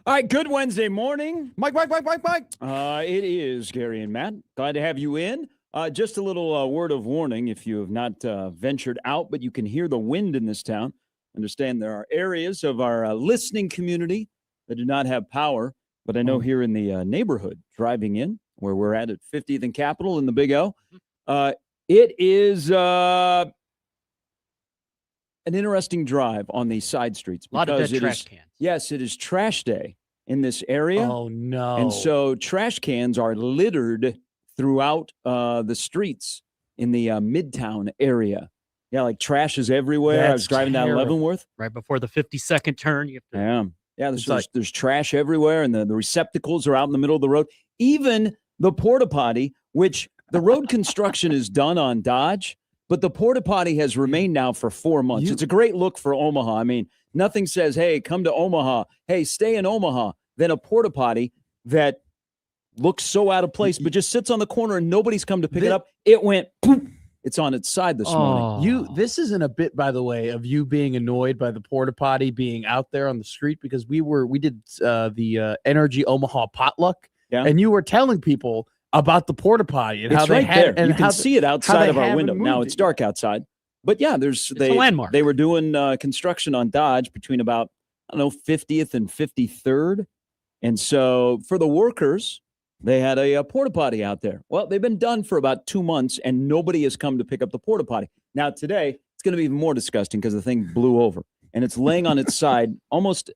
All right, good Wednesday morning. Mike. It is Gary and Matt. Glad to have you in. Just a little word of warning if you have not ventured out, but you can hear the wind in this town. Understand there are areas of our listening community that do not have power, but I know here in the neighborhood, driving in, where we're at 50th and Capitol in the Big O, it is an interesting drive on these side streets. A lot of dead trash cans. Yes, it is trash day in this area. Oh, no. And so trash cans are littered throughout the streets in the Midtown area. Yeah, like trash is everywhere. I was driving down Leavenworth. Right before the 52nd turn. You have to... Yeah, there's trash everywhere, and the receptacles are out in the middle of the road. Even the porta potty, which the road construction is done on Dodge, but the porta potty has remained now for 4 months. It's a great look for Omaha. I mean, nothing says, hey, come to Omaha. Hey, stay in Omaha. Than a porta potty that looks so out of place, but just sits on the corner and nobody's come to pick it up. It went poof. It's on its side this morning. This isn't a bit, by the way, of you being annoyed by the porta potty being out there on the street, because we did the Energy Omaha potluck, and you were telling people about the porta potty and it's how they right had there. And you can see it outside of our window. Now it's it. dark outside, but yeah, it's a landmark. They were doing construction on Dodge between about 50th and 53rd, and so for the workers, they had a porta potty out there. Well, they've been done for about 2 months, and nobody has come to pick up the porta potty. Now today, it's going to be even more disgusting because the thing blew over, and it's laying on its side, almost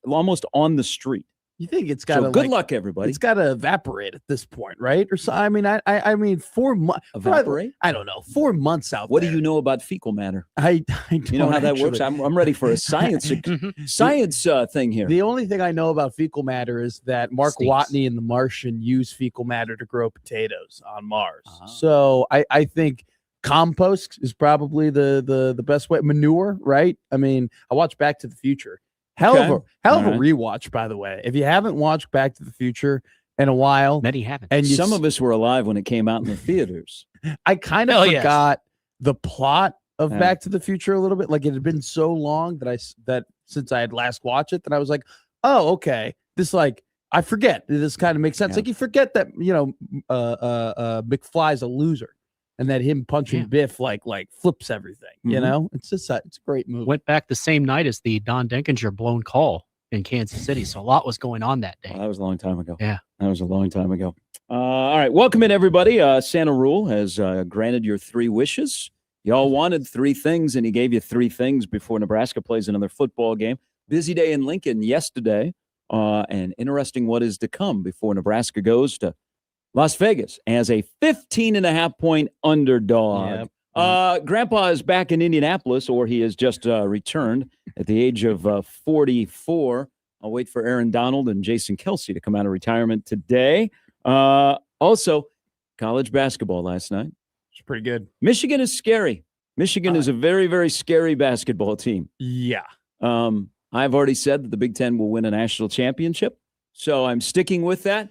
on the street. You think it's got to good luck, everybody. It's got to evaporate at this point, right? Or so. I mean, 4 months. Evaporate? I don't know. 4 months out. What do you know about fecal matter? I don't. You know how that works? I'm ready for a science thing here. The only thing I know about fecal matter is that Mark Watney and The Martian use fecal matter to grow potatoes on Mars. So I think compost is probably the best way. Manure, right? I mean, I watched Back to the Future. Hell of a rewatch, by the way. If you haven't watched Back to the Future in a while, many haven't. And some of us were alive when it came out in the theaters. I kind of forgot the plot of Back to the Future a little bit. Like, it had been so long that since I had last watched it, that I was like, oh, okay. This, like, I forget. This kind of makes sense. Like, you forget that McFly's a loser. And that him punching Biff like flips everything, you know? It's just it's a great movie. Went back the same night as the Don Denkinger blown call in Kansas City, so a lot was going on that day. Well, that was a long time ago. Yeah. That was a long time ago. All right, welcome in, everybody. Santa Rule has granted your 3 wishes. Y'all wanted 3 things, and he gave you 3 things before Nebraska plays another football game. Busy day in Lincoln yesterday, and interesting what is to come before Nebraska goes to Las Vegas as a 15.5-point underdog. Yep. Grandpa is back in Indianapolis, or he has just returned at the age of 44. I'll wait for Aaron Donald and Jason Kelsey to come out of retirement today. Also, college basketball last night. It's pretty good. Michigan is scary. Michigan is a very, very scary basketball team. Yeah. I've already said that the Big Ten will win a national championship, so I'm sticking with that.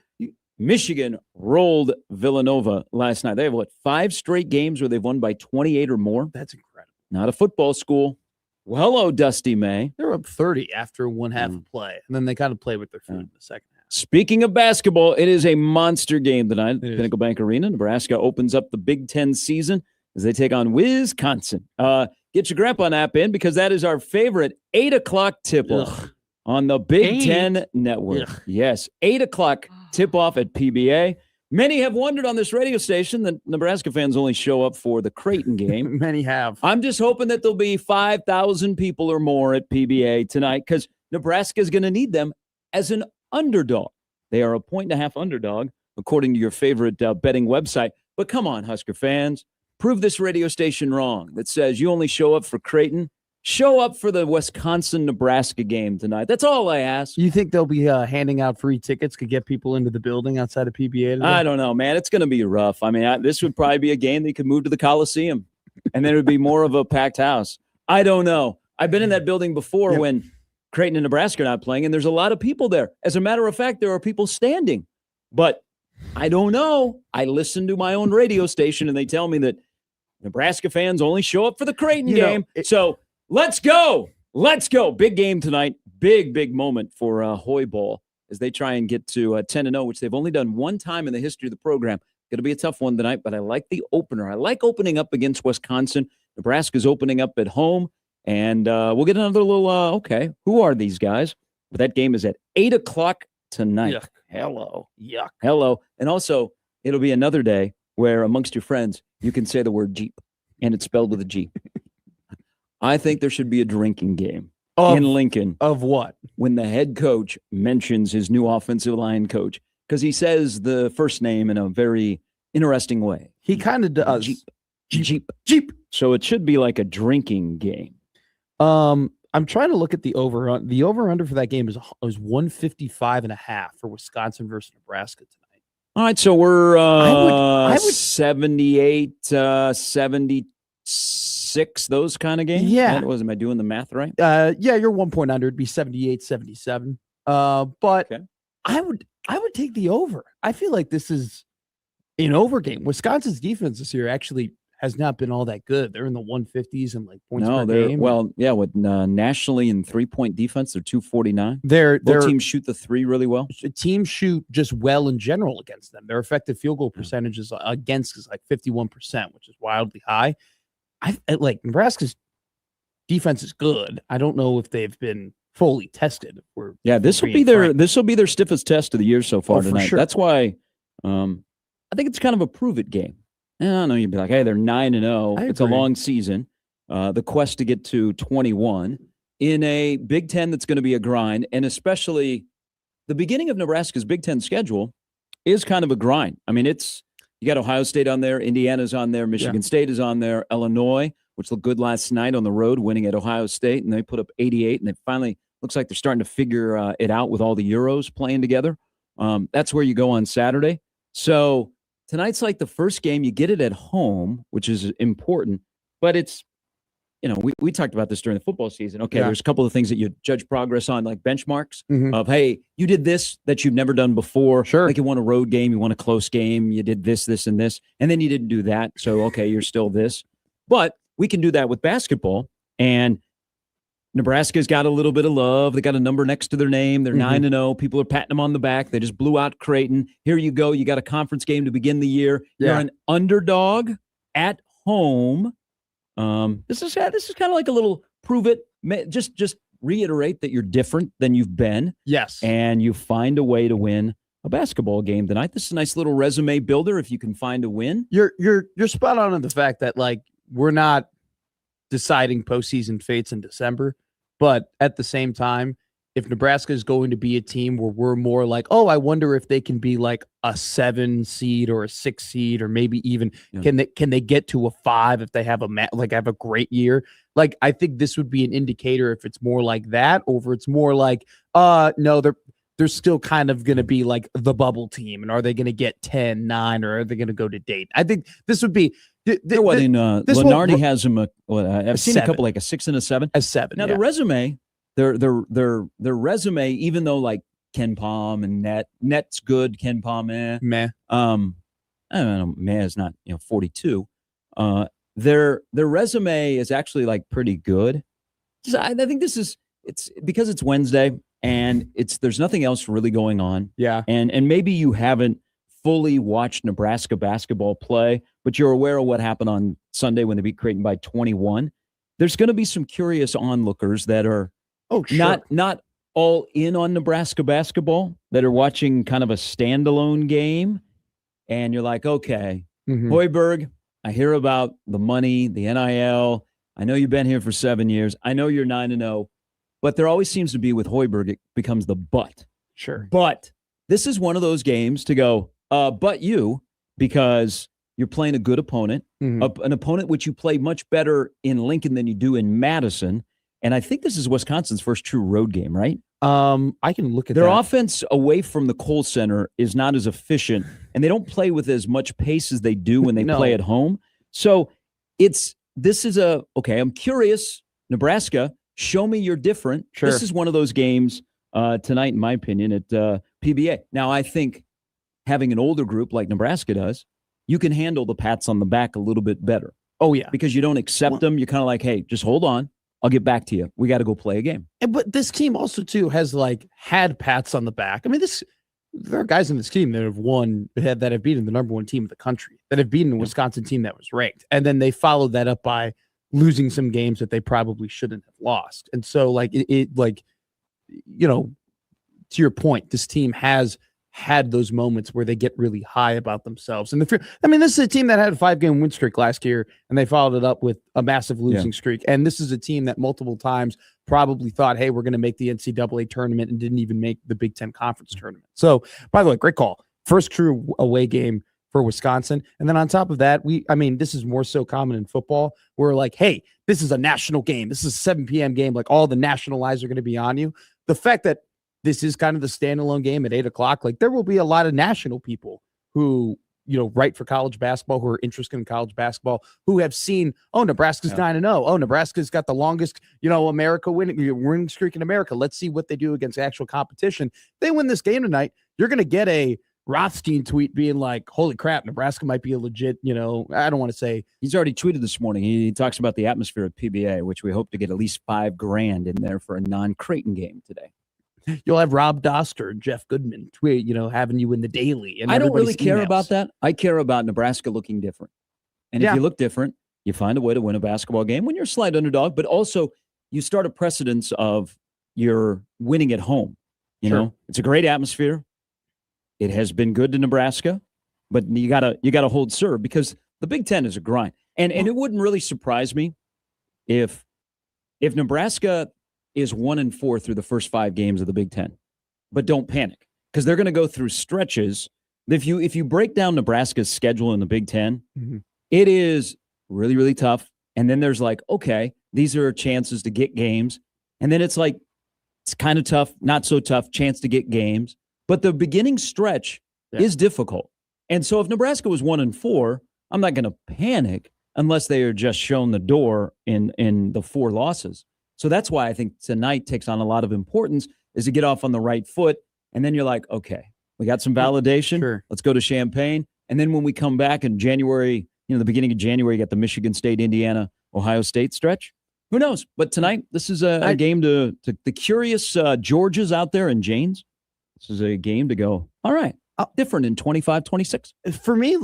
Michigan rolled Villanova last night. They have, 5 straight games where they've won by 28 or more? That's incredible. Not a football school. Well, hello, Dusty May. They were up 30 after one half of play, and then they kind of played with their feet in the second half. Speaking of basketball, it is a monster game tonight at Pinnacle Bank Arena. Nebraska opens up the Big Ten season as they take on Wisconsin. Get your Grandpa app in, because that is our favorite 8 o'clock tip-off on the Big Ten Network. Ugh. Yes, 8 o'clock tip-off at PBA. Many have wondered on this radio station that Nebraska fans only show up for the Creighton game. Many have. I'm just hoping that there'll be 5,000 people or more at PBA tonight, because Nebraska is going to need them as an underdog. They are a 1.5 underdog, according to your favorite betting website. But come on, Husker fans. Prove this radio station wrong that says you only show up for Creighton. Show up for the Wisconsin-Nebraska game tonight. That's all I ask. You think they'll be handing out free tickets to get people into the building outside of PBA today? I don't know, man. It's going to be rough. I mean, this would probably be a game that could move to the Coliseum, and then it would be more of a packed house. I don't know. I've been in that building before when Creighton and Nebraska are not playing, and there's a lot of people there. As a matter of fact, there are people standing. But I don't know. I listen to my own radio station, and they tell me that Nebraska fans only show up for the Creighton game. So let's go. Let's go. Big game tonight. Big moment for Hoy Ball as they try and get to 10-0, which they've only done one time in the history of the program. Going to be a tough one tonight, but I like the opener. I like opening up against Wisconsin. Nebraska's opening up at home, and we'll get another little, okay, who are these guys? But that game is at 8 o'clock tonight. Yuck. Hello. Yuck. Hello. And also, it'll be another day where amongst your friends, you can say the word Jeep, and it's spelled with a G. I think there should be a drinking game in Lincoln. Of what? When the head coach mentions his new offensive line coach, because he says the first name in a very interesting way. He kind of does. Jeep. So it should be like a drinking game. I'm trying to look at the over. The over-under for that game is 155.5 for Wisconsin versus Nebraska tonight. All right, so we're I would 78, 76, those kind of games? Yeah. Am I doing the math right? Yeah, you're 1 point under. It'd be 78, 77. But Okay. I would take the over. I feel like this is an over game. Wisconsin's defense this year actually has not been all that good. They're in the 150s and like points per game. With nationally in 3-point defense, they're 249. Both teams shoot the three really well. Teams shoot just well in general against them. Their effective field goal percentages against is like 51%, which is wildly high. I like Nebraska's defense is good. I don't know if they've been fully tested. This will be their stiffest test of the year so far tonight. Sure. That's why I think it's kind of a prove it game. I don't know. You'd be like, hey, they're 9-0. It's a long season. The quest to get to 21 in a Big Ten that's going to be a grind, and especially the beginning of Nebraska's Big Ten schedule is kind of a grind. I mean, you got Ohio State on there, Indiana's on there, Michigan State is on there, Illinois, which looked good last night on the road, winning at Ohio State, and they put up 88, and it finally looks like they're starting to figure it out with all the Euros playing together. That's where you go on Saturday. So tonight's like the first game. You get it at home, which is important, but it's, we talked about this during the football season. Okay, there's a couple of things that you judge progress on, like benchmarks of, hey, you did this that you've never done before. Sure. Like you won a road game, you won a close game, you did this, this, and this, and then you didn't do that. So, okay, you're still this. But we can do that with basketball, and Nebraska's got a little bit of love. They got a number next to their name. They're 9-0. People are patting them on the back. They just blew out Creighton. Here you go. You got a conference game to begin the year. You're an underdog at home. This is kind of like a little prove it. Just reiterate that you're different than you've been. Yes. And you find a way to win a basketball game tonight. This is a nice little resume builder if you can find a win. You're spot on the fact that like we're not deciding postseason fates in December, but at the same time, if Nebraska is going to be a team where we're more like, oh, I wonder if they can be like a 7 seed or a 6 seed, or maybe even can they get to a 5 if they have have a great year? Like, I think this would be an indicator if it's more like that, or if it's more like, no, they're still kind of going to be like the bubble team, and are they going to get 10, 9, or are they going to go to date? I think this would be. Lenardi has them. I've seen 7. a couple like a 6 and a 7. A 7. Now the resume. Their resume, even though like Ken Palm and Net's good, Ken Palm, meh. I don't know, meh is not 42. Their resume is actually like pretty good. I think it's because it's Wednesday and there's nothing else really going on. Yeah, and maybe you haven't fully watched Nebraska basketball play, but you're aware of what happened on Sunday when they beat Creighton by 21. There's going to be some curious onlookers that are. Oh, sure. Not all in on Nebraska basketball, that are watching kind of a standalone game, and you're like, okay, Hoiberg, I hear about the money, the NIL. I know you've been here for 7 years. I know you're 9-0, but there always seems to be with Hoiberg, it becomes the but. Sure. But this is one of those games to go, but you, because you're playing a good opponent, an opponent which you play much better in Lincoln than you do in Madison. And I think this is Wisconsin's first true road game, right? I can look at their that. offense away from the Kohl Center is not as efficient, and they don't play with as much pace as they do when they play at home. So I'm curious, Nebraska, show me you're different. Sure. This is one of those games tonight, in my opinion, at PBA. Now, I think having an older group like Nebraska does, you can handle the pats on the back a little bit better. Oh, yeah. Because you don't accept them. You're kind of like, hey, just hold on. I'll get back to you. We got to go play a game. But this team also too has like had pats on the back. I mean, there are guys in this team that have beaten the number one team of the country, that have beaten the Wisconsin team that was ranked, and then they followed that up by losing some games that they probably shouldn't have lost. And so, like to your point, this team has had those moments where they get really high about themselves. And this is a team that had a 5-game win streak last year, and they followed it up with a massive losing streak. And this is a team that multiple times probably thought, hey, we're going to make the NCAA tournament, and didn't even make the Big Ten Conference tournament. So, by the way, great call. First true away game for Wisconsin. And then on top of that, this is more so common in football. We're like, hey, this is a national game. This is a 7 p.m. game. Like, all the national eyes are going to be on you. The fact that this is kind of the standalone game at 8 o'clock, like, there will be a lot of national people who, write for college basketball, who are interested in college basketball, who have seen, Nebraska's 9-0. Oh, Nebraska's got the longest, America winning streak in America. Let's see what they do against actual competition. They win this game tonight, you're going to get a Rothstein tweet being like, holy crap, Nebraska might be a legit, I don't want to say. He's already tweeted this morning. He talks about the atmosphere at PBA, which we hope to get at least $5,000 in there for a non-Creighton game today. You'll have Rob Doster and Jeff Goodman tweet, having you in the daily. And I don't really care about that. I care about Nebraska looking different. And if you look different, you find a way to win a basketball game when you're a slight underdog, but also you start a precedence of you're winning at home. You know, it's a great atmosphere. It has been good to Nebraska, but you gotta hold serve, because the Big Ten is a grind. And it wouldn't really surprise me if Nebraska is 1-4 through the first 5 games of the Big Ten. But don't panic, because they're going to go through stretches. If you break down Nebraska's schedule in the Big Ten, it is really, really tough. And then there's like, okay, these are chances to get games. And then it's like, it's kind of tough, not so tough, chance to get games. But the beginning stretch is difficult. And so if Nebraska was 1-4, I'm not going to panic unless they are just shown the door in the 4 losses. So that's why I think tonight takes on a lot of importance, is to get off on the right foot. And then you're like, okay, we got some validation. Sure. Let's go to Champaign. And then when we come back in January, the beginning of January, you got the Michigan State, Indiana, Ohio State stretch. Who knows? But tonight, this is a game to the curious Georges out there in Janes. This is a game to go, all right, different in 25-26. For me,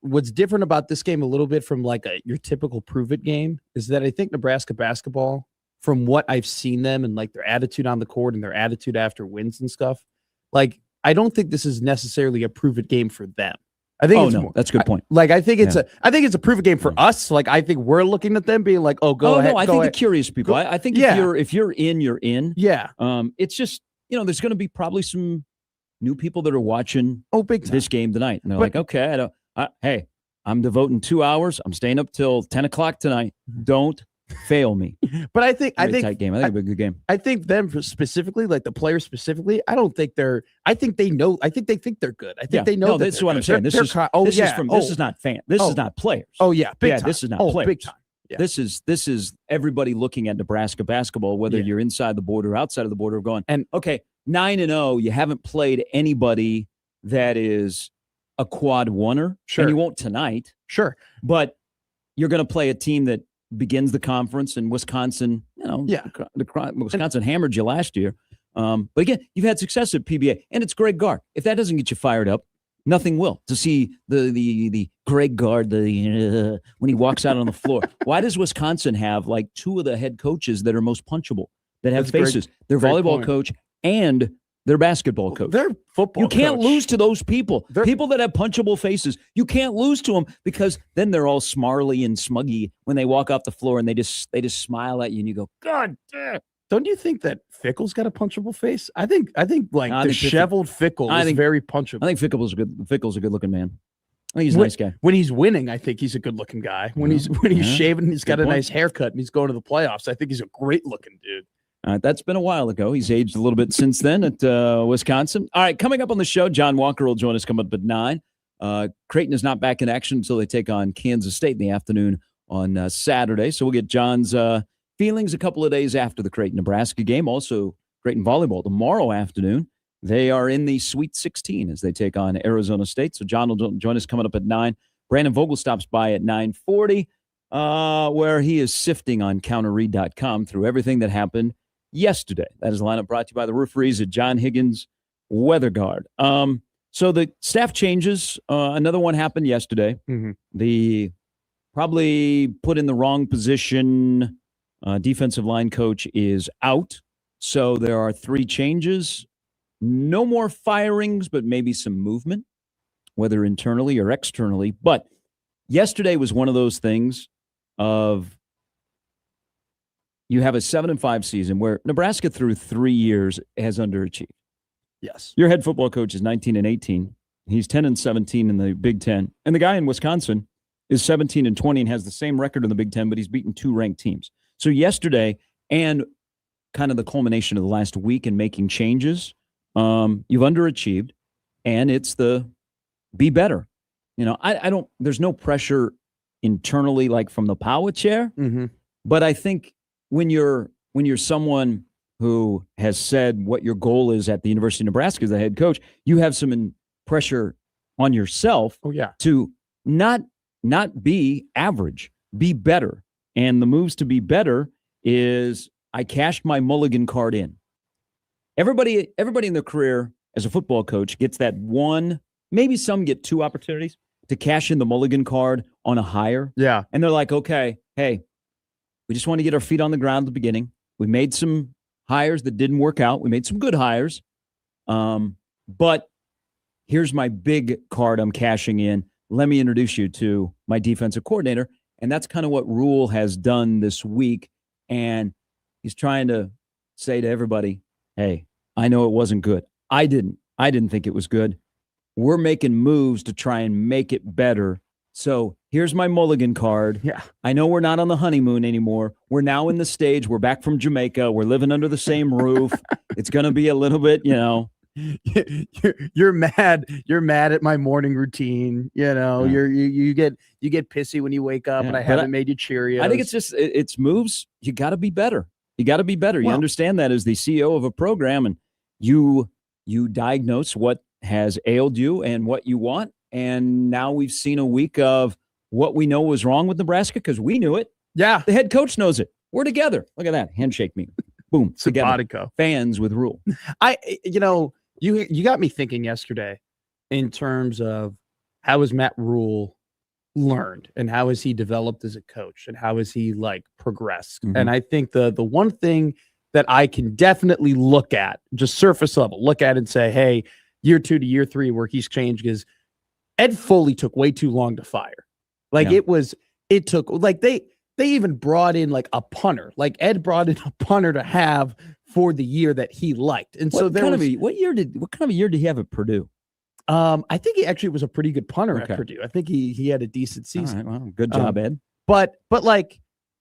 what's different about this game a little bit from your typical prove it game is that I think Nebraska basketball, from what I've seen them and their attitude on the court and their attitude after wins and stuff, I don't think this is necessarily a prove it game for them. I think that's a good point. I think it's a prove it game for us. I think we're looking at them being like, oh, go ahead. No, I think the curious people. I think if you're in, you're in. Yeah. It's just, there's going to be probably some new people that are watching big time. This game tonight, and they're like, okay, hey, I'm devoting 2 hours. I'm staying up till 10 o'clock tonight. Don't fail me. But I think tight game. I think it'll be a good game. I think them specifically, the players specifically, I don't think they're. I think they know. I think they think they're good. I think they know. No, this is what I'm saying. This is not fan. This is not players. Oh yeah, big time. This is not players. Big time. Yeah. This is everybody looking at Nebraska basketball, whether you're inside the border or outside of the border, going, and okay, 9-0. You haven't played anybody that is a quad oneer. Sure. And you won't tonight. Sure. But you're going to play a team that begins the conference, and Wisconsin, Wisconsin hammered you last year. But again, you've had success at PBA, and it's Greg Gard. If that doesn't get you fired up, nothing will. To see the Greg Gard, when he walks out on the floor. Why does Wisconsin have 2 of the head coaches that are most punchable, that have faces? Their volleyball coach and their basketball coach. Their football You can't coach. lose to those people. People that have punchable faces. You can't lose to them, because then they're all smarly and smuggy when they walk off the floor, and they just smile at you, and you go, God damn. Don't you think that Fickle's got a punchable face? I think disheveled Fickle is very punchable. I think Fickle's a good looking man. I think he's a nice guy. When he's winning, I think he's a good looking guy. When he's shaving, he's got a nice haircut, and he's going to the playoffs. I think he's a great looking dude. That's been a while ago. He's aged a little bit since then at Wisconsin. All right, coming up on the show, John Walker will join us coming up at 9. Creighton is not back in action until they take on Kansas State in the afternoon on Saturday. So we'll get John's feelings a couple of days after the Creighton-Nebraska game. Also, Creighton volleyball tomorrow afternoon. They are in the Sweet 16 as they take on Arizona State. So John will join us coming up at 9. Brandon Vogel stops by at 9:40. where he is sifting on counterread.com through everything that happened yesterday. That is a lineup brought to you by the referees at John Higgins Weather Guard. So the staff changes. Another one happened yesterday. The probably put in the wrong position defensive line coach is out. So there are 3 changes. No more firings, but maybe some movement, whether internally or externally. But yesterday was one of those things of you have a 7-5 season where Nebraska through 3 years has underachieved. Yes. Your head football coach is 19-18. He's 10-17 in the Big Ten. And the guy in Wisconsin is 17-20 and has the same record in the Big Ten, but he's beaten 2 ranked teams. So yesterday, and kind of the culmination of the last week in making changes, you've underachieved, and it's the be better. You know, I don't, there's no pressure internally like from the power chair, but I think when you're someone who has said what your goal is at the University of Nebraska as the head coach, you have some pressure on yourself to not be average, be better. And the moves to be better is I cashed my mulligan card in. Everybody in their career as a football coach gets that one, maybe some get 2 opportunities to cash in the mulligan card on a hire. Yeah. And they're like, okay, hey, we just want to get our feet on the ground at the beginning. We made some hires that didn't work out. We made some good hires. But here's my big card I'm cashing in. Let me introduce you to my defensive coordinator. And that's kind of what Rule has done this week. And he's trying to say to everybody, hey, I know it wasn't good. I didn't think it was good. We're making moves to try and make it better. So here's my mulligan card. Yeah. I know we're not on the honeymoon anymore. We're now in the stage. We're back from Jamaica. We're living under the same roof. It's going to be a little bit, you know. You're mad. You're mad at my morning routine. You know, you get pissy when you wake up, and I haven't made you Cheerios. I think it's just it's moves. You got to be better. You got to be better. You understand that as the CEO of a program, and you diagnose what has ailed you and what you want. And now we've seen a week of what we know was wrong with Nebraska because we knew it. Yeah. The head coach knows it. We're together. Look at that. Handshake me. Boom. Together. Fans with Rule. You got me thinking yesterday in terms of how has Matt Rule learned and how has he developed as a coach and how has he progressed. And I think the one thing that I can definitely look at, just surface level, look at and say, hey, year 2 to year 3 where he's changed is Ed Foley took way too long to fire. It took they even brought in a punter. Ed brought in a punter to have for the year that he liked. And what kind of a year did he have at Purdue? I think he actually was a pretty good punter at Purdue. I think he had a decent season. All right, well, good job, Ed. But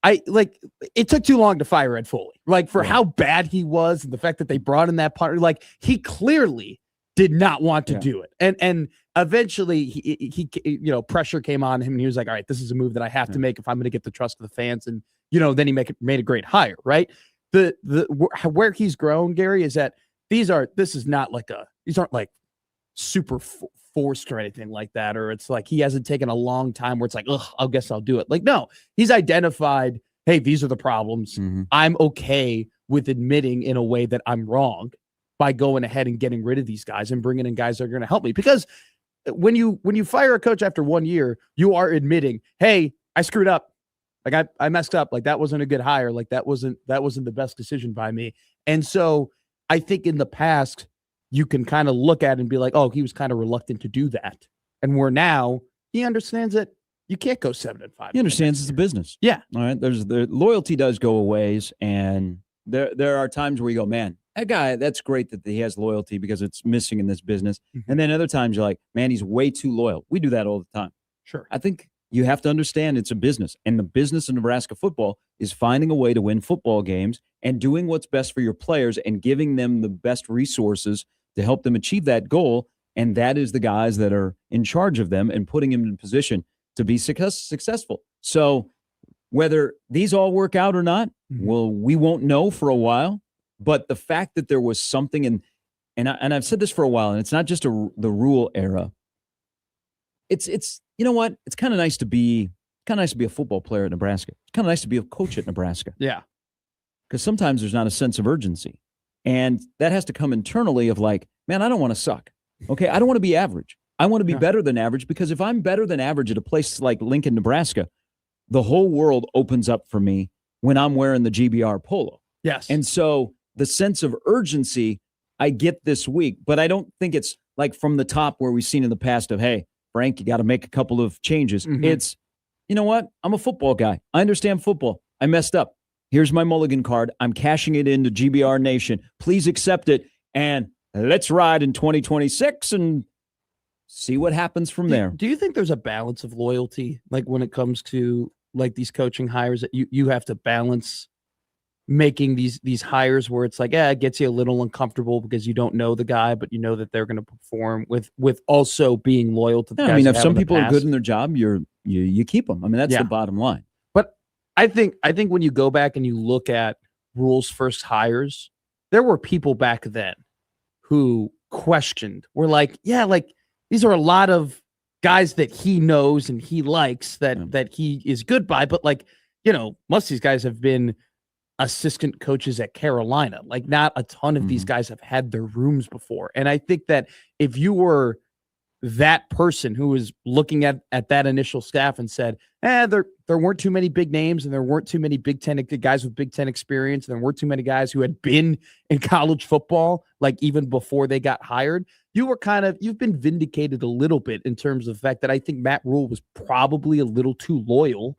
it took too long to fire Ed Foley. For how bad he was and the fact that they brought in that punter, he clearly did not want to do it. And eventually he pressure came on him and he was like, all right, this is a move that I have to make if I'm going to get the trust of the fans. And, then he made a great hire, right? Where he's grown, Gary, is that these aren't super forced or anything like that. Or it's he hasn't taken a long time where it's I guess I'll do it. No, he's identified, hey, these are the problems. I'm okay with admitting in a way that I'm wrong by going ahead and getting rid of these guys and bringing in guys that are going to help me. Because when you fire a coach after 1 year, you are admitting, hey, I screwed up. I messed up. That wasn't a good hire. That wasn't the best decision by me. And so I think in the past, you can kind of look at it and be like, oh, he was kind of reluctant to do that. And where now he understands that you can't go 7-5. He understands it's a business. Yeah. All right. The loyalty does go a ways. And there are times where you go, man, that guy, that's great that he has loyalty because it's missing in this business. And then other times you're like, man, he's way too loyal. We do that all the time. Sure. I think you have to understand it's a business. And the business of Nebraska football is finding a way to win football games and doing what's best for your players and giving them the best resources to help them achieve that goal. And that is the guys that are in charge of them and putting them in position to be successful. So whether these all work out or not, well, we won't know for a while. But the fact that there was something, and I've said this for a while, and it's not just the Rule era. It's you know what? It's kind of nice to be kind of nice to be a football player at Nebraska. It's kind of nice to be a coach at Nebraska. Yeah. Because sometimes there's not a sense of urgency. And that has to come internally of like, man, I don't want to suck. Okay, I don't want to be average. I want to be better than average, because if I'm better than average at a place like Lincoln, Nebraska, the whole world opens up for me when I'm wearing the GBR polo. Yes. And so the sense of urgency I get this week, but I don't think it's like from the top where we've seen in the past of, hey, Frank, you got to make a couple of changes. Mhm. It's, you know what? I'm a football guy. I understand football. I messed up. Here's my mulligan card. I'm cashing it into GBR Nation. Please accept it. And let's ride in 2026 and see what happens from there. Do you think there's a balance of loyalty, like when it comes to like these coaching hires, that you have to balance making these hires where it's like, it gets you a little uncomfortable because you don't know the guy, but you know that they're going to perform, with also being loyal to the guys? I mean, you if have some in the people are past? good in their job, you keep them. I mean, that's the bottom line. But I think when you go back and you look at Rule's first hires, there were people back then who questioned, were like, these are a lot of guys that he knows and he likes, that he is good by. But like, most of these guys have been assistant coaches at Carolina. Like, not a ton of these guys have had their rooms before. And I think that if you were that person who was looking at that initial staff and said, there weren't too many big names, and there weren't too many Big Ten guys with Big Ten experience, and there weren't too many guys who had been in college football, like even before they got hired, you've been vindicated a little bit in terms of the fact that I think Matt Rule was probably a little too loyal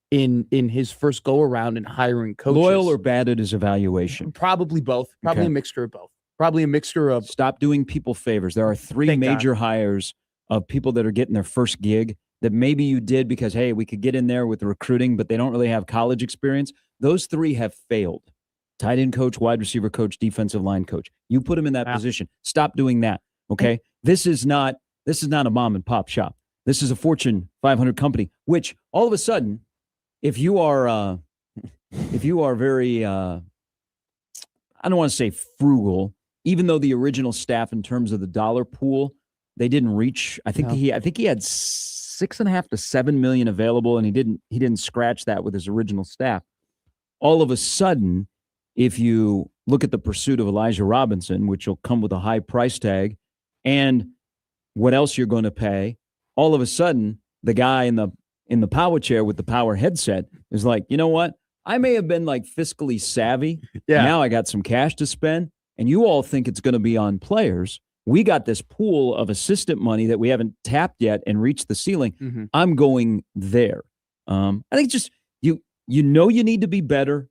in his first go around in hiring coaches. Loyal or bad at his evaluation? Probably both. Probably a mixture of both. Probably a mixture of. Stop doing people favors. There are three major hires of people that are getting their first gig that maybe you did because, hey, we could get in there with the recruiting, but they don't really have college experience. Those three have failed. Tight end coach, wide receiver coach, defensive line coach. You put them in that position. Stop doing that. Okay. This is not a mom and pop shop. This is a Fortune 500 company, which all of a sudden, if you are very, I don't want to say frugal, even though the original staff in terms of the dollar pool, they didn't reach. I think he had $6.5 to $7 million available, and he didn't scratch that with his original staff. All of a sudden, if you look at the pursuit of Elijah Robinson, which will come with a high price tag, and what else you're going to pay, all of a sudden the guy in the power chair with the power headset is like, you know what? I may have been like fiscally savvy. Yeah. Now I got some cash to spend, and you all think it's going to be on players. We got this pool of assistant money that we haven't tapped yet and reached the ceiling. Mm-hmm. I'm going there. I think just you need to be better.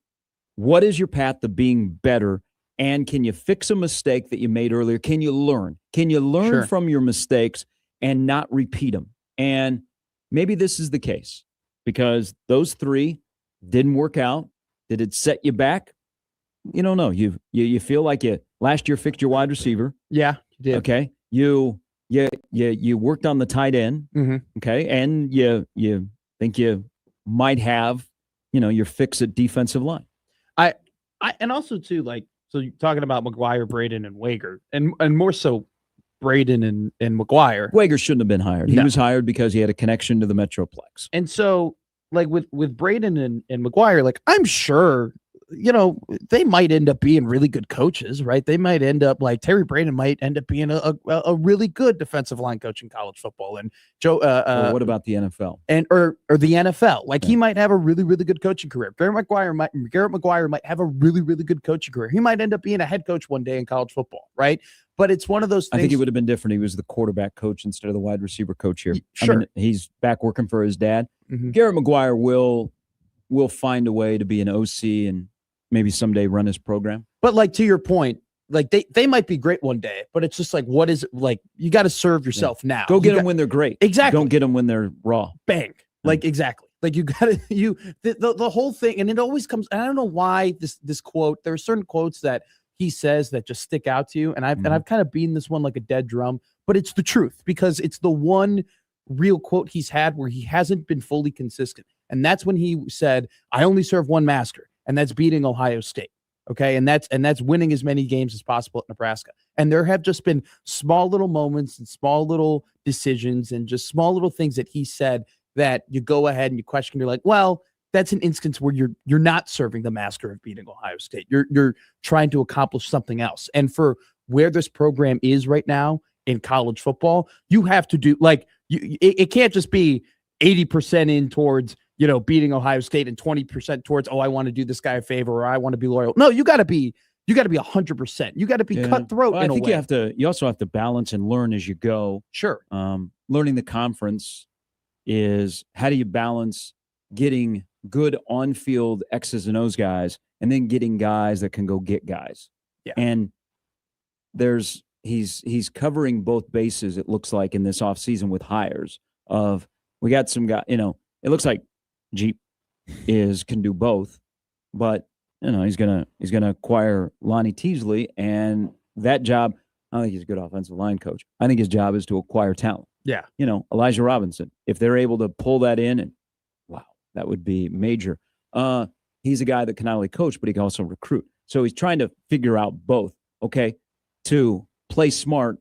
What is your path to being better? And can you fix a mistake that you made earlier? Can you learn? Can you learn from your mistakes and not repeat them? And maybe this is the case because those three didn't work out. Did it set you back? You don't know. You feel like you last year fixed your wide receiver. Yeah, you did. Okay. You worked on the tight end. Mm-hmm. Okay. And you think you might have, your fix at defensive line. I and also too, like, so you're talking about McGuire, Braden, and Wager, and more so Braden and McGuire. Wager shouldn't have been hired. He was hired because he had a connection to the Metroplex. And so, like with Braden and McGuire, like, I'm sure, they might end up being really good coaches, right? They might end up like Terry Braden might end up being a really good defensive line coach in college football. And Joe, what about the NFL and or the NFL? Like, he might have a really, really good coaching career. Garrett McGuire might have a really, really good coaching career. He might end up being a head coach one day in college football, right? But it's one of those things. I think it would have been different. He was the quarterback coach instead of the wide receiver coach here. Sure. I mean, he's back working for his dad. Mm-hmm. Garrett McGuire will find a way to be an OC and maybe someday run his program. But like, to your point, like they might be great one day, but it's just like, what is it? Like, you got to serve yourself now. Go get them when they're great. Exactly. Don't get them when they're raw. Bang. Like, exactly. Like, you got to, the whole thing. And it always comes, and I don't know why this quote, there are certain quotes that he says that just stick out to you. And I've kind of beaten this one like a dead drum, but it's the truth because it's the one real quote he's had where he hasn't been fully consistent. And that's when he said, I only serve one master, and that's beating Ohio State. Okay. And that's winning as many games as possible at Nebraska. And there have just been small little moments and small little decisions and just small little things that he said that you go ahead and you question. You're like, well, that's an instance where you're not serving the master of beating Ohio State. You're trying to accomplish something else. And for where this program is right now in college football, you have to do like it can't just be 80% in towards beating Ohio State and 20% towards I want to do this guy a favor or I want to be loyal. No, you got to be 100%. You got to be cutthroat. Well, I think you also have to balance and learn as you go. Sure. Learning the conference is how do you balance getting good on-field X's and O's guys and then getting guys that can go get guys. Yeah. And he's covering both bases, it looks like, in this offseason with hires of we got some guy, it looks like Jeep can do both, but he's gonna acquire Lonnie Teasley, and that job, I don't think he's a good offensive line coach. I think his job is to acquire talent. Yeah. Elijah Robinson, if they're able to pull that in, and wow, that would be major. He's a guy that can not only coach, but he can also recruit. So he's trying to figure out both, okay, to play smart,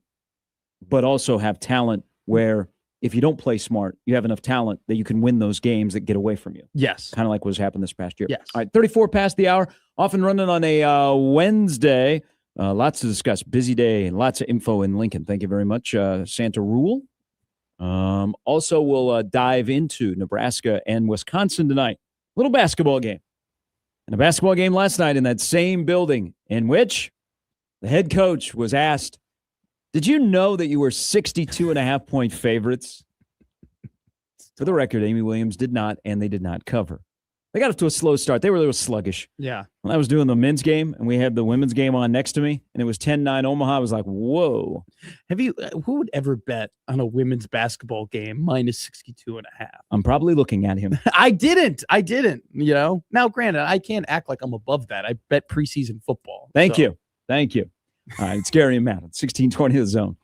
but also have talent where if you don't play smart, you have enough talent that you can win those games that get away from you. Yes. Kind of like what's happened this past year. Yes. All right, 34 past the hour, off and running on a Wednesday. Lots to discuss. Busy day and lots of info in Lincoln. Thank you very much, Santa Rule. Also, we'll dive into Nebraska and Wisconsin tonight. Little basketball game. And a basketball game last night in that same building in which the head coach was asked, did you know that you were 62.5-point favorites? For the record, Amy Williams did not, and they did not cover. They got off to a slow start. They were a little sluggish. Yeah. When I was doing the men's game and we had the women's game on next to me and it was 10-9 Omaha, I was like, whoa. Who would ever bet on a women's basketball game minus 62.5? I'm probably looking at him. I didn't. Now, granted, I can't act like I'm above that. I bet preseason football. Thank you. All right, it's Gary and Matt at 1620 The Zone.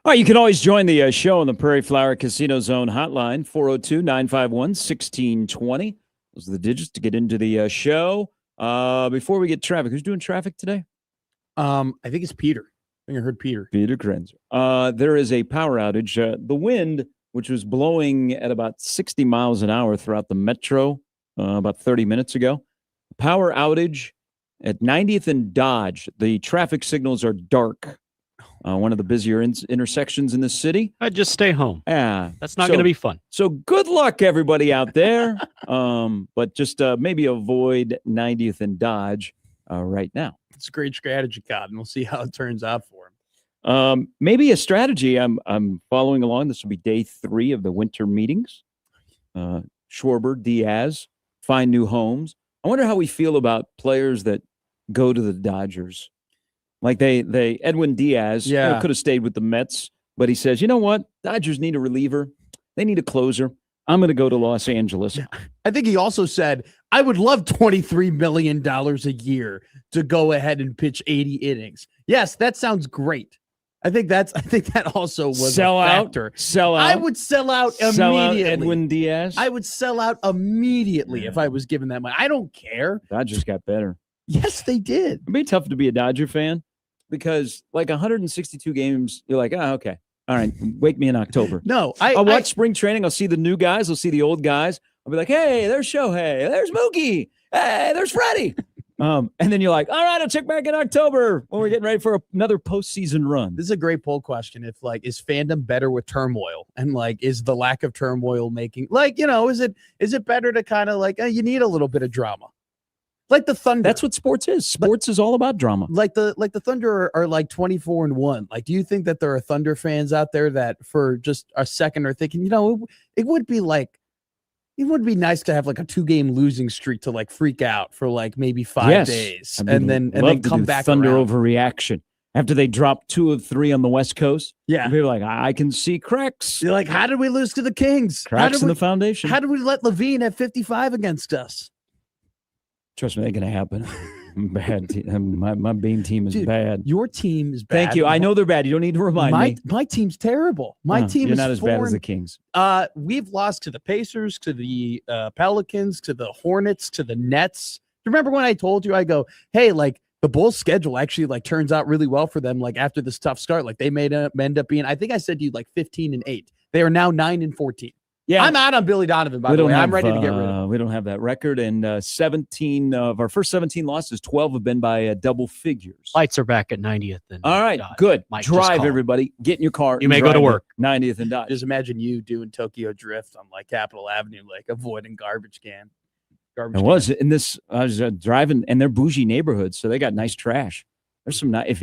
All right, you can always join the show on the Prairie Flower Casino Zone hotline, 402-951-1620. Those are the digits to get into the show. Before we get traffic, who's doing traffic today? I think it's Peter. I think I heard Peter. Peter Krenzer. There is a power outage. The wind, which was blowing at about 60 miles an hour throughout the metro about 30 minutes ago. Power outage at 90th and Dodge. The traffic signals are dark. One of the busier intersections in the city. I'd just stay home. Yeah. That's not going to be fun. So good luck, everybody out there. But just maybe avoid 90th and Dodge right now. It's a great strategy, Cod, and we'll see how it turns out for him. Maybe a strategy. I'm following along. This will be day 3 of the winter meetings. Schwarber, Diaz, find new homes. I wonder how we feel about players that go to the Dodgers. Like they Edwin Diaz could have stayed with the Mets, but he says, you know what? Dodgers need a reliever. They need a closer. I'm going to go to Los Angeles. I think he also said, I would love $23 million a year to go ahead and pitch 80 innings. Yes, that sounds great. I think that also was a factor. Sell out. I would sell out immediately. Sell out Edwin Diaz. I would sell out immediately if I was given that money. I don't care. Dodgers got better. Yes, they did. It'd be tough to be a Dodger fan because like 162 games, you're like, oh, okay. All right, wake me in October. No, I'll watch spring training. I'll see the new guys. I'll see the old guys. I'll be like, hey, there's Shohei. There's Mookie. Hey, there's Freddie. And then you're like, all right, I'll check back in October when we're getting ready for another postseason run. This is a great poll question. If like, is fandom better with turmoil? And like, is the lack of turmoil making like, is it better to kind of like, you need a little bit of drama? Like the Thunder. That's what sports is. Sports is all about drama. Like the Thunder are like 24-1. Like, do you think that there are Thunder fans out there that for just a second are thinking, it would be nice to have like a 2-game losing streak to like freak out for like maybe 5 days and then come back. Thunder around. Overreaction after they dropped 2 of 3 on the West Coast. Yeah, people are like, I can see cracks. You're like, how did we lose to the Kings? Cracks in the foundation. How did we let Levine at 55 against us? Trust me, that ain't gonna happen. Bad team. My Bean team is bad. Your team is bad. Thank you. I know they're bad. You don't need to remind me. My team's terrible. My team you're is not as bad as the Kings. We've lost to the Pacers, to the Pelicans, to the Hornets, to the Nets. Remember when I told you, I go, hey, like the Bulls schedule actually like turns out really well for them. Like after this tough start, like they end up being, I think I said to you like 15-8. They are now 9-14. Yeah, I'm out on Billy Donovan, by the way. I'm ready to get rid of him. We don't have that record. And 17 of our first 17 losses, 12 have been by double figures. Lights are back at 90th. And all right, good. Drive, everybody. Get in your car. You may go to work. 90th and Dodge. Just imagine you doing Tokyo Drift on like Capitol Avenue, like avoiding garbage can. I was driving, and they're bougie neighborhoods, so they got nice trash. There's some nice.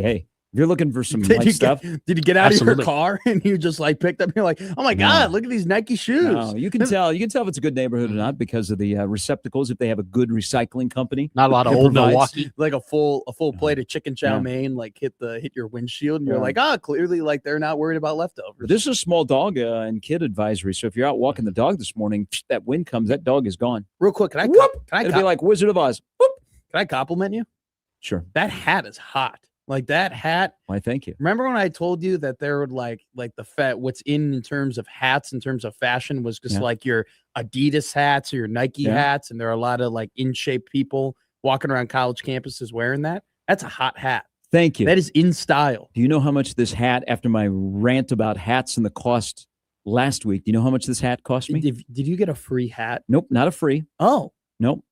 If you're looking for some nice stuff, did you get out of your car and you just like picked up? You're like, oh my god, look at these Nike shoes. No, you can tell. You can tell if it's a good neighborhood or not because of the receptacles. If they have a good recycling company, not a lot of old Milwaukee, like a full plate of chicken chow mein, like hit your windshield, and you're like, clearly, like they're not worried about leftovers. This is a small dog and kid advisory. So if you're out walking the dog this morning, that wind comes, that dog is gone. Real quick, can I It'd be like Wizard of Oz. Whoop. Can I compliment you? Sure. That hat is hot. Like that hat. Why, thank you. Remember when I told you that there would like the what's in terms of hats, in terms of fashion, was just like your Adidas hats or your Nike hats, and there are a lot of like in shape people walking around college campuses wearing that. That's a hot hat. Thank you. That is in style. Do you know how much this hat? After my rant about hats and the cost last week, do you know how much this hat cost me? Did you get a free hat? Nope, not a free. Oh, nope.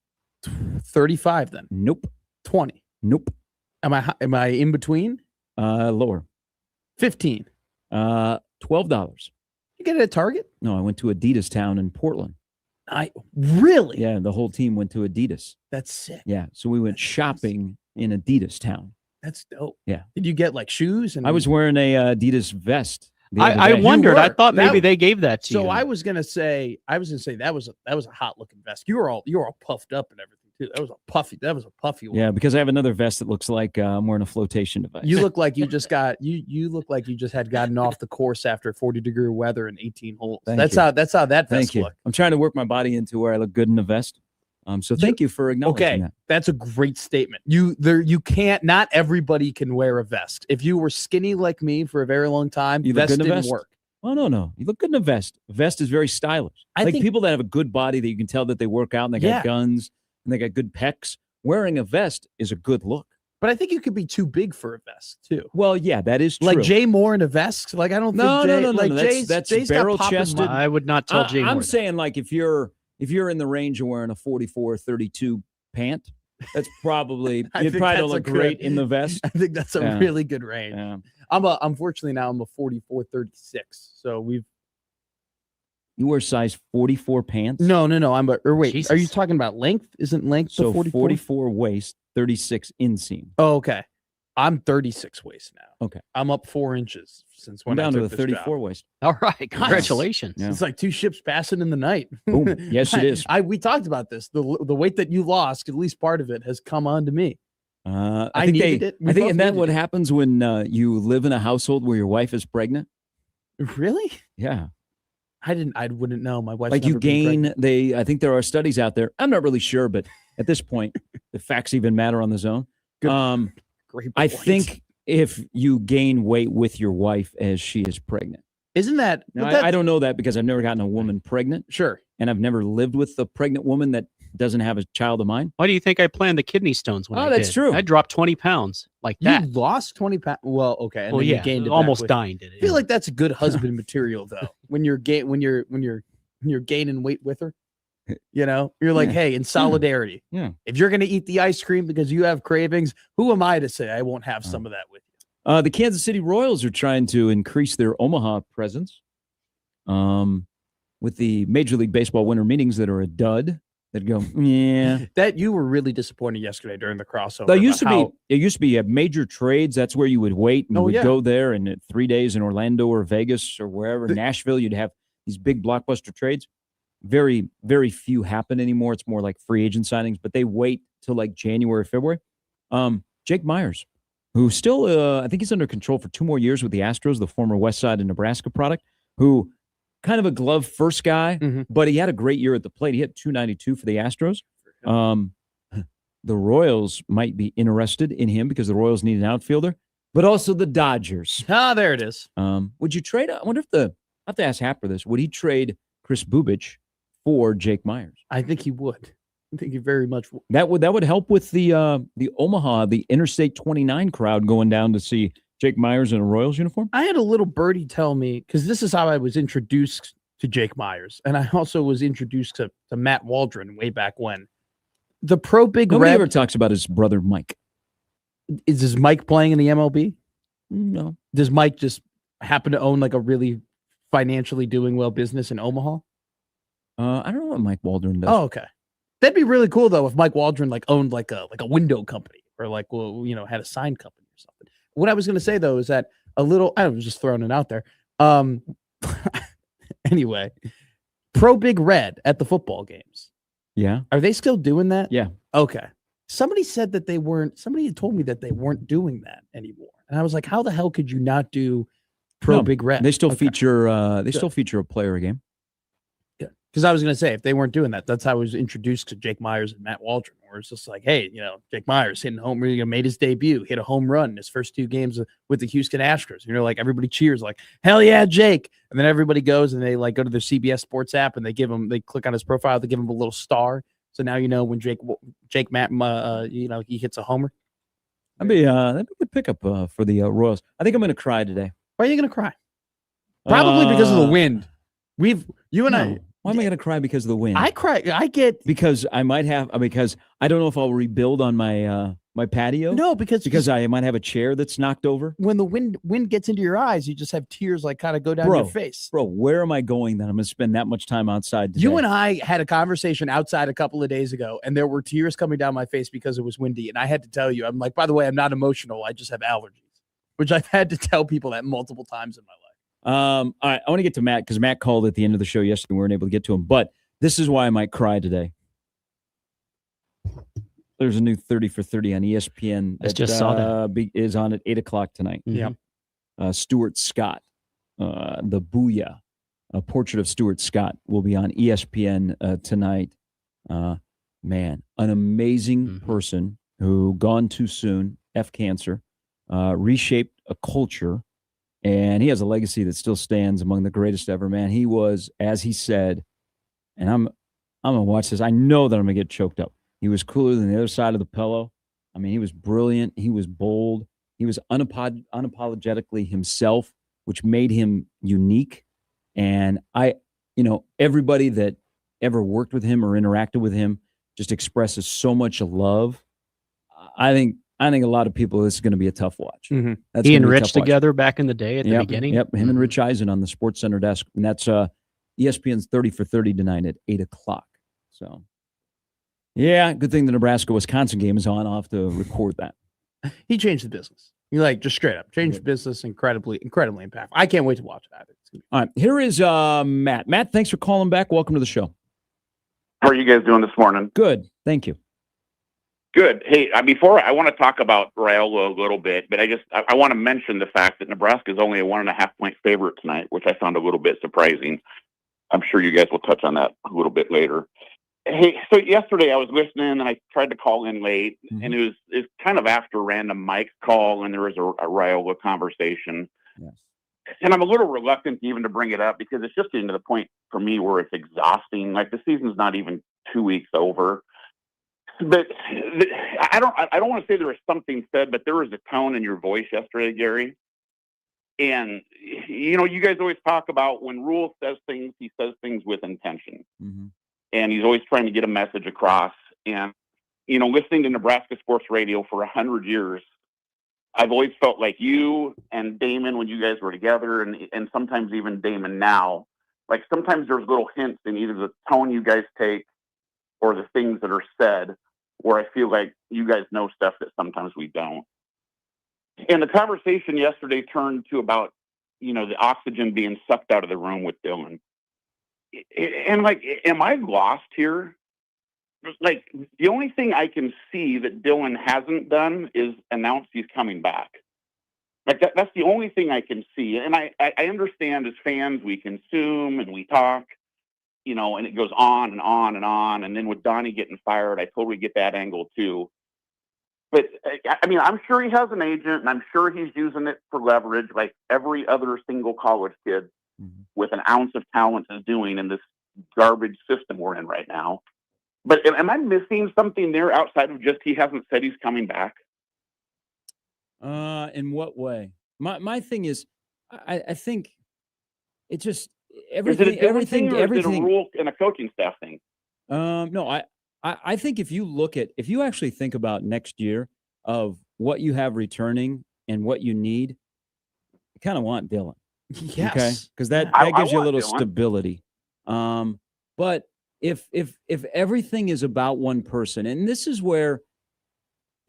35 then. Nope. 20. Nope. Am I in between? Lower. 15. $12. You get it at Target? No, I went to Adidas Town in Portland. Really? Yeah, the whole team went to Adidas. That's sick. Yeah, so we went shopping in Adidas Town. That's dope. Yeah. Did you get like shoes? I was wearing a Adidas vest. I wondered. I thought maybe they gave that to you. So I was gonna say that was a hot looking vest. You were all puffed up and everything too. That was a puffy one. Yeah, because I have another vest that looks like I'm wearing a flotation device. You look like you just got you look like you just had gotten off the course after 40-degree weather and 18 holes. That's how that vest looked. I'm trying to work my body into where I look good in the vest. So thank you for acknowledging Okay, that. that's a great statement. You can't. Not everybody can wear a vest. If you were skinny like me for a very long time, You look vest good in a didn't vest. work. Oh, no. You look good in a vest. A vest is very stylish. I like think- people that have a good body that you can tell that they work out and they got guns and they got good pecs. Wearing a vest is a good look. But I think you could be too big for a vest too. Well, yeah, that is true. Like Jay Moore in a vest. Like I don't No, think Jay. no. Like Jay's That's got barrel popping chested. muscle. I would not tell Jay Moore. I'm saying like if you're in the range of wearing a 44-32 pant, that's probably you'd probably don't look great in the vest. I think that's a really good range. Yeah. Unfortunately now I'm a 44-36. So You wear size 44 pants? No. Wait, Jesus. are you talking about length? Isn't length So the 44? 44 waist, 36 inseam. Oh, okay. I'm 36 waist now. Okay. I'm up 4 inches since I'm when down I to took the this 34 job. waist. All right, congratulations. Yeah. It's like 2 ships passing in the night. Boom. Yes, it is. We talked about this. The weight that you lost, at least part of it, has come on to me. I needed think it. We I think, both and that needed what it. happens when you live in a household where your wife is pregnant? Really? Yeah. I wouldn't know. My wife's Like you never been pregnant. gain, I think there are studies out there. I'm not really sure, but at this point, the facts even matter on the zone. Good. Great I point. think if you gain weight with your wife as she is pregnant. Isn't that? Now, but I don't know that because I've never gotten a woman pregnant, Sure. and I've never lived with a pregnant woman that doesn't have a child of mine. Why do you think I planned the kidney stones when Oh, I that's did? true. I dropped 20 pounds like You that. lost 20 pounds. Well, okay. And Well, then you yeah, gained it almost back with- dying did it. I feel like that's a good husband material though. When you're gaining weight with her, you're like, Yeah. hey, in solidarity. Yeah. If you're gonna eat the ice cream because you have cravings, who am I to say I won't have some of that with you? The Kansas City Royals are trying to increase their Omaha presence with the Major League Baseball winter meetings that are a dud. That go, yeah. That you were really disappointed yesterday during the crossover. It used about to be you have major trades. That's where you would wait and you Oh, would yeah. go there, and at 3 days in Orlando or Vegas or wherever, Nashville, you'd have these big blockbuster trades. Very, very few happen anymore. It's more like free agent signings, but they wait till like January, February. Jake Myers, who still, I think he's under control for 2 more years with the Astros, the former West Side of Nebraska product, who kind of a glove first guy, but he had a great year at the plate. He hit .292 for the Astros. The Royals might be interested in him because the Royals need an outfielder, but also the Dodgers. there it is. Would you trade? I wonder if I have to ask Happer this. Would he trade Chris Bubich for Jake Myers? I think he would. I think he very much would. That would help with the Omaha, the Interstate 29 crowd going down to see Jake Myers in a Royals uniform. I had a little birdie tell me, because this is how I was introduced to Jake Myers, and I also was introduced to Matt Waldron way back when. The Pro Big Nobody Red ever talks about his brother Mike. is Mike playing in the MLB? No. Does Mike just happen to own like a really financially doing well business in Omaha? I don't know what Mike Waldron does. Oh, okay. That'd be really cool though if Mike Waldron like owned like a window company or like had a sign company or something. What I was going to say though is that I was just throwing it out there. Anyway, Pro Big Red at the football games. Yeah. Are they still doing that? Yeah. Okay. Somebody said that they weren't. Somebody had told me that they weren't doing that anymore, and I was like, "How the hell could you not do Pro No, Big Red?" They still Okay. feature. They still feature a player game. Yeah, because I was going to say if they weren't doing that, that's how I was introduced to Jake Myers and Matt Waldron. Where it's just like, hey, Jake Myers hitting home, made his debut, hit a home run in his first 2 games with the Houston Astros. Like everybody cheers, like hell yeah, Jake, and then everybody goes and they like go to their CBS Sports app and they click on his profile, they give him a little star. So now when Jake Matt, he hits a homer. That'd be a good pickup for the Royals. I think I'm going to cry today. Why are you going to cry? Probably because of the wind. You and I. Why am I going to cry because of the wind? I cry. I get because I might have because I don't know if I'll rebuild on my my patio. no because I might have a chair that's knocked over. When the wind gets into your eyes, you just have tears like kind of go down your face. Bro, where am I going that I'm going to spend that much time outside today? You and I had a conversation outside a couple of days ago, and there were tears coming down my face because it was windy. And I had to tell you, I'm like, by the way, I'm not emotional. I just have allergies, which I've had to tell people that multiple times in my life. All right, I want to get to Matt because Matt called at the end of the show yesterday. We weren't able to get to him, but this is why I might cry today. There's a new 30 for 30 on ESPN. I just saw that. Is on at 8:00 tonight. Yeah. Stuart Scott, the Booyah, a portrait of Stuart Scott will be on ESPN tonight. man, an amazing Mhm. person who gone too soon, cancer, reshaped a culture, and he has a legacy that still stands among the greatest ever, man. He was, as he said, and I'm gonna watch this. I know that I'm gonna get choked up. He was cooler than the other side of the pillow. I mean, he was brilliant. He was bold. He was unapologetically himself, which made him unique. And everybody that ever worked with him or interacted with him just expresses so much love. I think a lot of people, this is going to be a tough watch. Mhm. That's He gonna and be a Rich tough watch. together back in the day at the Yep, beginning. Yep, him and Mhm. Rich Eisen on the Sports Center desk, and that's ESPN's 30 for 30 tonight at 8:00. So, yeah, good thing the Nebraska-Wisconsin game is on. I'll have to record that. He changed the business. He just straight up changed the business. Incredibly impactful. I can't wait to watch that. All right, here is Matt. Matt, thanks for calling back. Welcome to the show. How are you guys doing this morning? Good, thank you. Good. Hey, before I want to talk about Raiola a little bit, but I want to mention the fact that Nebraska is only a 1.5-point favorite tonight, which I found a little bit surprising. I'm sure you guys will touch on that a little bit later. Hey, so yesterday I was listening and I tried to call in late, and it was kind of after random Mike's call, and there was a Raiola conversation. Yes. And I'm a little reluctant even to bring it up because it's just getting to the point for me where it's exhausting. Like the season's not even 2 weeks over. But I don't want to say there was something said, but there was a tone in your voice yesterday, Gary. And, you guys always talk about when Rule says things, he says things with intention. Mm-hmm. And he's always trying to get a message across. And, listening to Nebraska sports radio for 100 years, I've always felt like you and Damon, when you guys were together, and sometimes even Damon now, like sometimes there's little hints in either the tone you guys take or the things that are said, where I feel like you guys know stuff that sometimes we don't. And the conversation yesterday turned to about, the oxygen being sucked out of the room with Dylan. And am I lost here? Like, the only thing I can see that Dylan hasn't done is announce he's coming back. Like that's the only thing I can see. And I understand as fans, we consume and we talk, and it goes on and on and on. And then with Donnie getting fired, I totally get that angle too. But I'm sure he has an agent, and I'm sure he's using it for leverage, like every other single college kid with an ounce of talent is doing in this garbage system we're in right now. But am I missing something there outside of just he hasn't said he's coming back? In what way? My thing is, I think it just everything. Is it a everything. thing, or is it a Rule and a coaching staff thing? No, I think if you actually think about next year of what you have returning and what you need, you kind of want Dylan. Yes. Okay, because that gives you a little stability. But if everything is about one person, and this is where,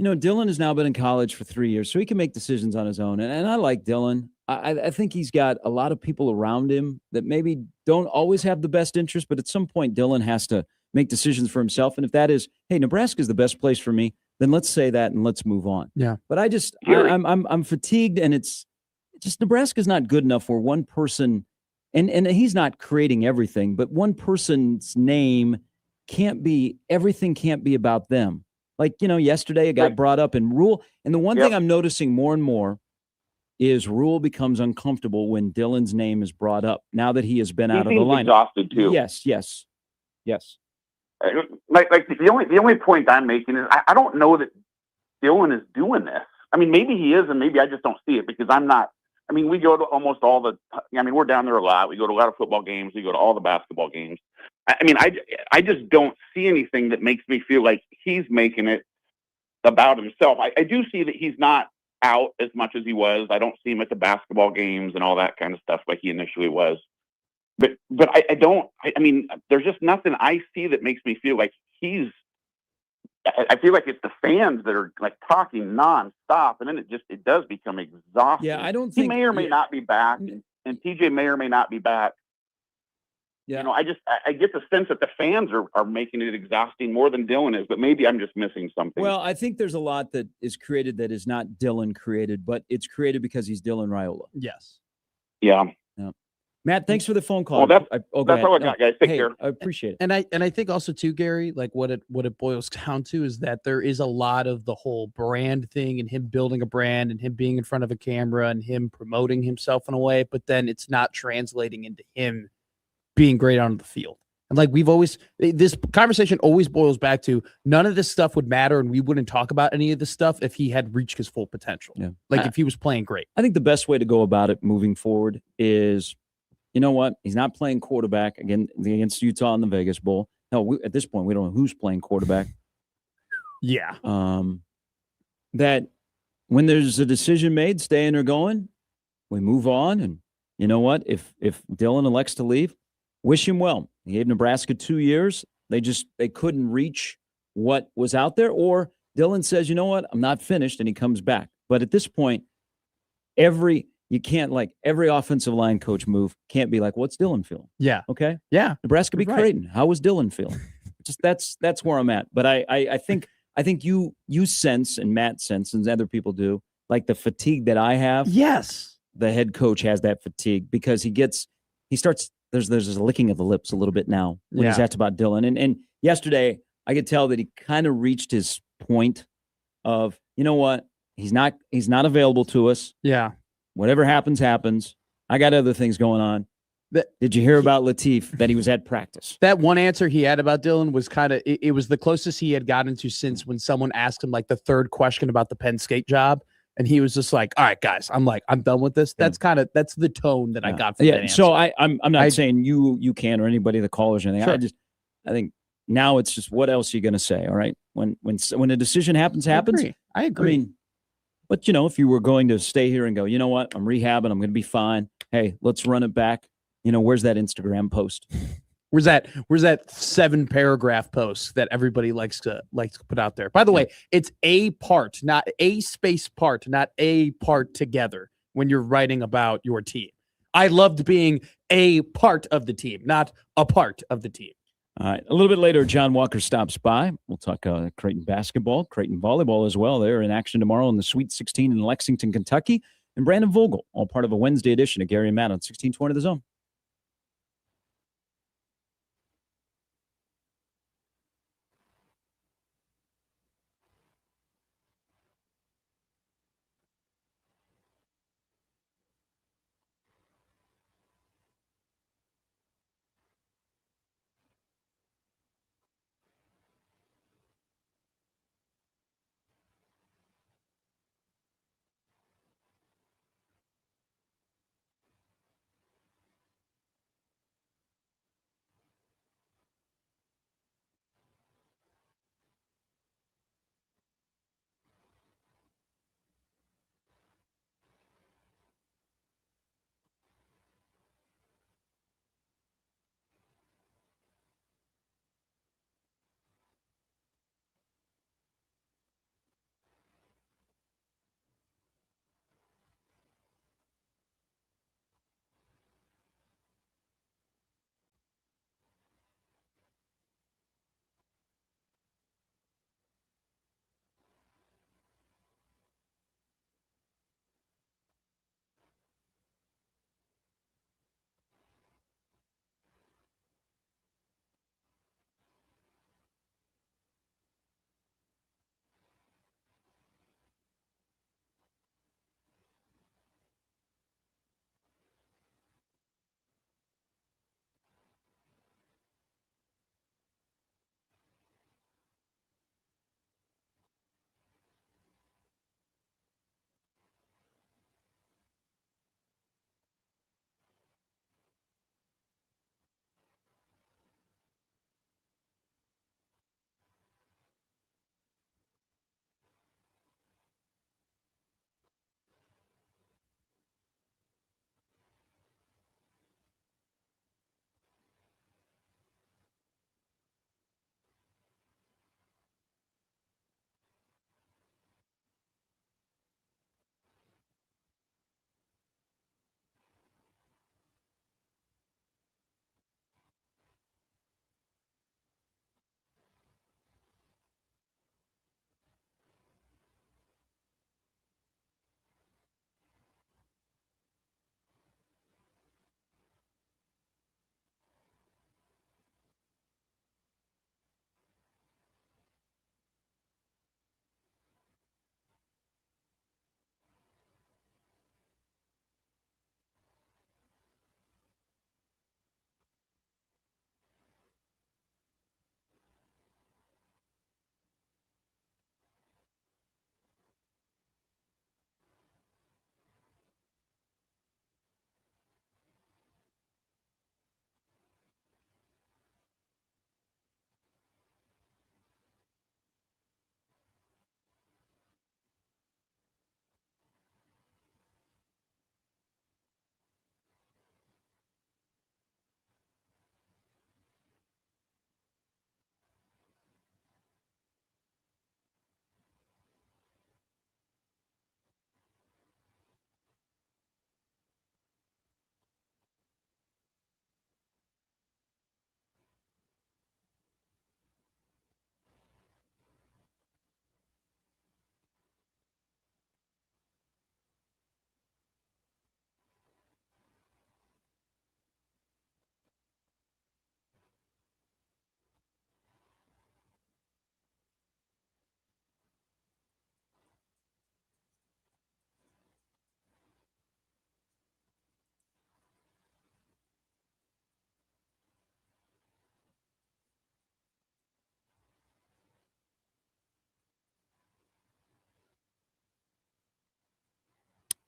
Dylan has now been in college for 3 years, so he can make decisions on his own. And I like Dylan. I think he's got a lot of people around him that maybe don't always have the best interest, but at some point Dylan has to make decisions for himself. And if that is, hey, Nebraska is the best place for me, then let's say that and let's move on. Yeah. But I'm fatigued, and it's just Nebraska's not good enough where one person, and he's not creating everything, but one person's name everything can't be about them. Like, yesterday it got brought up in Rule. And the one thing I'm noticing more and more is Rule becomes uncomfortable when Dylan's name is brought up now that he has been out of the line. Exhausted too. Yes. Like the only point I'm making is I don't know that Dylan is doing this. Maybe he is, and maybe I just don't see it because I'm not. We go to almost all we're down there a lot. We go to a lot of football games. We go to all the basketball games. I just don't see anything that makes me feel like he's making it about himself. I do see that he's not out as much as he was. I don't see him at the basketball games and all that kind of stuff like he initially was. But I don't. There's just nothing I see that makes me feel like he's. I feel like it's the fans that are like talking nonstop, and then it does become exhausting. Yeah, I don't think he may or may not be back, and TJ may or may not be back. Yeah, I get the sense that the fans are making it exhausting more than Dylan is, but maybe I'm just missing something. Well, I think there's a lot that is created that is not Dylan created, but it's created because he's Dylan Raiola. Yes. Yeah. Matt, thanks for the phone call. Well, that's go that's ahead. all I No, got, guys. Take hey, care. I appreciate it. And I think also too, Gary, like what it boils down to is that there is a lot of the whole brand thing and him building a brand and him being in front of a camera and him promoting himself in a way, but then it's not translating into him being great on the field. And like this conversation always boils back to none of this stuff would matter and we wouldn't talk about any of this stuff if he had reached his full potential. Yeah. Like if he was playing great. I think the best way to go about it moving forward is, you know what? He's not playing quarterback against Utah in the Vegas Bowl. No, at this point, we don't know who's playing quarterback. Yeah. That when there's a decision made, staying or going, we move on. And you know what? If Dylan elects to leave, wish him well. He gave Nebraska 2 years. They couldn't reach what was out there. Or Dylan says, you know what? I'm not finished, and he comes back. But at this point, every offensive line coach move can't be like, what's Dylan feeling? Yeah. Okay. Yeah. Nebraska beat Right. Creighton. How was Dylan feeling? Just that's where I'm at. But I think you sense, and Matt sense, and other people do, like the fatigue that I have. Yes. The head coach has that fatigue because he starts. There's a licking of the lips a little bit now when he's asked about Dylan. And yesterday I could tell that he kind of reached his point of, you know what, he's not available to us. Yeah. Whatever happens, happens. I got other things going on. Did you hear about Latif that he was at practice? That one answer he had about Dylan was kind of it was the closest he had gotten to since when someone asked him like the third question about the Penn State job. And he was just like, all right, guys, I'm done with this. That's the tone that I got from that answer. So I'm not saying you can or anybody, the callers or anything. Sure. I think now it's just what else are you going to say? All right. When a decision happens. I agree. I mean, but if you were going to stay here and go, you know what, I'm rehabbing, I'm going to be fine. Hey, let's run it back. Where's that Instagram post? Where's that 7-paragraph post that everybody likes to put out there? By the way, it's a part, not a space part, not a part together when you're writing about your team. I loved being a part of the team, not a part of the team. All right. A little bit later, John Walker stops by. We'll talk Creighton basketball, Creighton volleyball as well. They're in action tomorrow in the Sweet 16 in Lexington, Kentucky. And Brandon Vogel, all part of a Wednesday edition of Gary and Matt on 1620 The Zone.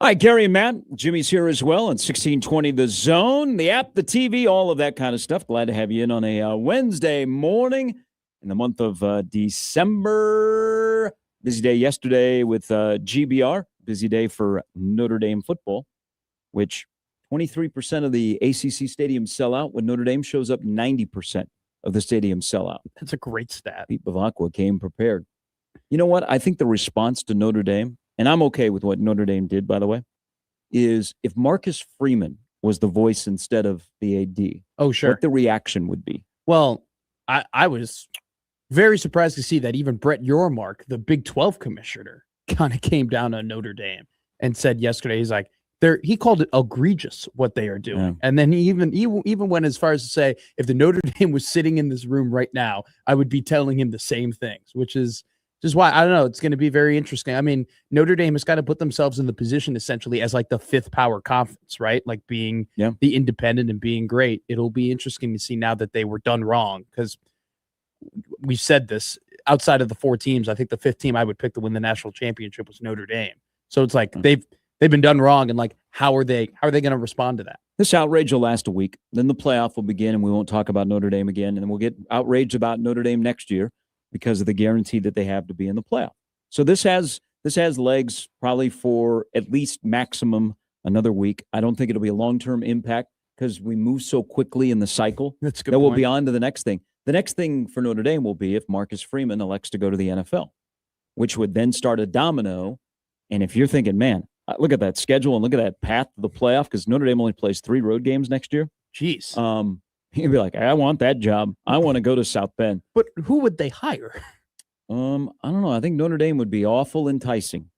All right, Gary and Matt, Jimmy's here as well on 1620 The Zone, the app, the TV, all of that kind of stuff. Glad to have you in on a Wednesday morning in the month of December. Busy day yesterday with GBR. Busy day for Notre Dame football, which 23% of the ACC stadiums sell out. When Notre Dame shows up, 90% of the stadiums sell out. That's a great stat. Pete Bavacqua came prepared. You know what? I think the response to Notre Dame, and I'm okay with what Notre Dame did, by the way, is if Marcus Freeman was the voice instead of the AD, what the reaction would be. Well, I was very surprised to see that even Brett Yormark, the Big 12 commissioner, kind of came down on Notre Dame and said yesterday, he's like, he called it egregious what they are doing. Yeah. And then he even went as far as to say, if the Notre Dame was sitting in this room right now, I would be telling him the same things, which is just why, I don't know, it's going to be very interesting. I mean, Notre Dame has got to put themselves in the position essentially as like the fifth power conference, right? Like being the independent and being great. It'll be interesting to see now that they were done wrong, because we've said this, outside of the four teams, I think the fifth team I would pick to win the national championship was Notre Dame. So it's like they've been done wrong, and like how are they going to respond to that? This outrage will last a week. Then the playoff will begin, and we won't talk about Notre Dame again. And then we'll get outraged about Notre Dame next year because of the guarantee that they have to be in the playoff. So this has legs probably for at least maximum another week. I don't think it'll be a long-term impact because we move so quickly in the cycle. That's a good that point. We'll be on to the next thing. The next thing for Notre Dame will be if Marcus Freeman elects to go to the NFL, which would then start a domino. And if you're thinking, man, look at that schedule and look at that path to the playoff, because Notre Dame only plays 3 road games next year. Jeez. You'd be like, I want that job. I want to go to South Bend. But who would they hire? I don't know. I think Notre Dame would be awful enticing.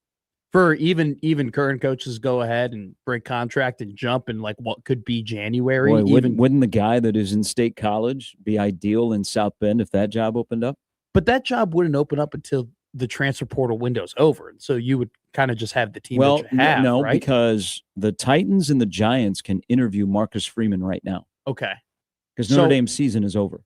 For even current coaches go ahead and break contract and jump in like what could be January. Boy, wouldn't the guy that is in State College be ideal in South Bend if that job opened up? But that job wouldn't open up until the transfer portal window's over. And so you would kind of just have the team that you have, no, right? Because the Titans and the Giants can interview Marcus Freeman right now. Okay. Because Notre Dame's season is over.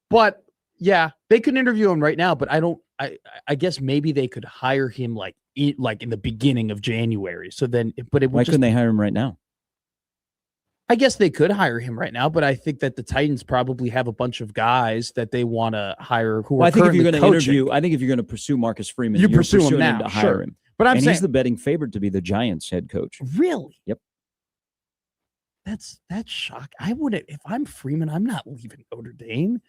But yeah, they could interview him right now, but I guess maybe they could hire him like in the beginning of January. So then, but it would Why couldn't they hire him right now? I guess they could hire him right now, but I think that the Titans probably have a bunch of guys that they want to hire who are currently coaching. I think if you're going to pursue Marcus Freeman, you're pursuing him now to hire him. But I'm saying he's the betting favorite to be the Giants head coach. Really? Yep. That's shocking. I wouldn't. If I'm Freeman, I'm not leaving Notre Dame.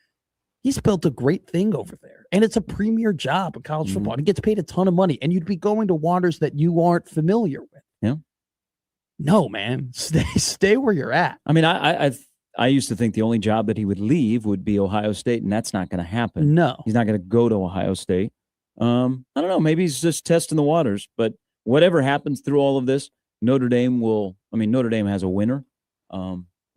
He's built a great thing over there, and it's a premier job in college football. And he gets paid a ton of money, and you'd be going to waters that you aren't familiar with. Yeah. No, man, stay where you're at. I mean, I used to think the only job that he would leave would be Ohio State, and that's not going to happen. No, he's not going to go to Ohio State. I don't know. Maybe he's just testing the waters. But whatever happens through all of this, Notre Dame has a winner.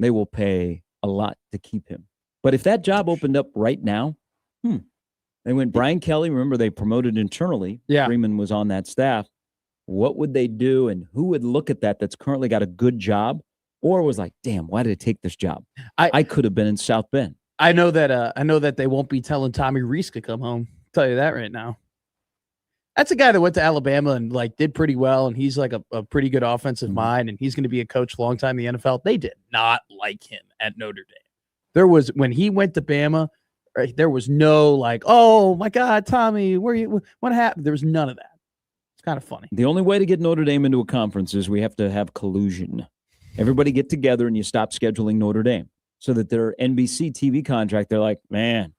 They will pay a lot to keep him. But if that job opened up right now, they went Brian Kelly. Remember, they promoted internally. Yeah. Freeman was on that staff. What would they do, and who would look at that's currently got a good job, or was like, damn, why did I take this job? I could have been in South Bend. I know that they won't be telling Tommy Rees to come home. I'll tell you that right now. That's a guy that went to Alabama and like did pretty well, and he's like a pretty good offensive mind, and he's going to be a coach long time in the NFL. They did not like him at Notre Dame. When he went to Bama, right, there was no like, oh my God, Tommy, what happened? There was none of that. It's kind of funny. The only way to get Notre Dame into a conference is we have to have collusion. Everybody get together and you stop scheduling Notre Dame so that their NBC TV contract, they're like, man,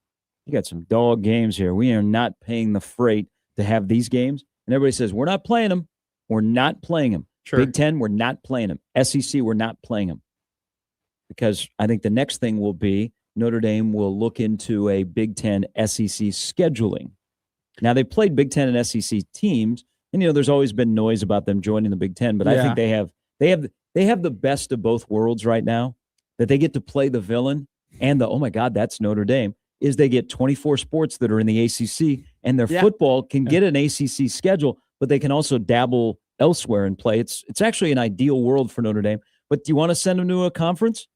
you got some dog games here. We are not paying the freight to have these games. And everybody says, we're not playing them. We're not playing them. Sure. Big Ten, we're not playing them. SEC, we're not playing them. Because I think the next thing will be Notre Dame will look into a Big Ten SEC scheduling. Now, they've played Big Ten and SEC teams, and there's always been noise about them joining the Big Ten, but I think they have the best of both worlds right now, that they get to play the villain and oh my God, that's Notre Dame, is they get 24 sports that are in the ACC, and their football can get an ACC schedule, but they can also dabble elsewhere and play. It's actually an ideal world for Notre Dame. But do you want to send them to a conference?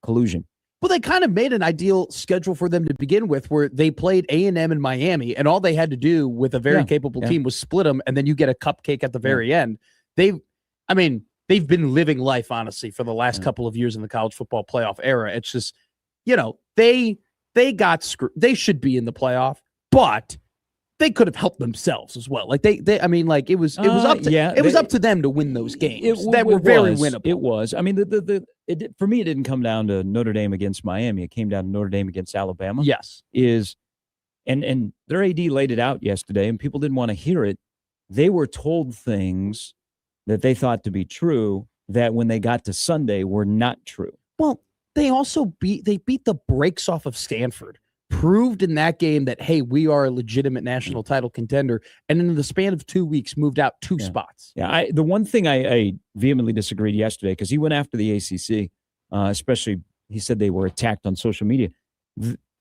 Collusion. Well, they kind of made an ideal schedule for them to begin with, where they played A&M in Miami, and all they had to do with a very capable team was split them, and then you get a cupcake at the very end. I mean, they've been living life, honestly, for the last couple of years in the college football playoff era. It's just, they got screwed. They should be in the playoff, but they could have helped themselves as well. Like it was up to them to win those games that were very winnable. It was. I mean, for me, it didn't come down to Notre Dame against Miami. It came down to Notre Dame against Alabama. Yes, and their AD laid it out yesterday, and people didn't want to hear it. They were told things that they thought to be true that when they got to Sunday were not true. Well, they also beat the brakes off of Stanford. Proved in that game that, hey, we are a legitimate national title contender, and in the span of 2 weeks moved out two spots. Yeah, the one thing I vehemently disagreed yesterday, because he went after the ACC, especially he said they were attacked on social media.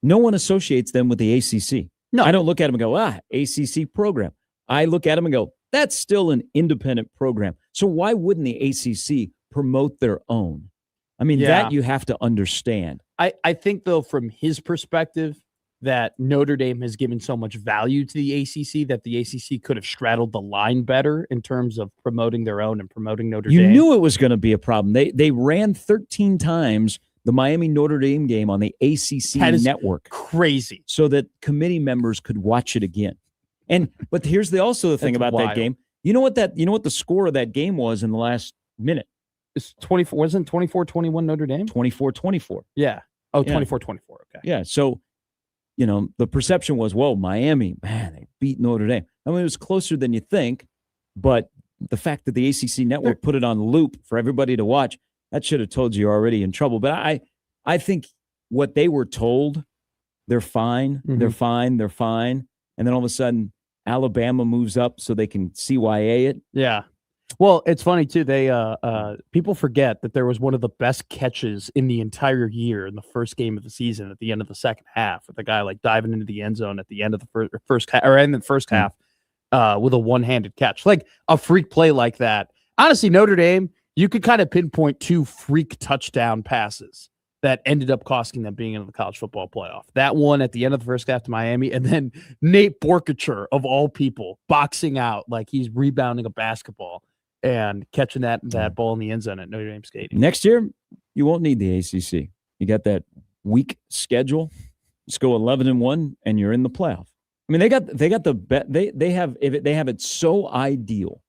No one associates them with the ACC. No. I don't look at them and go, ACC program. I look at them and go, that's still an independent program. So why wouldn't the ACC promote their own? I mean, that you have to understand. I think, though, from his perspective, that Notre Dame has given so much value to the ACC that the ACC could have straddled the line better in terms of promoting their own and promoting Notre Dame. You knew it was going to be a problem. They ran 13 times the Miami Notre Dame game on the ACC network. Crazy. So that committee members could watch it again. But here's the thing about that game. You know what the score of that game was in the last minute? It's 24. Wasn't 24-21 Notre Dame? 24-24. Yeah. Oh, 24-24. Okay. Yeah. So, the perception was, whoa, Miami, man, they beat Notre Dame. I mean, it was closer than you think, but the fact that the ACC network put it on loop for everybody to watch, that should have told you you're already in trouble. But I think what they were told, they're fine, Mm-hmm. they're fine. And then all of a sudden, Alabama moves up so they can CYA it. Yeah. Well, it's funny too. They people forget that there was one of the best catches in the entire year in the first game of the season at the end of the second half, with the guy diving into the end zone at the end of the first half, or in the first half, with a one-handed catch, like a freak play like that. Honestly, Notre Dame, you could kind of pinpoint two freak touchdown passes that ended up costing them being in the college football playoff. That one at the end of the first half to Miami, and then Nate Borkature, of all people, boxing out like he's rebounding a basketball and catching that ball in the end zone at Notre Dame Stadium. Next year, you won't need the ACC. You got that weak schedule. Just go 11-1, and you're in the playoff. I mean, they got the bet. They have it so ideal.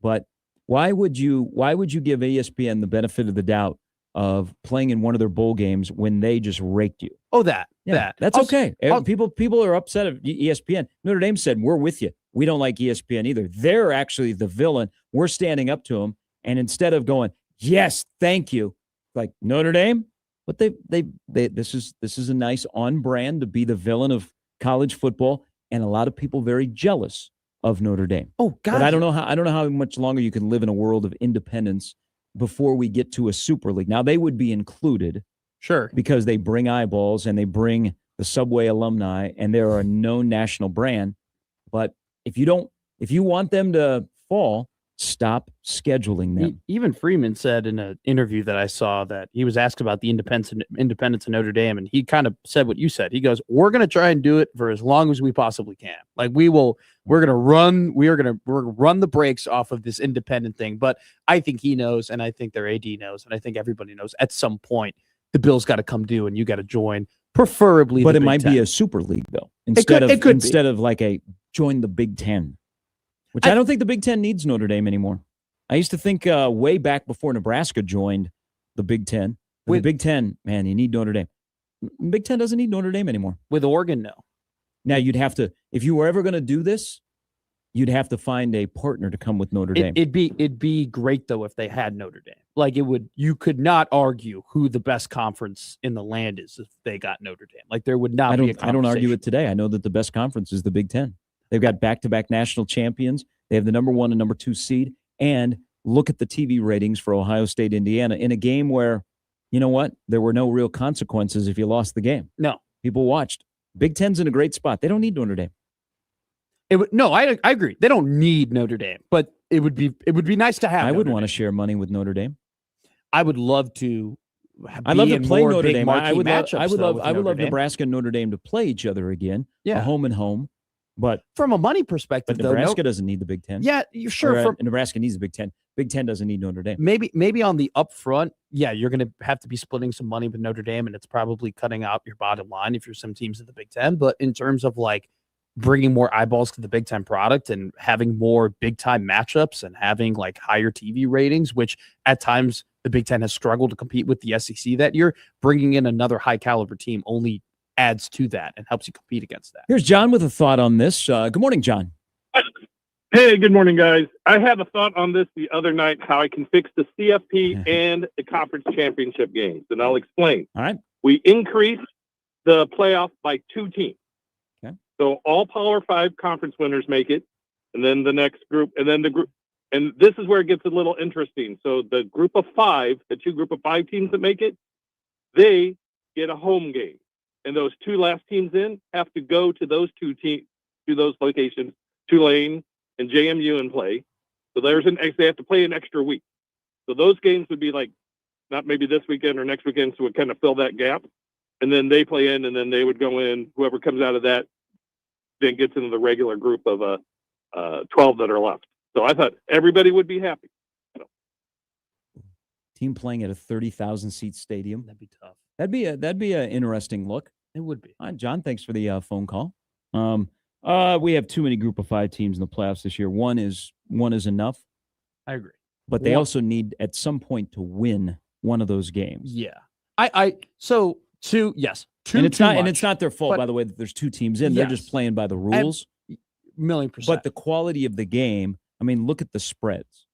But why would you give ESPN the benefit of the doubt of playing in one of their bowl games when they just raked you? Oh, that's okay. People are upset at ESPN. Notre Dame said, we're with you. We don't like ESPN either. They're actually the villain. We're standing up to them. And instead of going, yes, thank you, like Notre Dame, but this is a nice on brand to be the villain of college football, and a lot of people very jealous of Notre Dame. Oh God. But I don't know how much longer you can live in a world of independence before we get to a super league. Now they would be included. Sure. Because they bring eyeballs and they bring the Subway alumni, and they're a known national brand. But if you want them to fall, stop scheduling them. Even Freeman said in an interview that I saw that he was asked about the independence of Notre Dame, and he kind of said what you said. He goes, "We're going to try and do it for as long as we possibly can. Like we're going to run the brakes off of this independent thing." But I think he knows, and I think their AD knows, and I think everybody knows at some point the bill's got to come due, and you got to join, preferably. But the it might Big be Ten. a super league though, Instead of like a join the Big Ten. Which I don't think the Big Ten needs Notre Dame anymore. I used to think way back before Nebraska joined the Big Ten. The Big Ten, man, you need Notre Dame. Big Ten doesn't need Notre Dame anymore. With Oregon, no. Now you'd have to, if you were ever going to do this, you'd have to find a partner to come with Notre Dame. It'd be great though if they had Notre Dame. Like you could not argue who the best conference in the land is if they got Notre Dame. Like there would not be a conversation. I don't argue it today. I know that the best conference is the Big Ten. They've got back-to-back national champions. They have the number 1 and number 2 seed. And look at the TV ratings for Ohio State, Indiana in a game where, you know what? There were no real consequences if you lost the game. No. People watched. Big Ten's in a great spot. They don't need Notre Dame. I agree. They don't need Notre Dame, but it would be nice to have. I would want to share money with Notre Dame. I would love to. I'd love to play Notre Dame. I would love Nebraska and Notre Dame to play each other again. Yeah, a home and home. But from a money perspective, Nebraska doesn't need the Big Ten. Yeah, you're sure. Nebraska needs the Big Ten. Big Ten doesn't need Notre Dame. Maybe on the upfront, yeah, you're going to have to be splitting some money with Notre Dame, and it's probably cutting out your bottom line if you're some teams in the Big Ten. But in terms of like bringing more eyeballs to the Big Ten product and having more big time matchups and having like higher TV ratings, which at times the Big Ten has struggled to compete with the SEC that year, bringing in another high caliber team only adds to that and helps you compete against that. Here's John with a thought on this. Good morning, John. Hey, good morning, guys. I had a thought on this the other night, how I can fix the CFP and the conference championship games, and I'll explain. All right. We increased the playoff by 2 teams. Okay. So all Power 5 conference winners make it, and then the next group, and then the group. And this is where it gets a little interesting. So the group of 5, the 2 group of 5 teams that make it, they get a home game. And those 2 last teams in have to go to those 2 teams, to those locations, Tulane and JMU, and play. So they have to play an extra week. So those games would be like, not maybe this weekend or next weekend, so it kind of fill that gap. And then they play in, and then they would go in. Whoever comes out of that then gets into the regular group of 12 that are left. So I thought everybody would be happy. Team playing at a 30,000 seat stadium. That'd be tough. That'd be an interesting look. It would be. All right, John, thanks for the phone call. We have too many group of 5 teams in the playoffs this year. One is enough. I agree. But they also need at some point to win one of those games. Yeah. So 2, yes. 2 and it's too not much, and it's not their fault, by the way, that there's 2 teams in. They're just playing by the rules. $1,000,000%. But the quality of the game, I mean, look at the spreads.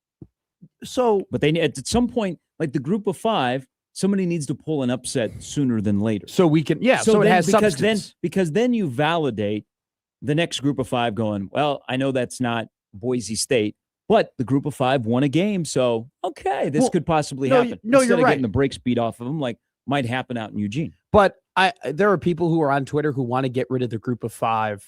So But they at some point, like the group of 5, somebody needs to pull an upset sooner than later. so we can so it has substance. Because then you validate the next group of 5 going, well, I know that's not Boise State, but the group of 5 won a game, so okay, this could possibly happen. No, Instead you're of right. getting the brakes beat off of them, like might happen out in Eugene. But there are people who are on Twitter who want to get rid of the group of 5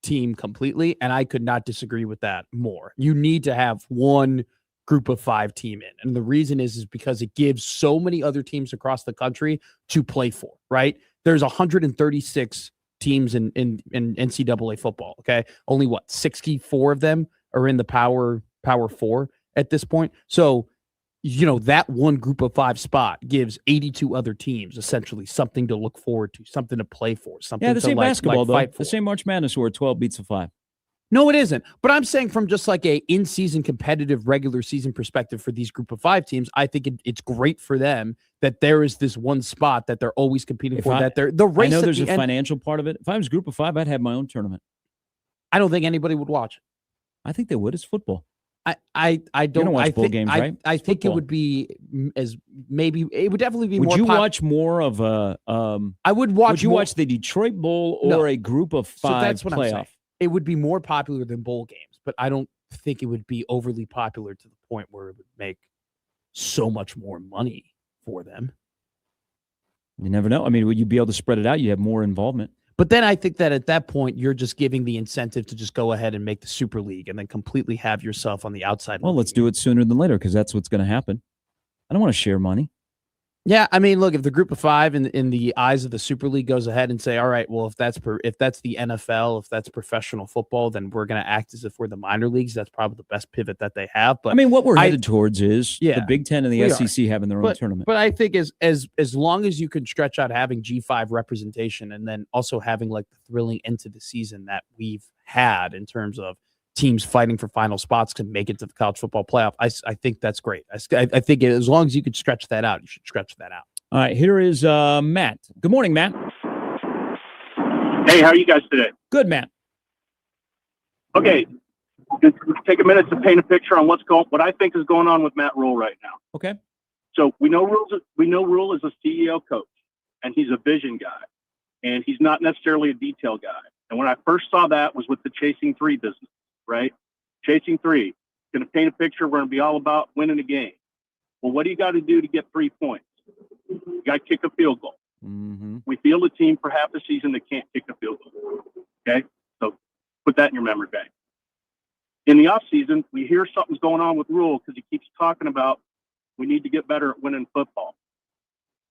team completely, and I could not disagree with that more. You need to have one group of 5 team in, and the reason is because it gives so many other teams across the country to play for. Right? There's 136 teams in NCAA football. Okay, only 64 of them are in the Power 4 at this point. So that one group of 5 spot gives 82 other teams essentially something to look forward to, something to play for, something the to same basketball, though. fight for. The same March Madness where 12 beats a 5. No, it isn't. But I'm saying from just like a in-season competitive regular season perspective for these group of 5 teams, I think it's great for them that there is this one spot that they're always competing for. That they're the race. I know there's a financial part of it. If I was group of 5, I'd have my own tournament. I don't think anybody would watch. I think they would. It's football. I don't watch bowl games, right? I think it would be it would definitely be more. Would you watch more of a? I would watch. Would you watch the Detroit Bowl or a group of 5 so that's what playoff? I'm saying. It would be more popular than bowl games, but I don't think it would be overly popular to the point where it would make so much more money for them. You never know. I mean, would you be able to spread it out? You have more involvement. But then I think that at that point, you're just giving the incentive to just go ahead and make the Super League and then completely have yourself on the outside. Well, let's do it sooner than later because that's what's going to happen. I don't want to share money. Yeah, I mean, look, if the group of 5 in the eyes of the Super League goes ahead and say, all right, well, if that's the NFL, if that's professional football, then we're going to act as if we're the minor leagues. That's probably the best pivot that they have. But I mean, what we're headed towards is the Big Ten and the we SEC having their own tournament. But I think as long as you can stretch out having G5 representation and then also having like the thrilling end to the season that we've had in terms of teams fighting for final spots to make it to the college football playoff, I think that's great. I think as long as you could stretch that out, you should stretch that out. All right, here is Matt. Good morning, Matt. Hey, how are you guys today? Good, Matt. Okay, take a minute to paint a picture on what I think is going on with Matt Rule right now. Okay. So we know Rule is a CEO coach, and he's a vision guy, and he's not necessarily a detail guy. And when I first saw that was with the Chasing 3 business, right? Chasing 3, going to paint a picture. We're going to be all about winning a game. Well, what do you got to do to get 3 points? You got to kick a field goal. Mm-hmm. We field a team for half the season that can't kick a field goal. Okay? So put that in your memory bank. In the offseason, we hear something's going on with Rule because he keeps talking about we need to get better at winning football.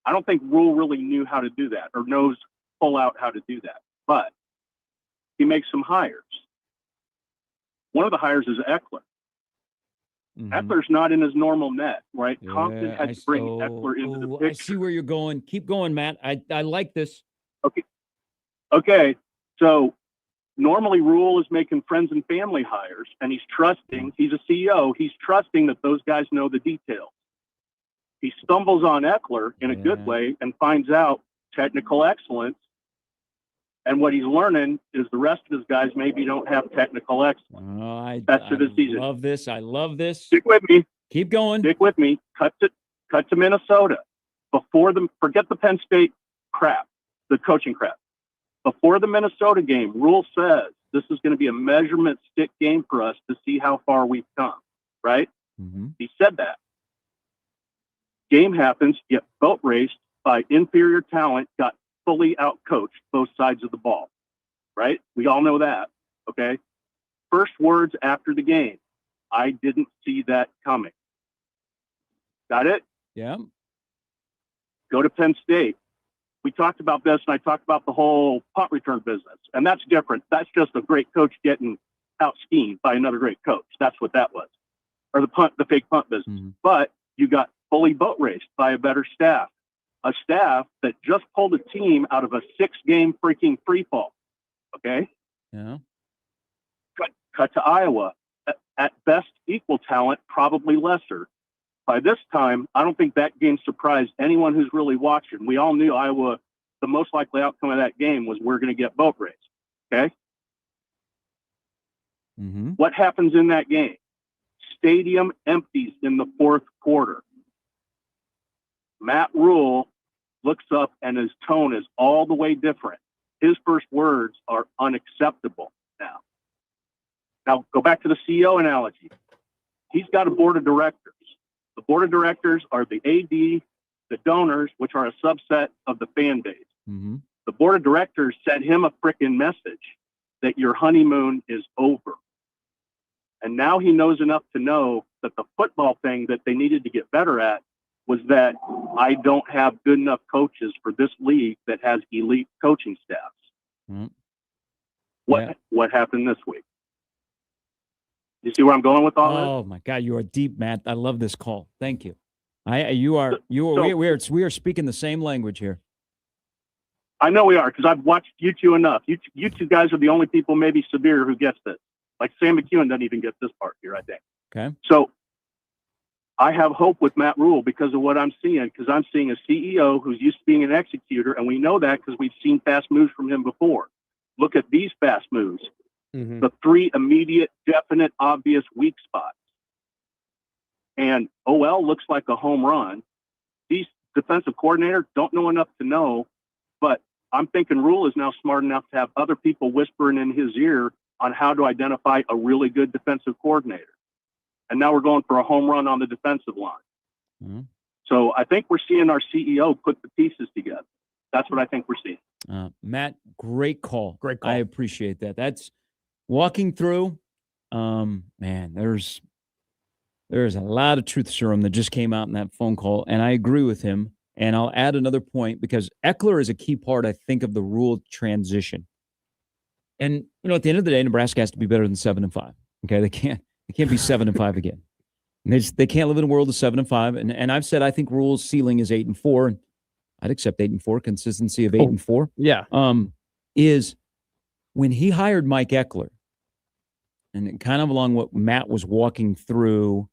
I don't think Rule really knew how to do that or knows full out how to do that. But he makes some hires. One of the hires is Eckler. Eckler's not in his normal net, right? Yeah, Compton had to bring Eckler into the picture. I see where you're going. Keep going, Matt. I like this. Okay. So normally Rule is making friends and family hires, and he's trusting. He's a CEO. He's trusting that those guys know the details. He stumbles on Eckler in a good way and finds out technical excellence. And what he's learning is the rest of his guys maybe don't have technical excellence. I love this. I love this. Stick with me. Keep going. Stick with me. Cut to Minnesota. Forget the Penn State crap, the coaching crap. Before the Minnesota game, Rule says this is going to be a measurement stick game for us to see how far we've come, right? Mm-hmm. He said that. Game happens, get boat raced by inferior talent, got fully outcoached both sides of the ball, right? We all know that, okay? First words after the game, I didn't see that coming. Got it? Yeah. Go to Penn State. We talked about this, and I talked about the whole punt return business, and that's different. That's just a great coach getting out-schemed by another great coach. That's what that was, or the fake punt business. Mm-hmm. But you got fully boat raced by a better staff, a staff that just pulled a team out of a 6-game freaking free fall. Okay. Yeah. Cut to Iowa. At best, equal talent, probably lesser. By this time, I don't think that game surprised anyone who's really watching. We all knew Iowa, the most likely outcome of that game was we're going to get boat raced. Okay. Mm-hmm. What happens in that game? Stadium empties in the fourth quarter. Matt Rule looks up and his tone is all the way different. His first words are unacceptable now. Now, go back to the CEO analogy. He's got a board of directors. The board of directors are the AD, the donors, which are a subset of the fan base. Mm-hmm. The board of directors sent him a frickin' message that your honeymoon is over. And now he knows enough to know that the football thing that they needed to get better at was that I don't have good enough coaches for this league that has elite coaching staffs. Mm-hmm. What happened this week? You see where I'm going with all this? Oh my God, you are deep, Matt. I love this call. Thank you. We are speaking the same language here. I know we are, because I've watched you two enough. You two guys are the only people, maybe Sabir, who gets this. Like Sam McEwen doesn't even get this part here, I think. Okay. So I have hope with Matt Rule because of what I'm seeing, because I'm seeing a CEO who's used to being an executor, and we know that because we've seen fast moves from him before. Look at these fast moves. Mm-hmm. The 3 immediate, definite, obvious weak spots. And OL looks like a home run. These defensive coordinators don't know enough to know, but I'm thinking Rule is now smart enough to have other people whispering in his ear on how to identify a really good defensive coordinator. And now we're going for a home run on the defensive line. Mm-hmm. So I think we're seeing our CEO put the pieces together. That's what I think we're seeing. Matt, great call. Great call. I appreciate that. That's walking through. Man, there's a lot of truth serum that just came out in that phone call, and I agree with him. And I'll add another point because Eckler is a key part, I think, of the Rule transition. And at the end of the day, Nebraska has to be better than 7-5. Okay, they can't be 7-5 again. And they can't live in a world of 7-5. And I've said I think Rule's ceiling is 8-4, and I'd accept 8-4. Consistency of 8-4. Yeah. Is when he hired Mike Eckler, and kind of along what Matt was walking through,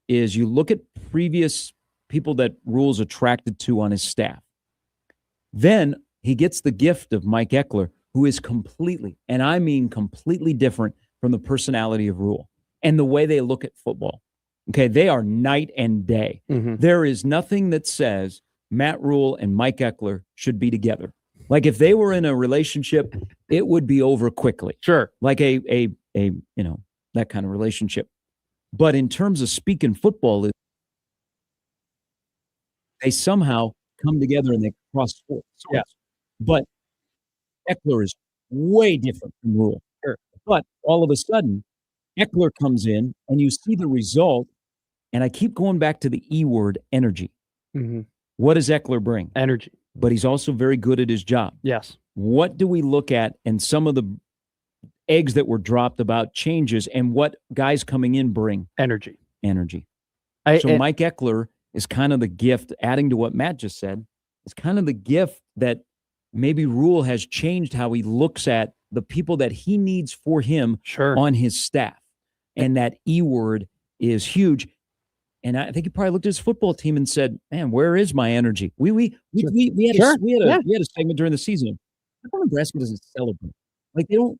is you look at previous people that Rule's attracted to on his staff. Then he gets the gift of Mike Eckler, who is completely, and I mean completely different from the personality of Rule and the way they look at football. Okay, they are night and day. Mm-hmm. There is nothing that says Matt Rule and Mike Eckler should be together. Like if they were in a relationship, it would be over quickly. Sure. Like a that kind of relationship. But in terms of speaking football, they somehow come together and they cross swords. Yeah. But Eckler is way different from Rule. Sure. But all of a sudden, Eckler comes in and you see the result. And I keep going back to the E word, energy. Mm-hmm. What does Eckler bring? Energy. But he's also very good at his job. Yes. What do we look at in some of the eggs that were dropped about changes and what guys coming in bring. Energy. So Mike Eckler is kind of the gift, adding to what Matt just said, it's kind of the gift that maybe Rule has changed how he looks at the people that he needs for him on his staff. And that E word is huge. And I think he probably looked at his football team and said, "Man, where is my energy?" We had a segment during the season. How come Nebraska doesn't celebrate? Like they don't,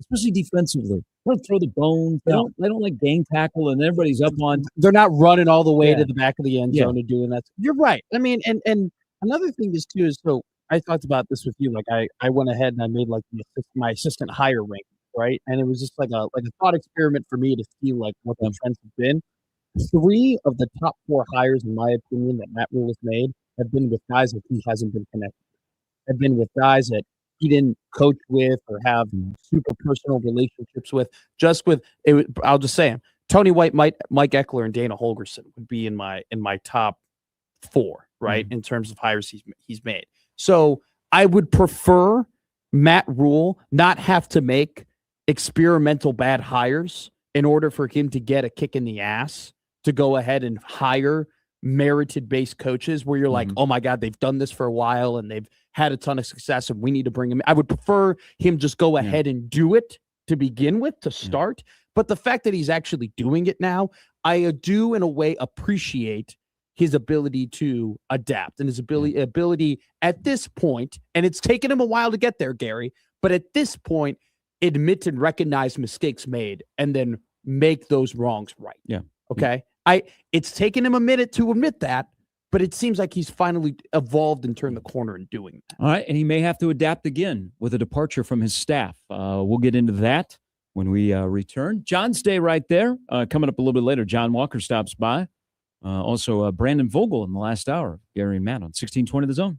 especially defensively. They don't throw the bones. They don't like gang tackle, and everybody's up on. They're not running all the way to the back of the end zone and doing that. You're right. I mean, and another thing is too is so I talked about this with you. Like I went ahead and I made like my assistant hire rank, right? And it was just like a thought experiment for me to see like what the trends have been. 3 of the top 4 hires, in my opinion, that Matt Rule has made have been with guys that he hasn't been connected with. Have been with guys that he didn't coach with or have super personal relationships with. Just with it, I'll just say him. Tony White, Mike Eckler, and Dana Holgerson would be in my top 4, right? In terms of hires he's made. So I would prefer Matt Rule not have to make experimental bad hires in order for him to get a kick in the ass to go ahead and hire merited based coaches where you're like, oh my God, they've done this for a while and they've had a ton of success and we need to bring him in. I would prefer him just go ahead and do it to begin with, to start. But the fact that he's actually doing it now, I do in a way appreciate his ability to adapt and his ability at this point, and it's taken him a while to get there, Gary, but at this point, admit and recognize mistakes made and then make those wrongs right. Yeah. Okay. It's taken him a minute to admit that, but it seems like he's finally evolved and turned the corner in doing that. All right. And he may have to adapt again with a departure from his staff. We'll get into that when we return. John, stay right there. Coming up a little bit later, John Walker stops by. Also, Brandon Vogel in the last hour. Gary and Matt on 1620 The Zone.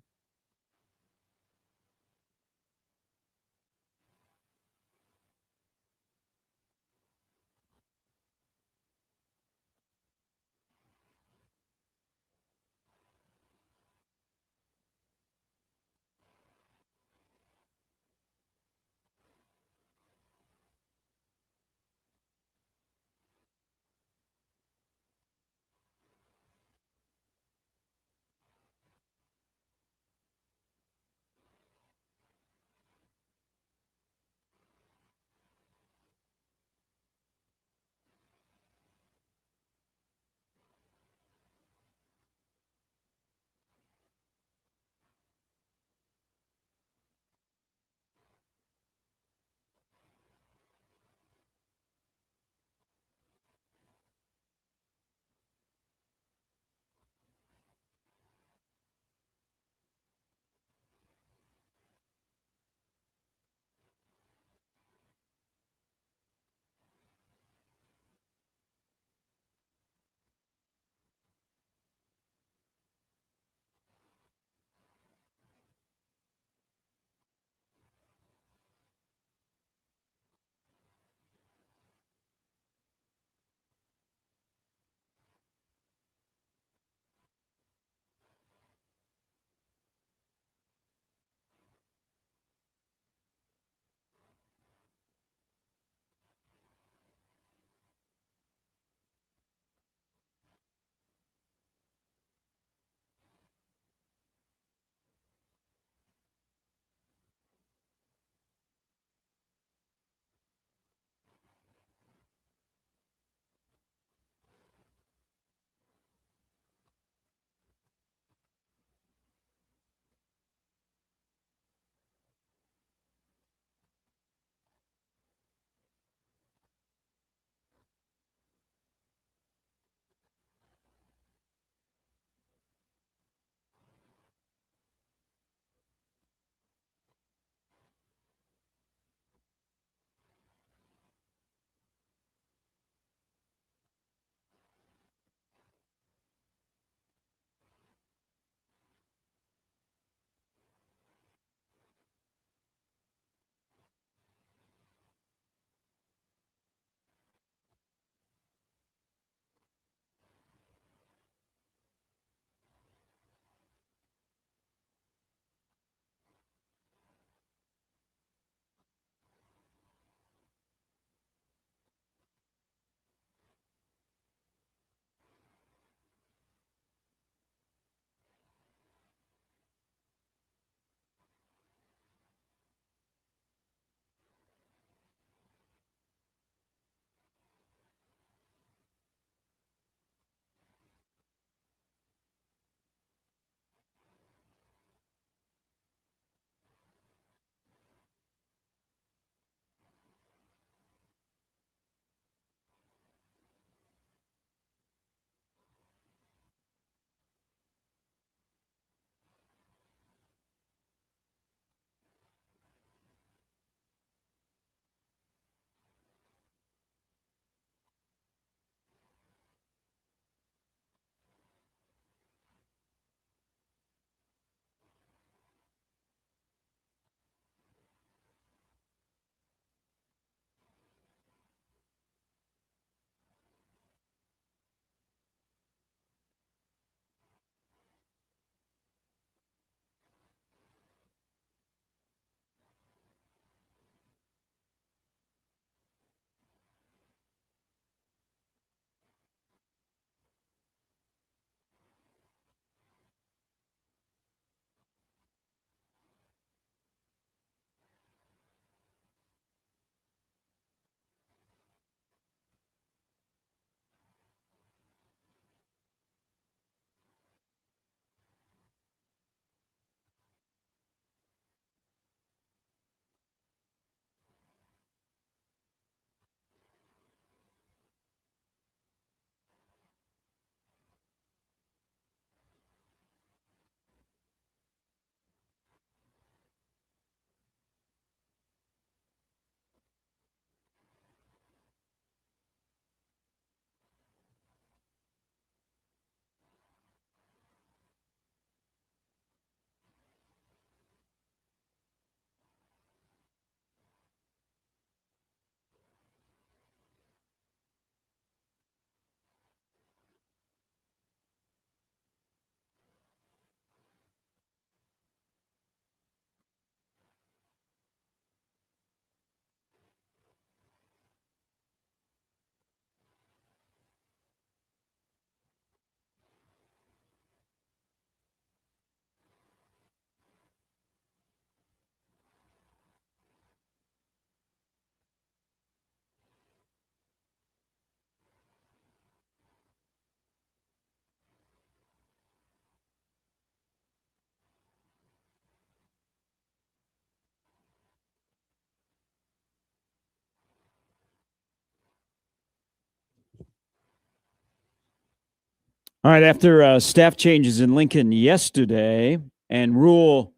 All right, after staff changes in Lincoln yesterday, and Rule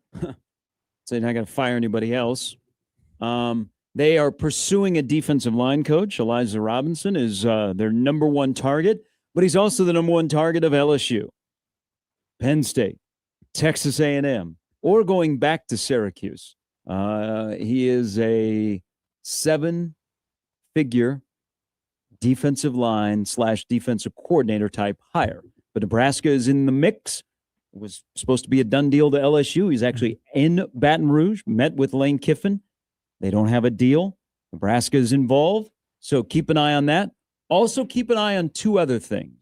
said not going to fire anybody else, they are pursuing a defensive line coach. Elijah Robinson is their number one target, but he's also the number one target of LSU, Penn State, Texas A&M, or going back to Syracuse. He is a 7-figure defensive line / defensive coordinator type hire. But Nebraska is in the mix. It was supposed to be a done deal to LSU. He's actually in Baton Rouge, met with Lane Kiffin. They don't have a deal. Nebraska is involved. So keep an eye on that. Also keep an eye on two other things.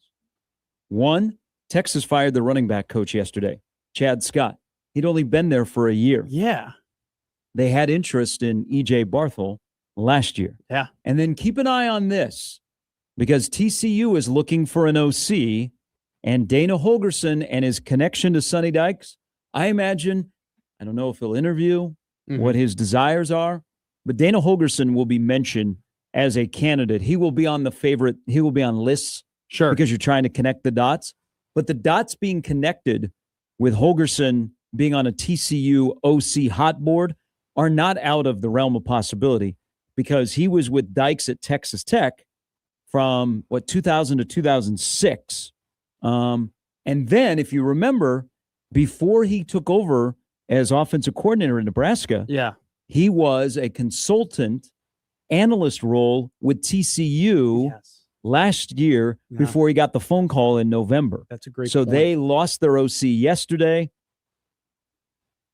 One, Texas fired the running back coach yesterday, Chad Scott. He'd only been there for a year. Yeah. They had interest in E.J. Barthel last year. Yeah. And then keep an eye on this, because TCU is looking for an OC, and Dana Holgerson and his connection to Sonny Dykes, I imagine, I don't know if he'll interview, what his desires are, but Dana Holgerson will be mentioned as a candidate. He will be on he will be on lists. Sure. Because you're trying to connect the dots. But the dots being connected with Holgerson being on a TCU OC hot board are not out of the realm of possibility, because he was with Dykes at Texas Tech from 2000 to 2006. And then, if you remember, before he took over as offensive coordinator in Nebraska, he was a consultant analyst role with TCU last year before he got the phone call in November. That's a great So point. they lost their OC yesterday.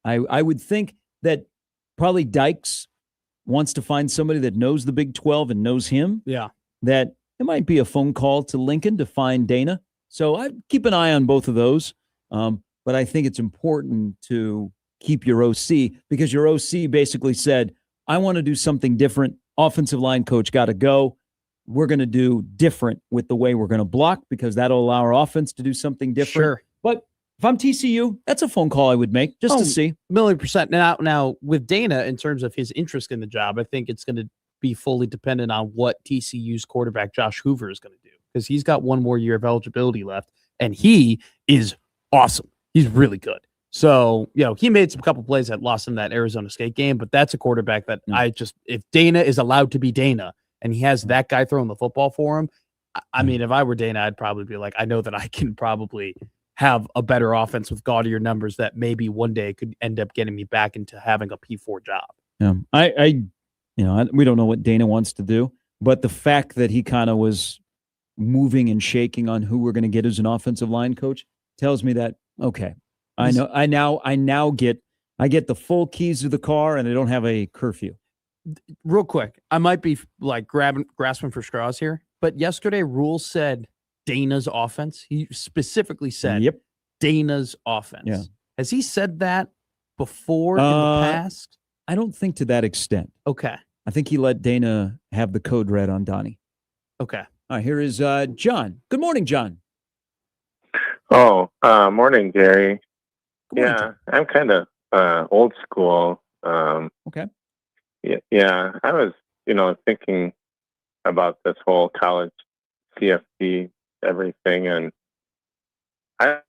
I would think that probably Dykes wants to find somebody that knows the Big 12 and knows him. Yeah. That it might be a phone call to Lincoln to find Dana. So I keep an eye on both of those. But I think it's important to keep your OC, because your OC basically said, I want to do something different. Offensive line coach got to go. We're going to do different with the way we're going to block, because that'll allow our offense to do something different. Sure. But if I'm TCU, that's a phone call I would make just to see. $1,000,000%. Now, with Dana, in terms of his interest in the job, I think it's going to be fully dependent on what TCU's quarterback Josh Hoover is going to do, because he's got one more year of eligibility left, and he is awesome. He's really good. So, he made some couple plays that lost him that Arizona State game, but that's a quarterback that if Dana is allowed to be Dana and he has that guy throwing the football for him, I mean, if I were Dana, I'd probably be like, I know that I can probably have a better offense with gaudier numbers that maybe one day could end up getting me back into having a P4 job. Yeah, we don't know what Dana wants to do, but the fact that he kind of was moving and shaking on who we're going to get as an offensive line coach tells me that, okay, I get the full keys to the car and I don't have a curfew. Real quick, I might be like grasping for straws here, but yesterday Rule said Dana's offense. He specifically said Dana's offense. Yeah. Has he said that before in the past? I don't think to that extent. Okay. I think he let Dana have the code red on Donnie. Okay. All right, here is John. Good morning, John. Oh, morning, Gary. Good morning, Yeah, I'm kind of old school. Okay. Yeah, I was, thinking about this whole college CFP everything, and it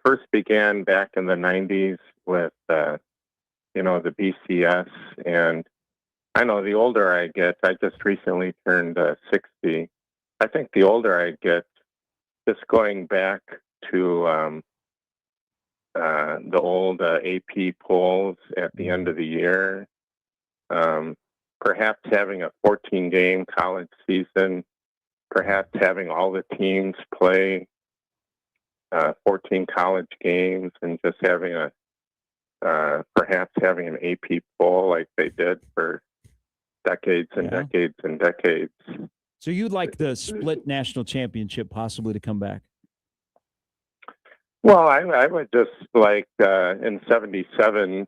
first began back in the 90s with, the BCS, and I know the older I get, I just recently turned 60. I think the older I get, just going back to the old AP polls at the end of the year, perhaps having a 14-game college season, perhaps having all the teams play 14 college games, and just having perhaps having an AP poll like they did for decades and decades and decades. So you'd like the split national championship possibly to come back? Well, I would just like in '77,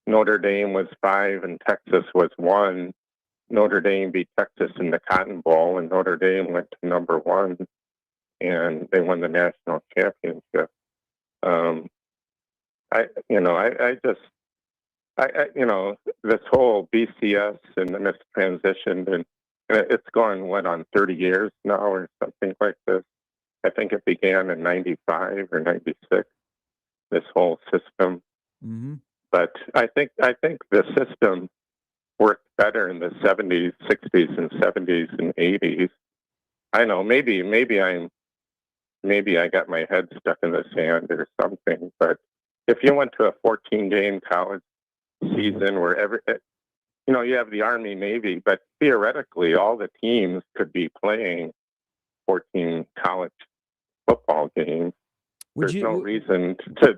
Notre Dame was 5 and Texas was 1. Notre Dame beat Texas in the Cotton Bowl, and Notre Dame went to number 1, and they won the national championship. This whole BCS and this transition it's going, on 30 years now or something like this. I think it began in 95 or 96, this whole system. Mm-hmm. But I think the system worked better in the 70s, 60s, and 70s and 80s. I know maybe I got my head stuck in the sand or something. But if you went to a 14-game college season where you have the Army, Navy, but theoretically all the teams could be playing 14 college football games. There's no reason to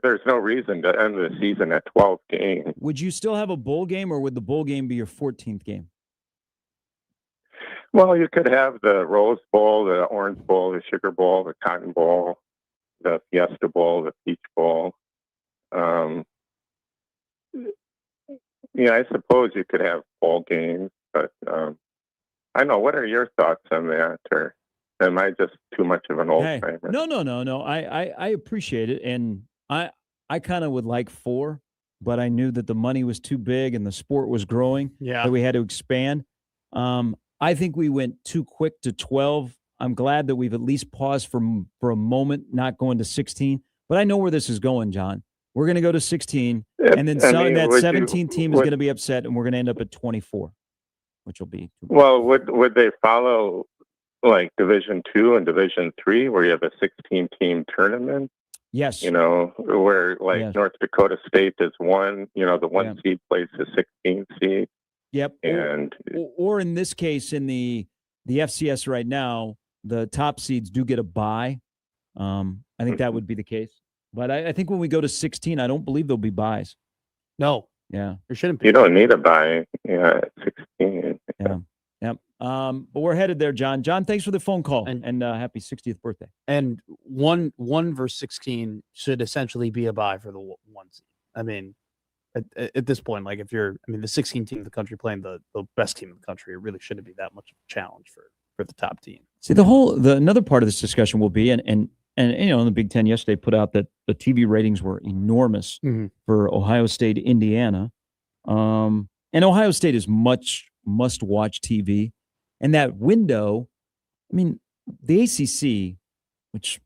end the season at 12 games. Would you still have a bowl game, or would the bowl game be your 14th game? Well, you could have the Rose Bowl, the Orange Bowl, the Sugar Bowl, the Cotton Bowl, the Fiesta Bowl, the Peach Bowl. I suppose you could have bowl games, but I know. What are your thoughts on that, or am I just too much of an old timer? No. I appreciate it, and I kind of would like 4, but I knew that the money was too big and the sport was growing. Yeah, that we had to expand. I think we went too quick to 12. I'm glad that we've at least paused for a moment, not going to 16. But I know where this is going, John. We're going to go to 16, and then that 17 team is going to be upset, and we're going to end up at 24, which will be. Well, would they follow like Division II and Division III, where you have a 16-team tournament? Yes. Where North Dakota State is one. The one seed plays the 16 seed. Yep. And or in this case, in the FCS right now, the top seeds do get a bye. I think that would be the case. But I think when we go to 16, I don't believe there'll be buys. No. Yeah. There shouldn't be. You don't need a bye. Yeah, at 16. Yeah. Yep. But we're headed there, John. John, thanks for the phone call, and happy 60th birthday. And 1 versus 16 should essentially be a bye for the 1 seed. I mean, at this point, like the 16 team of the country playing the best team in the country, it really shouldn't be that much of a challenge for the top team. See, another part of this discussion will be, and the Big Ten yesterday put out that the TV ratings were enormous for Ohio State, Indiana, and Ohio State is much must-watch TV, and that window. I mean, the ACC, which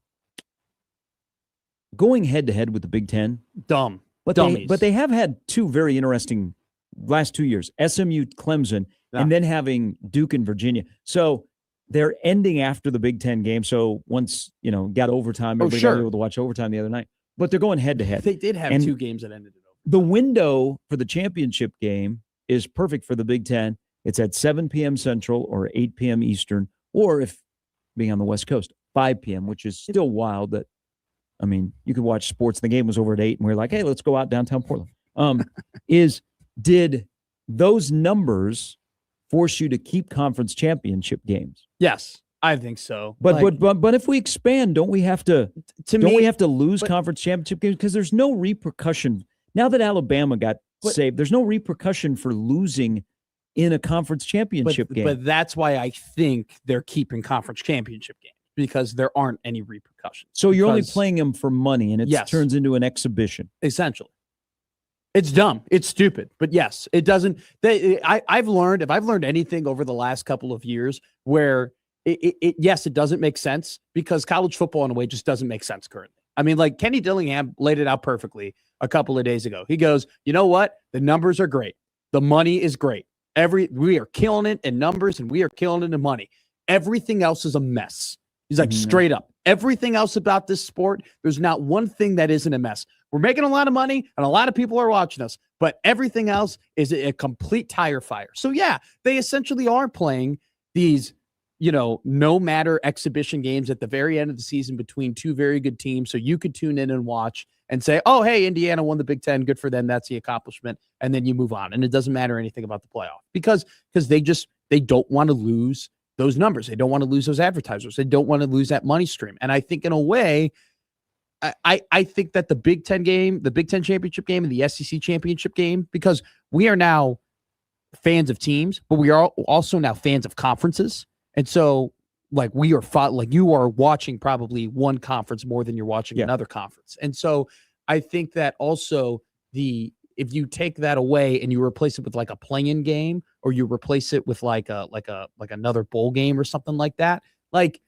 going head-to-head with the Big Ten, dumb. But they have had 2 very interesting last 2 years, SMU, Clemson, and then having Duke and Virginia. So they're ending after the Big Ten game. So once, got overtime, everybody got able to watch overtime the other night. But they're going head-to-head. They did have 2 games that ended in overtime. The window for the championship game is perfect for the Big Ten. It's at 7 p.m. Central or 8 p.m. Eastern, or if being on the West Coast, 5 p.m., which is still wild that, you could watch sports. The game was over at 8, and we were like, hey, let's go out downtown Portland. Did those numbers force you to keep conference championship games? Yes, I think so. But if we expand, don't we have to lose conference championship games? Because there's no repercussion. Now that Alabama got saved, there's no repercussion for losing in a conference championship game. But that's why I think they're keeping conference championship games, because there aren't any repercussions. So you're only playing them for money, and it turns into an exhibition. Essentially. It's dumb. It's stupid. But yes, it doesn't. If I've learned anything over the last couple of years, where it doesn't make sense, because college football in a way just doesn't make sense currently. Like Kenny Dillingham laid it out perfectly a couple of days ago. He goes, you know what? The numbers are great. The money is great. We are killing it in numbers, and we are killing it in money. Everything else is a mess. He's like, straight up. Everything else about this sport, there's not one thing that isn't a mess. We're making a lot of money, and a lot of people are watching us, but everything else is a complete tire fire. So yeah, they essentially are playing these, no matter exhibition games at the very end of the season between 2 very good teams. So you could tune in and watch and say, oh, hey, Indiana won the Big Ten. Good for them. That's the accomplishment. And then you move on. And it doesn't matter anything about the playoff, because they don't want to lose those numbers. They don't want to lose those advertisers. They don't want to lose that money stream. And I think in a way, I think that the Big Ten game, the Big Ten championship game, and the SEC championship game, because we are now fans of teams, but we are also now fans of conferences. And so you are watching probably one conference more than you're watching another conference. And so I think that also if you take that away and you replace it with like a playing game, or you replace it with like another bowl game or something like that, like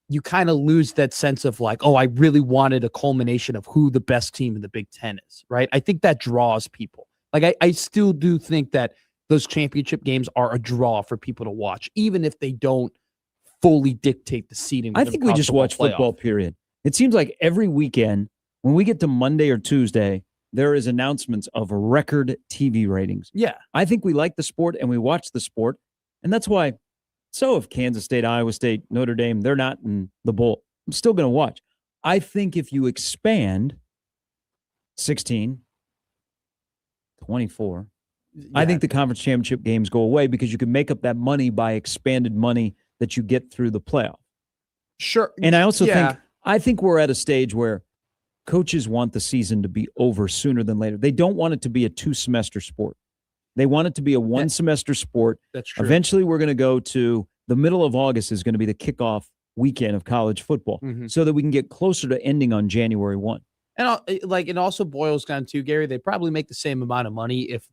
you kind of lose that sense of like, oh, I really wanted a culmination of who the best team in the Big Ten is, right? I think that draws people. Like I still do think that those championship games are a draw for people to watch, even if they don't fully dictate the seeding. I think we just watch football, period. It seems like every weekend when we get to Monday or Tuesday, there is announcements of record TV ratings. Yeah. I think we like the sport and we watch the sport. And that's why, so if Kansas State, Iowa State, Notre Dame, they're not in the bowl, I'm still going to watch. I think if you expand 16, 24, I think the conference championship games go away because you can make up that money by expanded money that you get through the playoff. Sure. And I also think we're at a stage where coaches want the season to be over sooner than later. They don't want it to be a 2-semester sport. They want it to be a 1-semester sport. That's true. Eventually, we're going to go to the middle of August is going to be the kickoff weekend of college football so that we can get closer to ending on January 1. And it also boils down to, Gary, they probably make the same amount of money if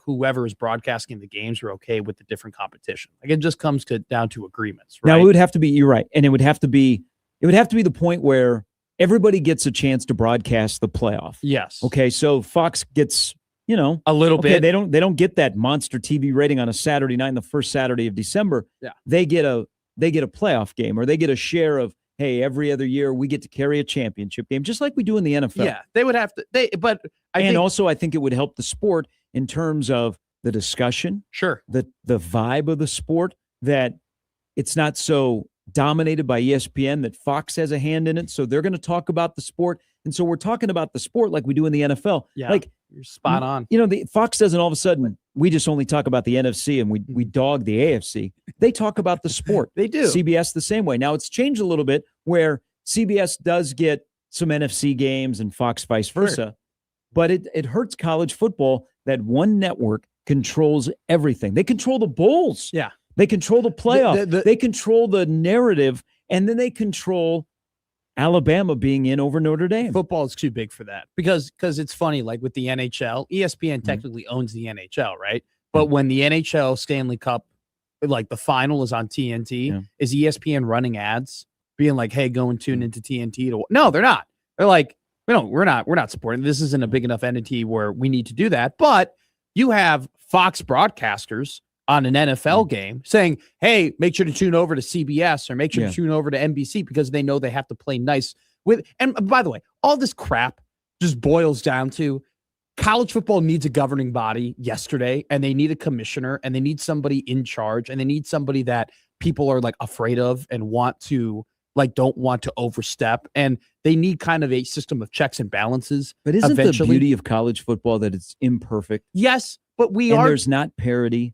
whoever is broadcasting the games are okay with the different competition. Like, it just comes down to agreements, right? Now, it would have to be, you're right, and it would have to be the point where everybody gets a chance to broadcast the playoff. Yes. Okay, so Fox gets, a little bit. They don't get that monster TV rating on a Saturday night, the first Saturday of December. Yeah. They get a playoff game, or they get a share of, hey, every other year we get to carry a championship game, just like we do in the NFL. Yeah, they would have to. I think it would help the sport in terms of the discussion, sure, the vibe of the sport, that it's not so dominated by ESPN, that Fox has a hand in it. So they're going to talk about the sport. And so we're talking about the sport like we do in the NFL. Yeah, like, you're spot on. The Fox doesn't all of a sudden, we just only talk about the NFC and we dog the AFC. They talk about the sport. They do. CBS the same way. Now it's changed a little bit where CBS does get some NFC games and Fox vice versa. Sure. But it hurts college football that one network controls everything. They control the bowls. Yeah. They control the playoff. They control the narrative, and then they control Alabama being in over Notre Dame. Football is too big for that because it's funny, like with the NHL, ESPN technically owns the NHL, right? But when the NHL Stanley Cup, like the final is on TNT, is ESPN running ads being like, hey, go and tune into TNT? No, they're not. They're like, we're not supporting. This isn't a big enough entity where we need to do that. But you have Fox broadcasters on an NFL game saying, hey, make sure to tune over to CBS or make sure to tune over to NBC because they know they have to play nice with. And by the way, all this crap just boils down to college football needs a governing body yesterday, and they need a commissioner, and they need somebody in charge, and they need somebody that people are like afraid of and don't want to overstep. And they need kind of a system of checks and balances. But isn't the beauty of college football that it's imperfect? Yes. But there's not parity,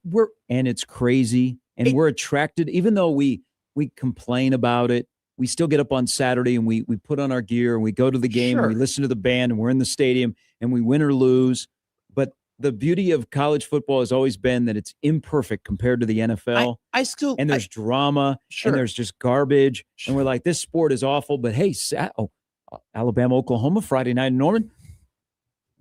and it's crazy, and we're attracted. Even though we complain about it, we still get up on Saturday and we put on our gear and we go to the game and we listen to the band and we're in the stadium and we win or lose. But the beauty of college football has always been that it's imperfect compared to the NFL. There's drama and there's just garbage, and we're like, this sport is awful. But hey, Alabama, Oklahoma, Friday night in Norman.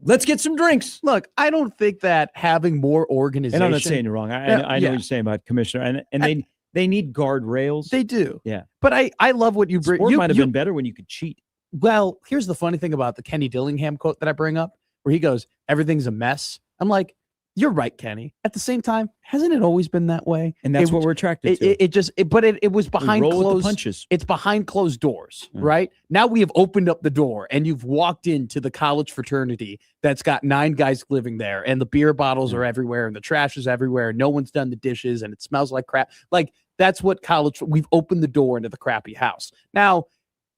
Let's get some drinks. Look, I don't think that having more organization. And I'm not saying you're wrong. I know what you're saying about commissioner, and they need guardrails. They do. Yeah. But I love what you bring. Sport might have been better when you could cheat. Well, here's the funny thing about the Kenny Dillingham quote that I bring up, where he goes, everything's a mess. I'm like, you're right, Kenny. At the same time, hasn't it always been that way? And that's what we're attracted to. It was behind closed punches. It's behind closed doors, right? Now we have opened up the door and you've walked into the college fraternity that's got 9 guys living there, and the beer bottles are everywhere and the trash is everywhere. And no one's done the dishes and it smells like crap. Like, that's what we've opened the door into the crappy house. Now,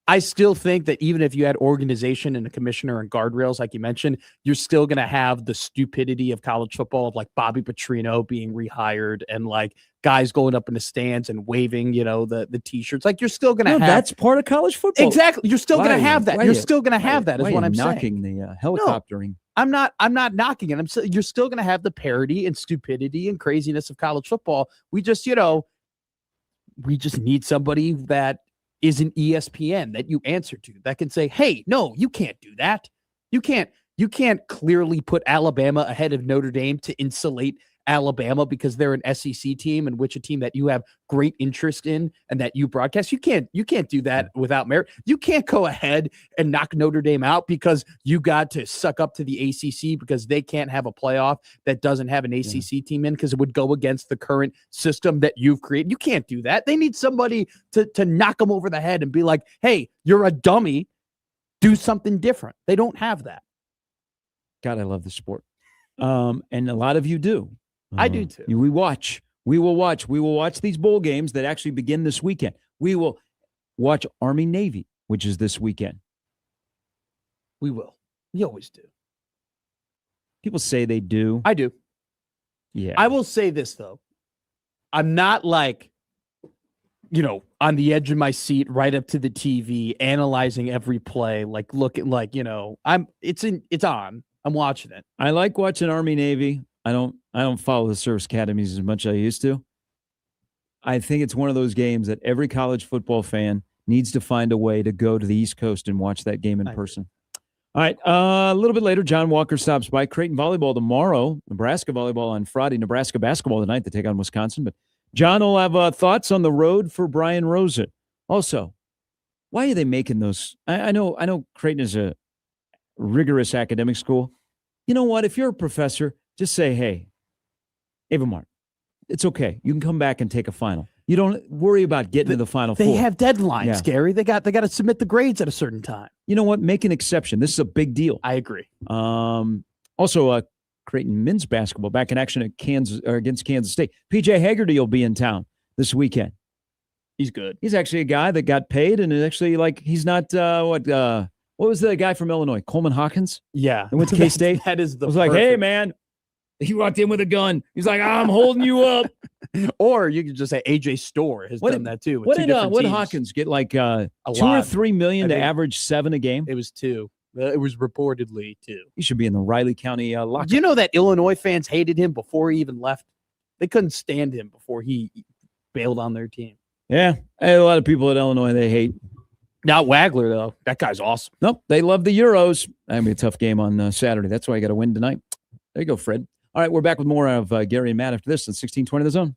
I still think that even if you had organization and a commissioner and guardrails, like you mentioned, you're still going to have the stupidity of college football, of like Bobby Petrino being rehired and like guys going up in the stands and waving, the T-shirts. Like, you're still going to have. That's part of college football. Exactly. You're still going to have that. You're still going to have that, is what I'm saying. Knocking the helicoptering. No, I'm not knocking it. You're still going to have the parody and stupidity and craziness of college football. We just need somebody that is an ESPN that you answer to, that can say, hey, no, you can't do that. You can't You can't clearly put Alabama ahead of Notre Dame to insulate Alabama because they're an SEC team and which a team that you have great interest in and that you broadcast. You can't do that without merit. You can't go ahead and knock Notre Dame out because you got to suck up to the ACC because they can't have a playoff that doesn't have an ACC team in because it would go against the current system that you've created. You can't do that. They need somebody to knock them over the head and be like, hey, you're a dummy. Do something different. They don't have that. God, I love the sport. And a lot of you do. I do too. We watch. We will watch. We will watch these bowl games that actually begin this weekend. We will watch Army Navy, which is this weekend. We will. We always do. People say they do. I do. Yeah. I will say this, though. I'm not like, on the edge of my seat, right up to the TV, analyzing every play, like looking like, it's on. I'm watching it. I like watching Army Navy. I don't follow the service academies as much as I used to. I think it's one of those games that every college football fan needs to find a way to go to the East Coast and watch that game in person. All right. A little bit later, John Walker stops by. Creighton volleyball tomorrow. Nebraska volleyball on Friday. Nebraska basketball tonight to take on Wisconsin. But John will have thoughts on the road for Brian Rosen. Also, why are they making those? I know Creighton is a rigorous academic school. You know what? If you're a professor, just say, hey, Ava Martin, it's okay. You can come back and take a final. You don't worry about getting to the Final Four. They have deadlines, Gary. They got to submit the grades at a certain time. You know what? Make an exception. This is a big deal. I agree. Also, Creighton men's basketball back in action at against Kansas State. PJ Haggerty will be in town this weekend. He's good. He's actually a guy that got paid, and actually he's not what was the guy from Illinois? Coleman Hawkins? Yeah. Who went to K-State? That is the I was like, hey, man. He walked in with a gun. He's like, I'm holding you up. Or you could just say AJ Storr has done that too. What did Hawkins get, like $2 or $3 million to average 7 a game? It was 2. It was reportedly 2. He should be in the Riley County lockup. You know that Illinois fans hated him before he even left? They couldn't stand him before he bailed on their team. Yeah. A lot of people at Illinois they hate. Not Wagler, though. That guy's awesome. Nope. They love the Euros. That'll be a tough game on Saturday. That's why I got to win tonight. There you go, Fred. All right, we're back with more of Gary and Matt after this on 1620 The Zone.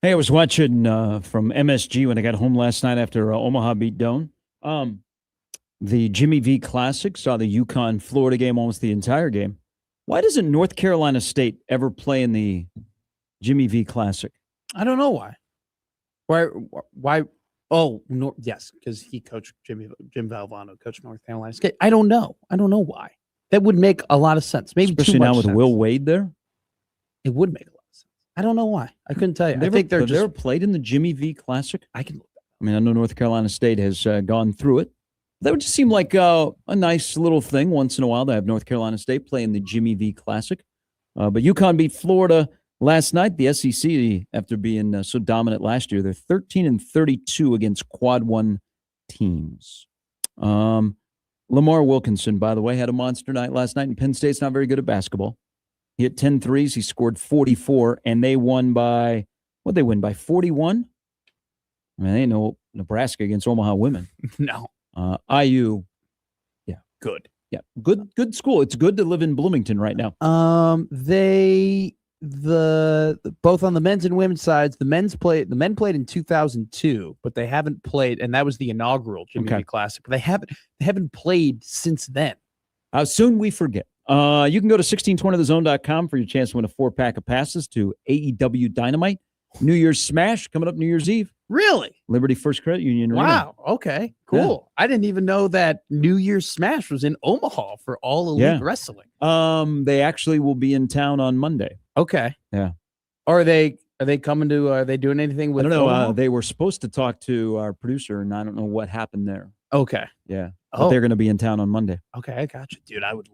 Hey, I was watching from MSG when I got home last night after Omaha beat Doane. The Jimmy V Classic, saw the UConn-Florida game, almost the entire game. Why doesn't North Carolina State ever play in the Jimmy V Classic? I don't know why. Why? Oh, no, yes, because he coached Jim Valvano, coached North Carolina State. I don't know why. That would make a lot of sense. Maybe especially too much now with sense. Will Wade there. It would make a lot of sense. I don't know why. I couldn't tell you. I Have think they're they ever just. played in the Jimmy V Classic? I can. I mean, I know North Carolina State has gone through it. That would just seem like a nice little thing once in a while to have North Carolina State play in the Jimmy V Classic. But UConn beat Florida last night. The SEC, after being so dominant last year, they're 13-32 against Quad 1 teams. Lamar Wilkinson, by the way, had a monster night last night, and Penn State's not very good at basketball. He hit 10 threes. He scored 44, and they won by, what'd they win, by 41? I mean, they ain't no Nebraska against Omaha women. No. IU, Good. yeah, good school. It's good to live in Bloomington right now. They both on the men's and women's sides. The men played in 2002, but they haven't played, and that was the inaugural Jimmy V Classic. But they haven't played since then. How soon we forget. You can go to 1620thezone.com for your chance to win a 4-pack of passes to AEW Dynamite. New Year's Smash coming up New Year's Eve. Really? Liberty First Credit Union. Wow. Okay. Cool. Yeah. I didn't even know that New Year's Smash was in Omaha for All Elite Wrestling. They actually will be in town on Monday. Okay. Yeah. Are they coming to? Are they doing anything with? I don't know. Omaha? They were supposed to talk to our producer, and I don't know what happened there. Okay. Yeah. But they're going to be in town on Monday. Okay, I got you, dude. I would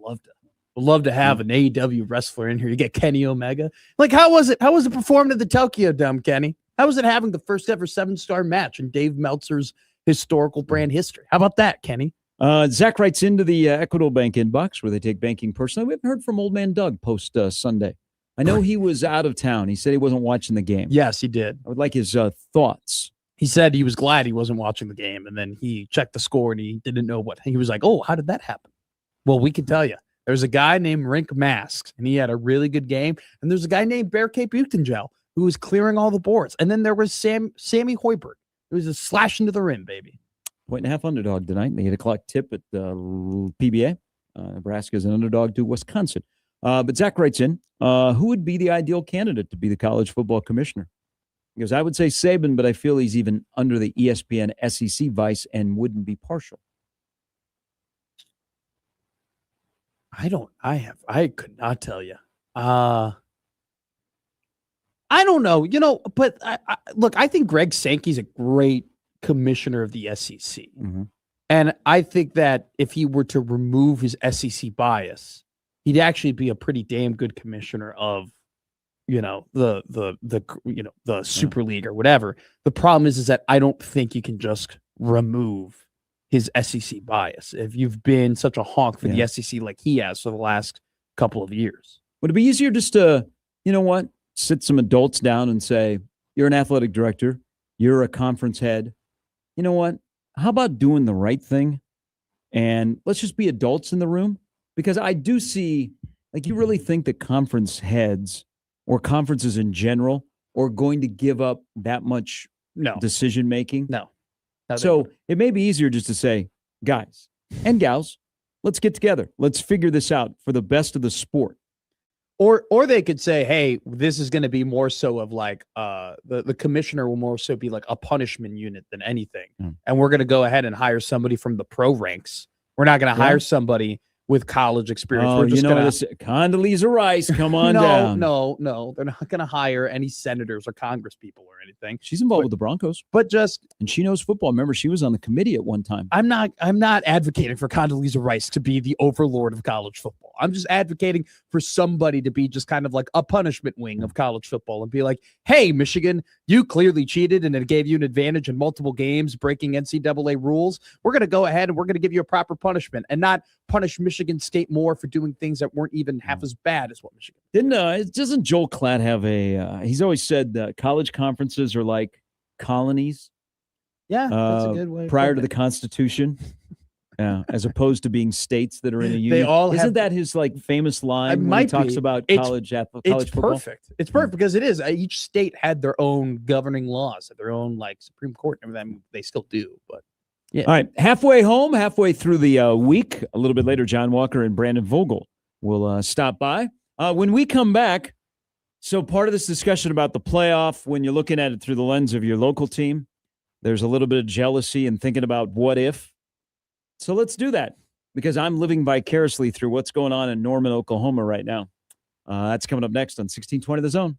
love to have an AEW wrestler in here. You get Kenny Omega. Like, how was it? How was it performed at the Tokyo Dome, Kenny? How was it having the first ever 7-star match in Dave Meltzer's historical brand history? How about that, Kenny? Zach writes into the Equitable Bank inbox where they take banking personally. We haven't heard from Old Man Doug post Sunday. I know he was out of town. He said he wasn't watching the game. Yes, he did. I would like his thoughts. He said he was glad he wasn't watching the game, and then he checked the score and he didn't know what. He was like, "Oh, how did that happen?" Well, we can tell you. There's a guy named Rink Masks, and he had a really good game. And there's a guy named Bear Cape Buchtengel who was clearing all the boards. And then there was Sammy Hoiberg. It was a slash into the rim, baby. 1.5 underdog tonight. The 8 o'clock tip at PBA. Nebraska is an underdog to Wisconsin. But Zach writes in, who would be the ideal candidate to be the college football commissioner? Because I would say Saban, but I feel he's even under the ESPN SEC vice and wouldn't be partial. I could not tell you. I don't know, but look, I think Greg Sankey's a great commissioner of the SEC. Mm-hmm. And I think that if he were to remove his SEC bias, he'd actually be a pretty damn good commissioner of, the Super League or whatever. The problem is that I don't think you can just remove his SEC bias if you've been such a honk for the SEC like he has for the last couple of years. Would it be easier just to, sit some adults down and say, you're an athletic director, you're a conference head. You know what? How about doing the right thing? And let's just be adults in the room. Because I do see, you really think that conference heads or conferences in general are going to give up that much decision making? No. So it may be easier just to say, guys and gals, let's get together. Let's figure this out for the best of the sport. Or they could say, hey, this is going to be more so of the commissioner will more so be like a punishment unit than anything. And we're going to go ahead and hire somebody from the pro ranks. We're not going to hire somebody with college experience. We're just going to Condoleezza Rice, come on down. No. They're not going to hire any senators or Congress people or anything. She's involved with the Broncos. And she knows football. Remember, she was on the committee at one time. I'm not advocating for Condoleezza Rice to be the overlord of college football. I'm just advocating for somebody to be just kind of like a punishment wing of college football and be like, hey, Michigan, you clearly cheated and it gave you an advantage in multiple games, breaking NCAA rules. We're going to go ahead and we're going to give you a proper punishment and not punish Michigan State more for doing things that weren't even half as bad as what Michigan did. Doesn't Joel Klatt have he's always said that college conferences are like colonies. Yeah, that's a good way. Prior to the Constitution. Yeah, as opposed to being states that are in a union. all Isn't have- that his like famous line when he might talks be. about It's- college It's football? perfect. It's perfect because it is. Each state had their own governing laws, their own like Supreme Court and everything. They still do, but All right, halfway home, halfway through the week, a little bit later, John Walker and Brandon Vogel will stop by. When we come back, so part of this discussion about the playoff, when you're looking at it through the lens of your local team, there's a little bit of jealousy and thinking about what if. So let's do that because I'm living vicariously through what's going on in Norman, Oklahoma right now. That's coming up next on 1620 The Zone.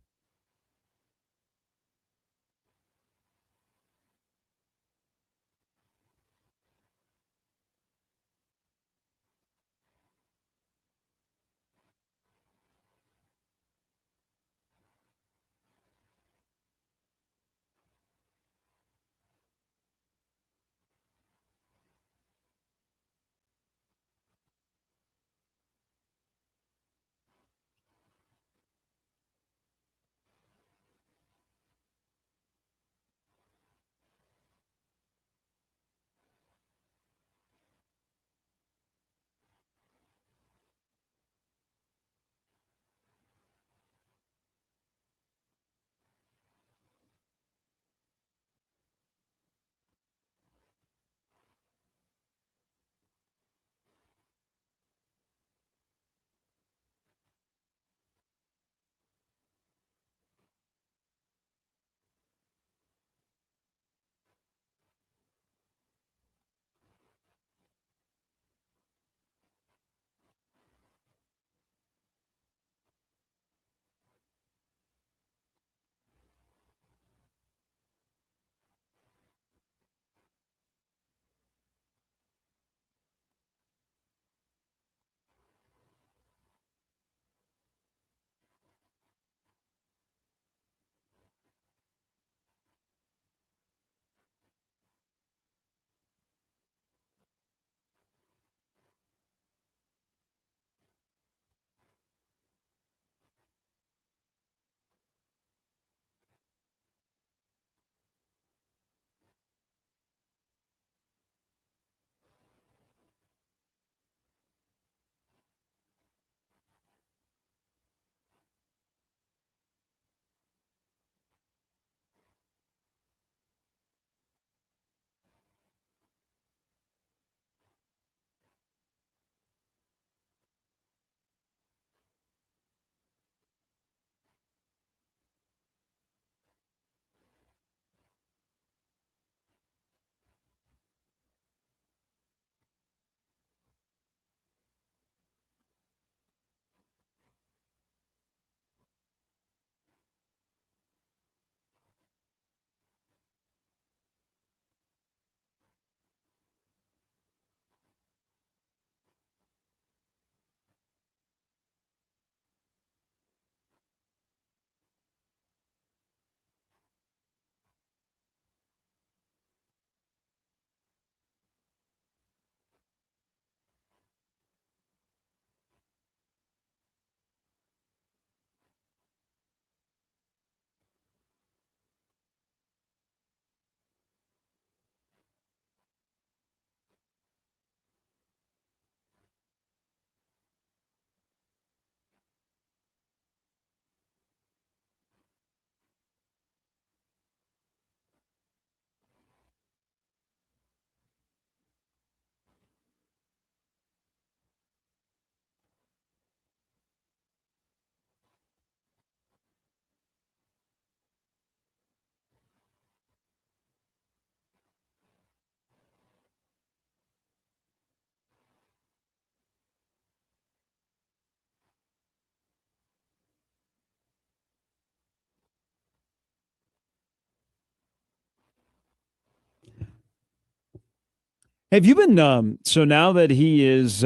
Have you been so now that he is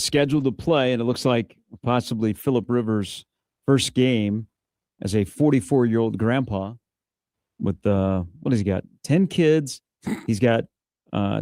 scheduled to play, and it looks like possibly Phillip Rivers' first game as a 44-year-old grandpa with what has he got? 10 kids. He's got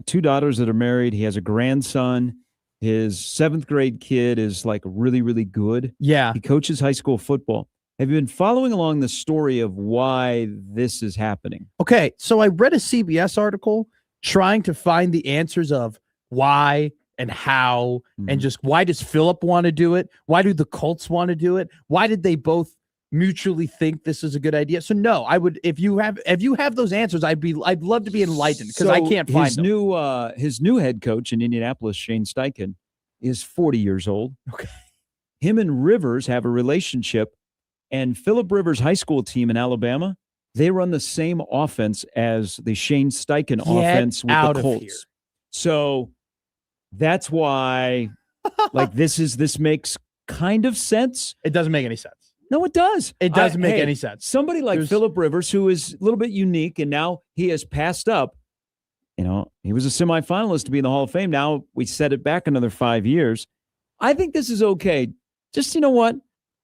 2 daughters that are married. He has a grandson. His 7th grade kid is like really, really good. yeah, He coaches high school football. Have you been following along the story of why this is happening? Okay, so I read a CBS article trying to find the answers of why and how, and just why does Philip want to do it? Why do the Colts want to do it? Why did they both mutually think this is a good idea? So no, I would, if you have those answers, I'd love to be enlightened, because I can't find his them. His new head coach in Indianapolis, Shane Steichen, is 40 years old. Okay. Him and Rivers have a relationship, and Philip Rivers' high school team in Alabama, they run the same offense as the Shane Steichen offense with out the of here. Colts. So that's why, like, this makes kind of sense. It doesn't make any sense. No, it does. It doesn't make any sense. Somebody like Philip Rivers, who is a little bit unique, and now he has passed up. You know, he was a semifinalist to be in the Hall of Fame. Now we set it back another 5 years. I think this is okay. Just, you know what?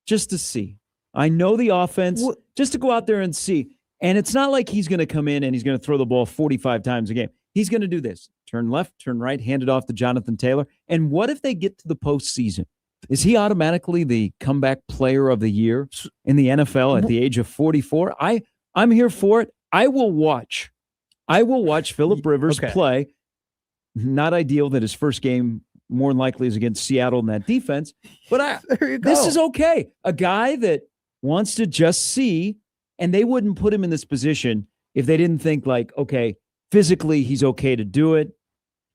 Just to see. I know the offense, just to go out there and see. And it's not like he's going to come in and he's going to throw the ball 45 times a game. He's going to do this. Turn left, turn right, hand it off to Jonathan Taylor. And what if they get to the postseason? Is he automatically the comeback player of the year in the NFL at the age of 44? I'm here for it. I will watch Philip Rivers play. Not ideal that his first game more than likely is against Seattle in that defense. But this is okay. A guy that wants to just see, and they wouldn't put him in this position if they didn't think like, okay, physically he's okay to do it.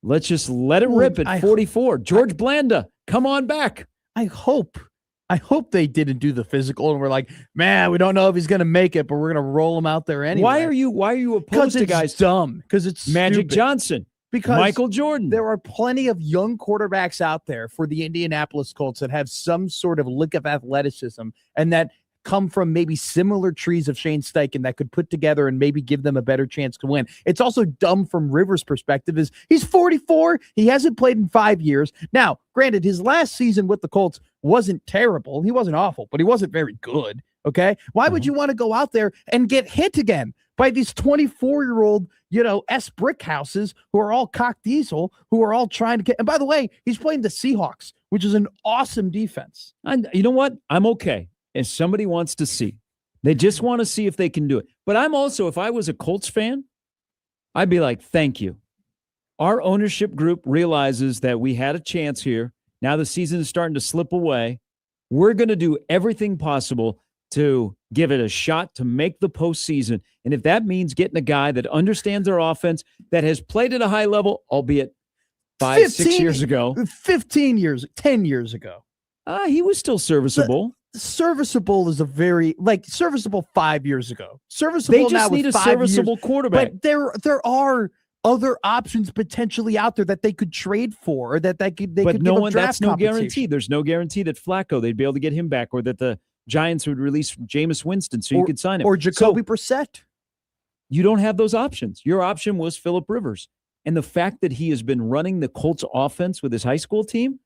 Let's just let it rip at 44. George Blanda, come on back. I hope they didn't do the physical and we're like, man, we don't know if he's going to make it, but we're going to roll him out there anyway. Why are you opposed to guys? Dumb. Because it's Magic stupid. Johnson. Because Michael Jordan. There are plenty of young quarterbacks out there for the Indianapolis Colts that have some sort of lick of athleticism and that come from maybe similar trees of Shane Steichen that could put together and maybe give them a better chance to win. It's also dumb from Rivers' perspective is he's 44. He hasn't played in 5 years. Now, granted, his last season with the Colts wasn't terrible. He wasn't awful, but he wasn't very good. Okay. Why would you want to go out there and get hit again by these 24-year-old, S brick houses who are all cock diesel, who are all trying to get, and by the way, he's playing the Seahawks, which is an awesome defense. And you know what? I'm okay. If somebody wants to see, they just want to see if they can do it. But I'm also, if I was a Colts fan, I'd be like, thank you. Our ownership group realizes that we had a chance here. Now the season is starting to slip away. We're going to do everything possible to give it a shot to make the postseason. And if that means getting a guy that understands our offense, that has played at a high level, albeit 6 years ago. 10 years ago. He was still serviceable. Serviceable is a very serviceable 5 years ago. Serviceable. They just need a serviceable quarterback. But there are other options potentially out there that they could trade for, or that they could. But no one. That's no guarantee. There's no guarantee that Flacco they'd be able to get him back, or that the Giants would release Jameis Winston so you could sign him, or Jacoby Brissett. You don't have those options. Your option was Philip Rivers, and the fact that he has been running the Colts offense with his high school team.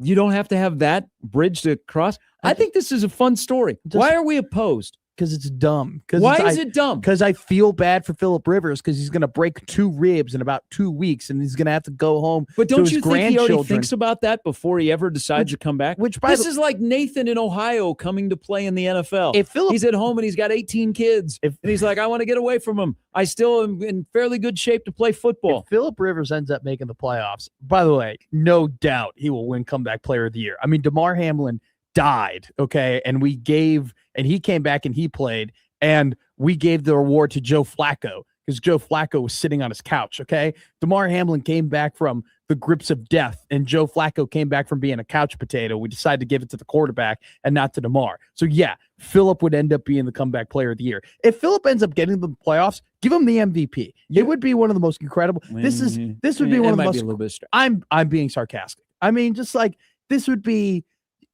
You don't have to have that bridge to cross. I think this is a fun story. Why are we opposed? Because it's dumb. Why is it dumb? Because I feel bad for Philip Rivers because he's going to break 2 ribs in about 2 weeks and he's going to have to go home. But don't to you his think he already grandchildren. thinks about that before he ever decides to come back? This is like Nathan in Ohio coming to play in the NFL. He's at home and he's got 18 kids. And he's like, I want to get away from him. I still am in fairly good shape to play football. If Philip Rivers ends up making the playoffs, by the way, no doubt he will win comeback player of the year. I mean, DeMar Hamlin died, okay? And he came back and he played. And we gave the award to Joe Flacco because Joe Flacco was sitting on his couch, okay? DeMar Hamlin came back from the grips of death, and Joe Flacco came back from being a couch potato. We decided to give it to the quarterback and not to DeMar. So, yeah, Philip would end up being the comeback player of the year. If Philip ends up getting the playoffs, give him the MVP. It would be one of the most incredible. This would be one of the most. Be a little bit I'm being sarcastic. I mean, just like this would be.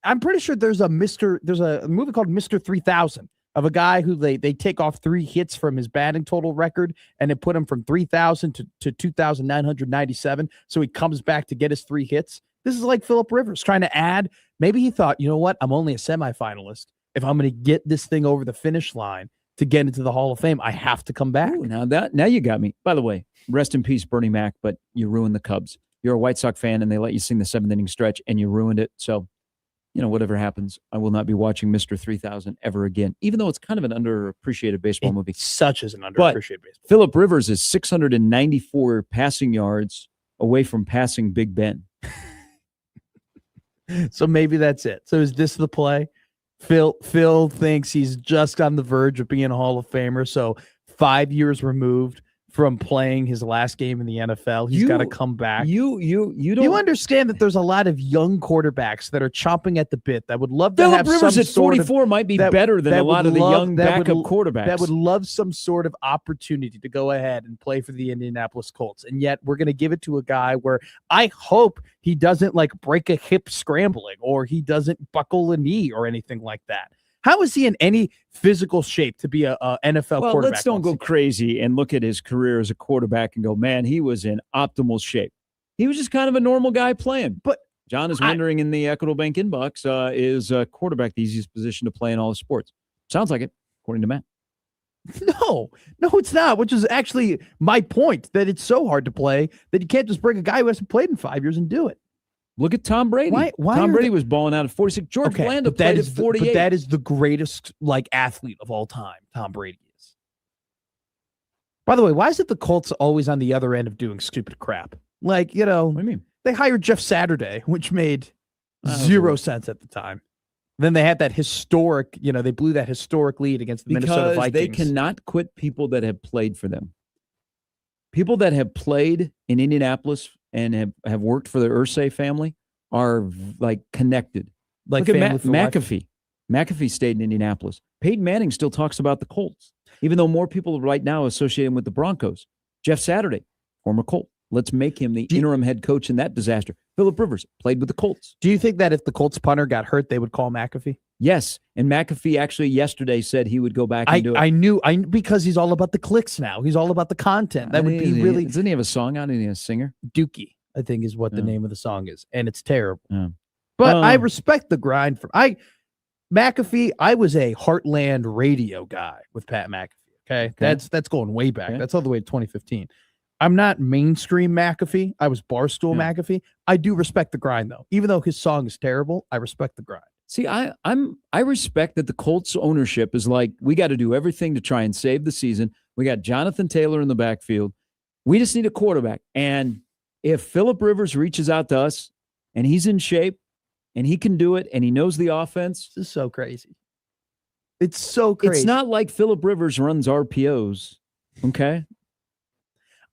I'm pretty sure there's a movie called Mr. 3000. Of a guy who they take off 3 hits from his batting total record and it put him from 3,000 to 2,997. So he comes back to get his 3 hits. This is like Philip Rivers trying to add. Maybe he thought, you know what? I'm only a semifinalist. If I'm going to get this thing over the finish line to get into the Hall of Fame, I have to come back. Ooh, now you got me. By the way, rest in peace, Bernie Mac, but you ruined the Cubs. You're a White Sox fan and they let you sing the 7th inning stretch and you ruined it. So, whatever happens, I will not be watching Mr. 3000 ever again, even though it's kind of an underappreciated baseball movie. Such as an underappreciated baseball. Philip Rivers is 694 passing yards, away from passing Big Ben. So maybe that's it. So is this the play? Phil thinks he's just on the verge of being a Hall of Famer. So 5 years removed from playing his last game in the NFL, he's got to come back. You don't. You understand that there's a lot of young quarterbacks that are chomping at the bit that would love to have Phillip Rivers some at 44 might be better than a lot of the young backup quarterbacks. That would love some sort of opportunity to go ahead and play for the Indianapolis Colts. And yet we're going to give it to a guy where I hope he doesn't like break a hip scrambling or he doesn't buckle a knee or anything like that. How is he in any physical shape to be a NFL quarterback? Let's don't go crazy and look at his career as a quarterback and go, man, he was in optimal shape. He was just kind of a normal guy playing. But John is wondering in the Equitable Bank inbox, is quarterback the easiest position to play in all the sports? Sounds like it, according to Matt. No, it's not, which is actually my point, that it's so hard to play that you can't just bring a guy who hasn't played in 5 years and do it. Look at Tom Brady. Why Tom Brady was balling out at 46. George Blanda played at 48. But that is the greatest athlete of all time. Tom Brady is. By the way, why is it the Colts always on the other end of doing stupid crap? Like, What do you mean? they hired Jeff Saturday, which made zero sense at the time. Then they had that historic, they blew that historic lead against the Minnesota Vikings. They cannot quit people that have played for them. People that have played in Indianapolis and have worked for the Irsay family are like connected. Like look at McAfee. McAfee stayed in Indianapolis. Peyton Manning still talks about the Colts, even though more people right now associate him with the Broncos. Jeff Saturday, former Colt. Let's make him the interim head coach in that disaster. Phillip Rivers played with the Colts. Do you think that if the Colts punter got hurt, they would call McAfee? Yes, and McAfee actually yesterday said he would go back and do it. Because he's all about the clicks now. He's all about the content. That would be really. Doesn't he have a song out? Isn't he a singer? Dookie, I think, is what the name of the song is, and it's terrible. Yeah. But I respect the grind from McAfee. I was a Heartland radio guy with Pat McAfee. Okay. That's going way back. Okay. That's all the way to 2015. I'm not mainstream McAfee. I was Barstool McAfee. I do respect the grind, though. Even though his song is terrible, I respect the grind. See, I respect that the Colts ownership is like, we got to do everything to try and save the season. We got Jonathan Taylor in the backfield. We just need a quarterback. And if Phillip Rivers reaches out to us and he's in shape and he can do it and he knows the offense. This is so crazy. It's so crazy. It's not like Phillip Rivers runs RPOs. Okay.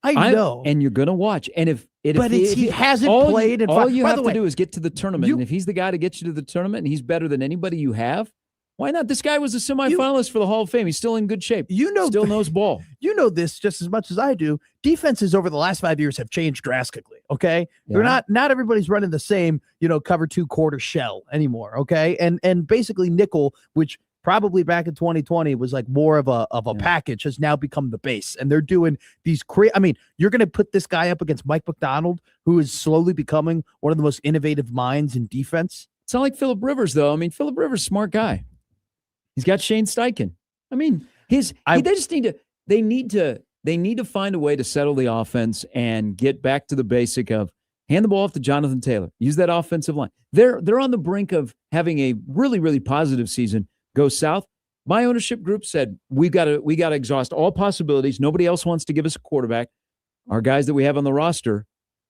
I know. And you're going to watch. And if he hasn't played. All you have to do is get to the tournament. And if he's the guy to get you to the tournament and he's better than anybody you have, why not? This guy was a semifinalist for the Hall of Fame. He's still in good shape. Still knows ball. You know this just as much as I do. Defenses over the last 5 years have changed drastically. Okay. Yeah. They're not everybody's running the same, cover 2 quarter shell anymore. Okay. And basically nickel, which probably back in 2020 was like more of a package, has now become the base. And they're doing these you're going to put this guy up against Mike McDonald, who is slowly becoming one of the most innovative minds in defense. It's not like Phillip Rivers, though. I mean, Phillip Rivers, smart guy. He's got Shane Steichen. I mean, they need to find a way to settle the offense and get back to the basic of hand the ball off to Jonathan Taylor. Use that offensive line. They're on the brink of having a really, really positive season go south. My ownership group said we got to exhaust all possibilities. Nobody else wants to give us a quarterback. Our guys that we have on the roster.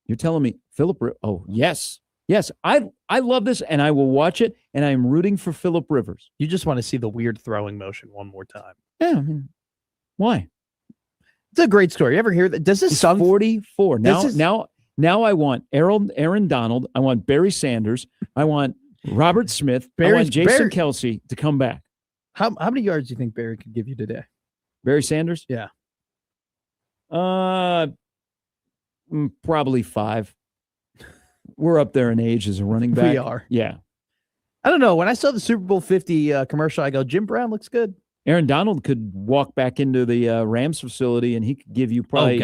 You're telling me Phillip? Oh yes. I love this, and I will watch it. And I am rooting for Phillip Rivers. You just want to see the weird throwing motion one more time. Yeah. I mean, why? It's a great story. You ever hear that? Does this song 44? Now I want Aaron Donald. I want Barry Sanders. I want Robert Smith. I want Jason Kelsey to come back. How many yards do you think Barry could give you today? Barry Sanders? Yeah. Probably 5. We're up there in age as a running back. We are. Yeah. I don't know. When I saw the Super Bowl 50 commercial, I go, Jim Brown looks good. Aaron Donald could walk back into the Rams facility and he could give you probably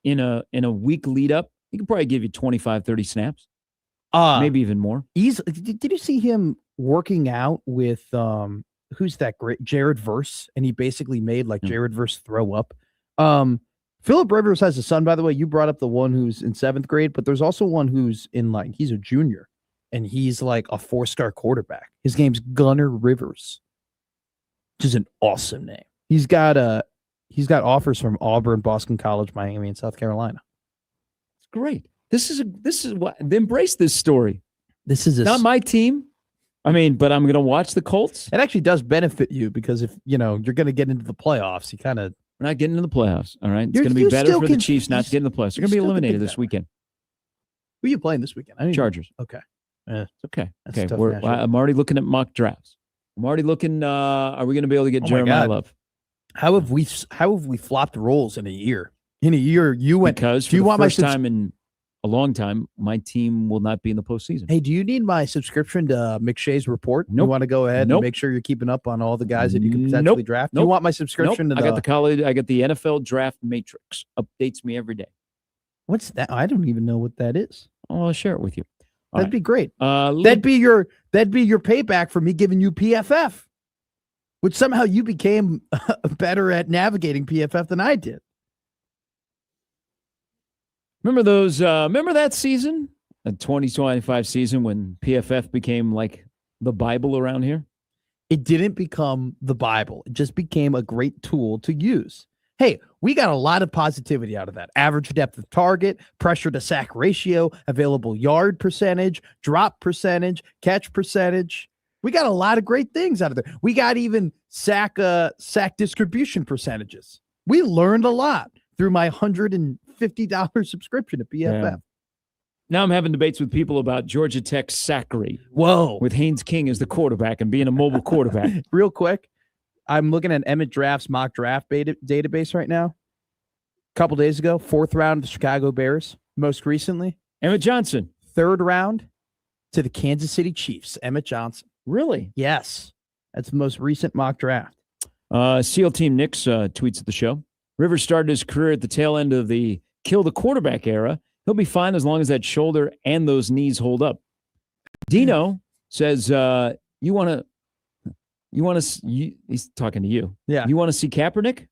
in a week lead up, he could probably give you 25, 30 snaps. Maybe even more. Did you see him working out with who's that great Jared Verse? And he basically made Jared Verse throw up. Phillip Rivers has a son, by the way. You brought up the one who's in 7th grade, but there's also one who's he's a junior, and he's like a 4-star quarterback. His name's Gunnar Rivers, which is an awesome name. He's got offers from Auburn, Boston College, Miami, and South Carolina. great. This is what embrace this story. This is Not my team. I mean, but I'm going to watch the Colts. It actually does benefit you because if you're going to get into the playoffs, you kind of We're not getting into the playoffs. All right, it's You're- going to be you better still for the can- Chiefs not you to get in the playoffs. They're you going to be still can eliminated think this that way. weekend. who are you playing this weekend? I don't even- Chargers. Okay. It's okay. That's a Okay, tough matchup. I'm already looking at mock drafts. I'm already looking. Are we going to be able to get Oh my Jeremiah God. Love? How have we flopped roles in a year? In a year, you went. Because for do you the want my first time in a long time, my team will not be in the postseason. Hey, do you need my subscription to McShay's report? You Nope. want to go ahead Nope. and make sure you're keeping up on all the guys that you can potentially draft? Do you Nope. want my Nope. subscription I to got the college. I got the NFL draft matrix. Updates me every day. What's that? I don't even know what that is. Oh, I'll share it with you. All That'd right. be great. Little- That'd be your payback for me giving you PFF, which somehow you became better at navigating PFF than I did. Remember those? Remember that season, the 2025 season, when PFF became like the Bible around here? It didn't become the Bible. It just became a great tool to use. Hey, we got a lot of positivity out of that. Average depth of target, pressure to sack ratio, available yard percentage, drop percentage, catch percentage. We got a lot of great things out of there. We got even sack distribution percentages. We learned a lot through my $150 subscription to PFF. Yeah. Now I'm having debates with people about Georgia Tech's sack rate Whoa. with Haynes King as the quarterback and being a mobile quarterback. Real quick, I'm looking at Emmett Draft's mock draft database right now. A couple days ago, 4th round of the Chicago Bears. Most recently, Emmett Johnson. 3rd round to the Kansas City Chiefs. Emmett Johnson. Really? Yes. That's the most recent mock draft. SEAL Team Knicks tweets at the show. Rivers started his career at the tail end of the kill the quarterback era. He'll be fine as long as that shoulder and those knees hold up. Dino says, you want to, he's talking to you. Yeah. You want to see Kaepernick?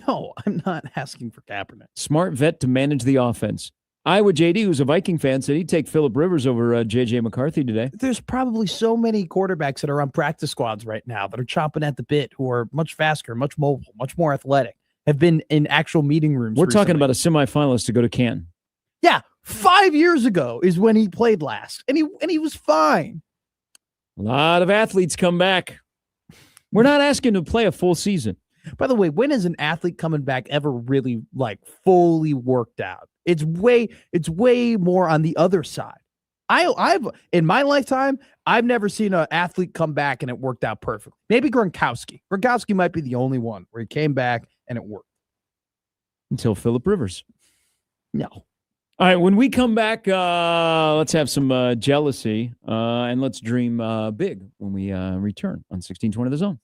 No, I'm not asking for Kaepernick. Smart vet to manage the offense. Iowa JD, who's a Viking fan, said he'd take Phillip Rivers over J.J. McCarthy today. There's probably so many quarterbacks that are on practice squads right now that are chomping at the bit, who are much faster, much mobile, much more athletic, have been in actual meeting rooms. We're talking recently. about a semifinalist to go to Canton. Yeah, 5 years ago is when he played last, and he was fine. A lot of athletes come back. We're not asking to play a full season. By the way, when is an athlete coming back ever really like fully worked out? It's way more on the other side. I've in my lifetime, I've never seen an athlete come back and it worked out perfectly. Maybe Gronkowski. Gronkowski might be the only one where he came back and it worked. Until Phillip Rivers. No. All right, when we come back, let's have some jealousy and let's dream big when we return on 1620 The Zone.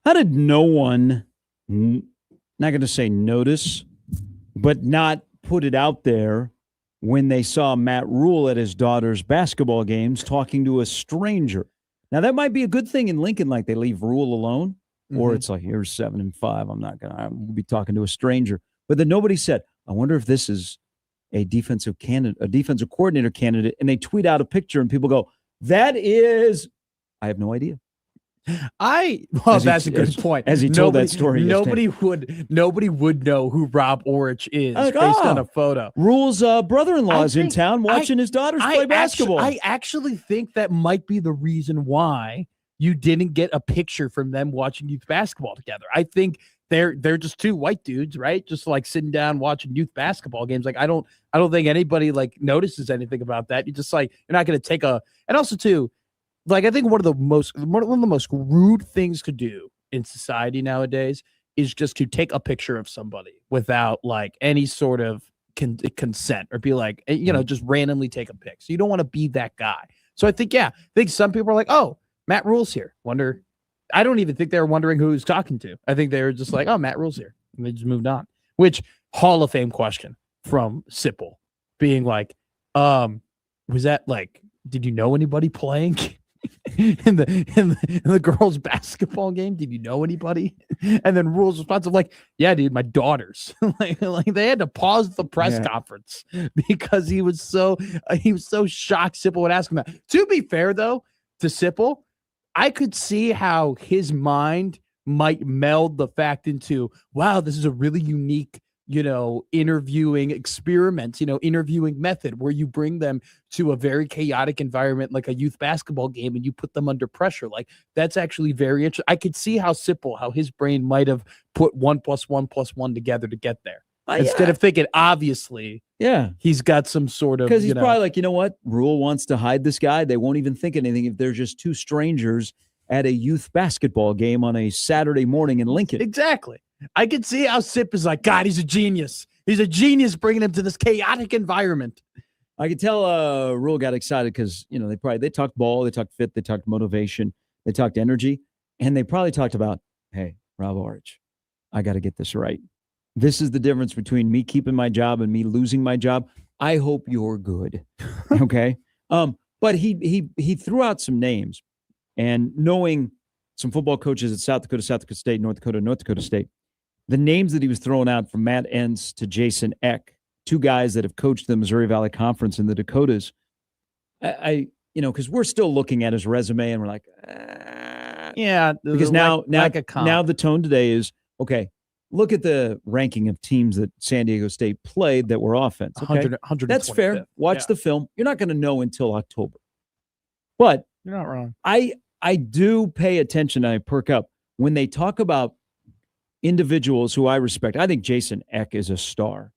How did no one, not going to say notice, but not put it out there when they saw Matt Rule at his daughter's basketball games talking to a stranger? Now, that might be a good thing in Lincoln, like they leave Rule alone, or it's like, here's 7 and 5. I'm be talking to a stranger. But then nobody said, I wonder if this is a defensive coordinator candidate. And they tweet out a picture and people go, that is, I have no idea. That's a good point. As he told that story, nobody would know who Rob Orich is based on a photo. Rule's brother-in-law is in town watching his daughters play basketball. I actually think that might be the reason why you didn't get a picture from them watching youth basketball together. I think they're just two white dudes, right? Just like sitting down watching youth basketball games. Like I don't think anybody like notices anything about that. You just like you're not going to take and also too. Like, I think one of the most rude things to do in society nowadays is just to take a picture of somebody without like any sort of consent or be like, just randomly take a pic. So you don't want to be that guy. So I think some people are like, oh, Matt Rule's here. I don't even think they were wondering who he was talking to. I think they were just like, oh, Matt Rule's here. And they just moved on. Which Hall of Fame question from Sipple being like, was that like, did you know anybody playing in the girls' basketball game? Did you know anybody? And then Rule's response of like, yeah, dude, my daughters. like they had to pause the press conference because he was so shocked Sipple would ask him that. To be fair though, to Sipple, I could see how his mind might meld the fact into, wow, this is a really unique interviewing experiments, interviewing method where you bring them to a very chaotic environment like a youth basketball game and you put them under pressure. Like that's actually very interesting. I could see how his brain might have put 1 + 1 + 1 together to get there. Instead of thinking, obviously, he's got some sort of, because he's probably like, you know what? Rule wants to hide this guy. They won't even think anything if they're just two strangers at a youth basketball game on a Saturday morning in Lincoln. Exactly. I could see how Sip is like, God, he's a genius. He's a genius bringing him to this chaotic environment. I could tell Rule got excited because, they talked ball, they talked fit, they talked motivation, they talked energy, and they probably talked about, hey, Rob Orich, I got to get this right. This is the difference between me keeping my job and me losing my job. I hope you're good. Okay. But he threw out some names, and knowing some football coaches at South Dakota State, North Dakota State, the names that he was throwing out from Matt Entz to Jason Eck, two guys that have coached the Missouri Valley Conference in the Dakotas, because we're still looking at his resume and we're like, because now the tone today is, okay, look at the ranking of teams that San Diego State played that were offense. Okay? 100, that's fair. Watch the film. You're not going to know until October. But you're not wrong. I do pay attention and I perk up when they talk about individuals who I respect. I think Jason Eck is a star.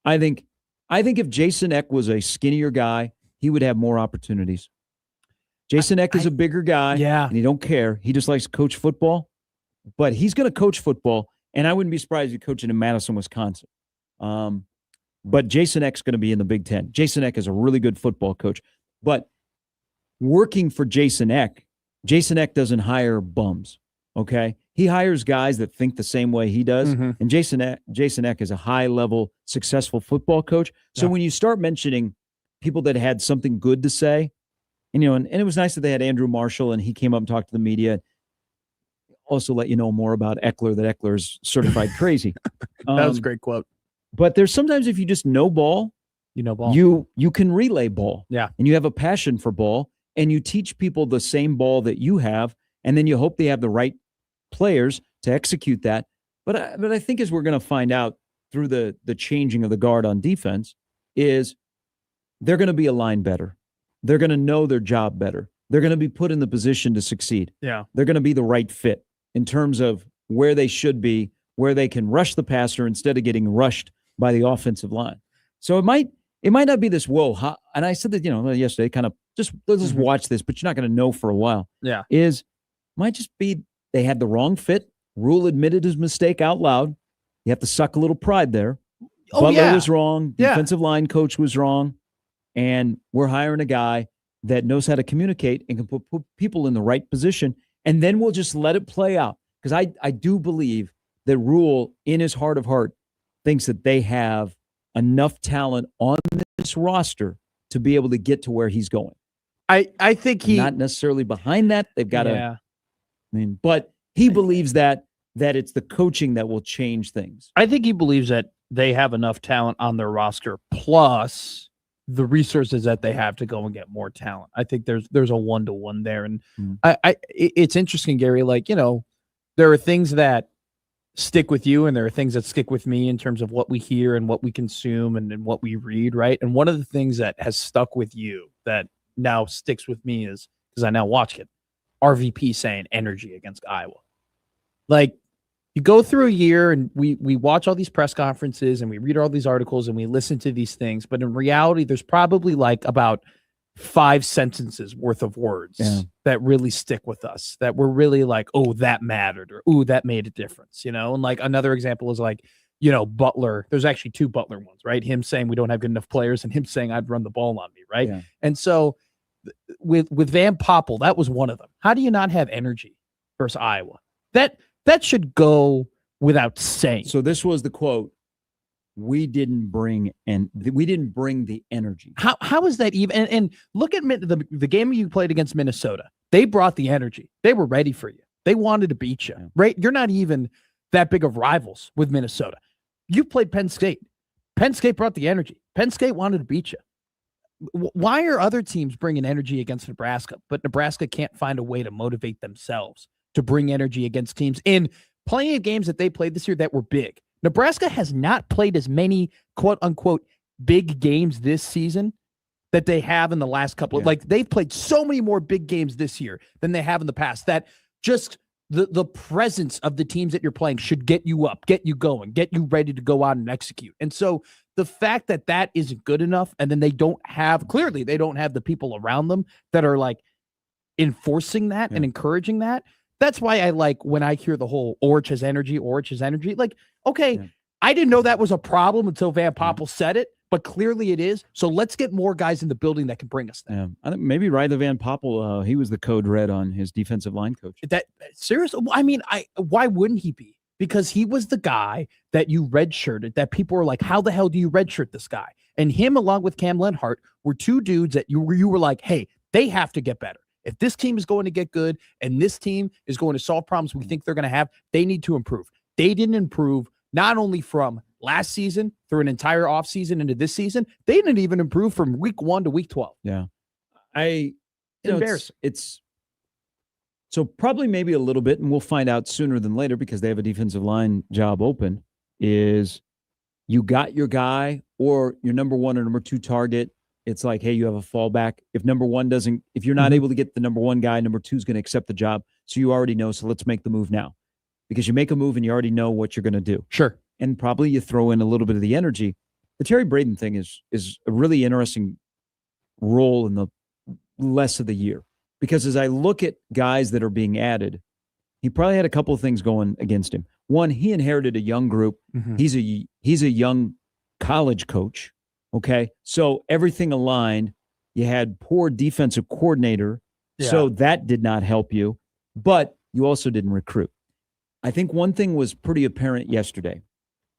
I think if Jason Eck was a skinnier guy, he would have more opportunities. Jason Eck is a bigger guy, and he don't care. He just likes to coach football, but he's going to coach football, and I wouldn't be surprised if he's coaching in Madison, Wisconsin. But Jason Eck's going to be in the Big Ten. Jason Eck is a really good football coach, but working for Jason Eck doesn't hire bums, okay? He hires guys that think the same way he does. Mm-hmm. And Jason Eck is a high-level, successful football coach. So when you start mentioning people that had something good to say, and it was nice that they had Andrew Marshall, and he came up and talked to the media. Also let you know more about Eckler, that Eckler's certified crazy. That was a great quote. But there's sometimes if you just know ball, you can relay ball. Yeah. And you have a passion for ball, and you teach people the same ball that you have, and then you hope they have the right players to execute that. But I think as we're going to find out through the changing of the guard on defense is they're going to be aligned better. They're going to know their job better. They're going to be put in the position to succeed. Yeah. They're going to be the right fit in terms of where they should be, where they can rush the passer instead of getting rushed by the offensive line. So it might not be this, and I said that, yesterday, kind of let's just watch this, but you're not going to know for a while. Yeah. Might just be they had the wrong fit. Rule admitted his mistake out loud. You have to suck a little pride there. Butler was wrong. Defensive line coach was wrong. And we're hiring a guy that knows how to communicate and can put people in the right position. And then we'll just let it play out. because I do believe that Rule, in his heart of heart, thinks that they have enough talent on this roster to be able to get to where he's going. I think he not necessarily behind that. They've got to. yeah. I mean, but he believes that it's the coaching that will change things. I think he believes that they have enough talent on their roster, plus the resources that they have to go and get more talent. I think there's a 1-to-1 there, and it's interesting, Gary. Like, you know, there are things that stick with you, and there are things that stick with me in terms of what we hear and what we consume and what we read, right? And one of the things that has stuck with you that now sticks with me is because I now watch it. RVP saying energy against Iowa. Like, you go through a year and we watch all these press conferences and we read all these articles and we listen to these things, but in reality, there's probably like about 5 sentences worth of words that really stick with us, that we're really like, oh, that mattered, or oh, that made a difference, you know? And like another example is like, you know, Butler. There's actually 2 Butler ones, right? Him saying we don't have good enough players and him saying I'd run the ball on me, right? Yeah. And so with Van Poppel, that was one of them. How do you not have energy versus Iowa? That should go without saying. So this was the quote: "We didn't bring the energy." How is that even? And look at the game you played against Minnesota. They brought the energy. They were ready for you. They wanted to beat you, right? You're not even that big of rivals with Minnesota. You played Penn State. Penn State brought the energy. Penn State wanted to beat you. Why are other teams bringing energy against Nebraska, but Nebraska can't find a way to motivate themselves to bring energy against teams in plenty of games that they played this year that were big? Nebraska has not played as many quote unquote big games this season that they have in the last couple of, like, they've played so many more big games this year than they have in the past, that just the presence of the teams that you're playing should get you up, get you going, get you ready to go out and execute. And so the fact that that isn't good enough, and then they don't have the people around them that are like enforcing that and encouraging that. That's why I like when I hear the whole Orich has energy. Like, okay, I didn't know that was a problem until Van Poppel said it, but clearly it is. So let's get more guys in the building that can bring us there. Yeah. I think maybe Ryder Van Poppel, he was the code red on his defensive line coach. That seriously? I mean, why wouldn't he be? Because he was the guy that you redshirted, that people were like, how the hell do you redshirt this guy? And him, along with Cam Lenhart, were 2 dudes that you were like, hey, they have to get better. If this team is going to get good and this team is going to solve problems we think they're going to have, they need to improve. They didn't improve not only from last season through an entire offseason into this season, they didn't even improve from week 1 to week 12. Yeah. Embarrassing. It's so probably maybe a little bit, and we'll find out sooner than later because they have a defensive line job open, is you got your guy or your number 1 or number 2 target. It's like, hey, you have a fallback. If if you're not able to get the number 1 guy, number 2 is going to accept the job. So you already know. So let's make the move now, because you make a move and you already know what you're going to do. Sure. And probably you throw in a little bit of the energy. The Terry Braden thing is a really interesting role in the rest of the year, because as I look at guys that are being added, he probably had a couple of things going against him. One, he inherited a young group. He's a young college coach. Okay. So everything aligned. You had poor defensive coordinator. So that did not help you, but you also didn't recruit. I think one thing was pretty apparent yesterday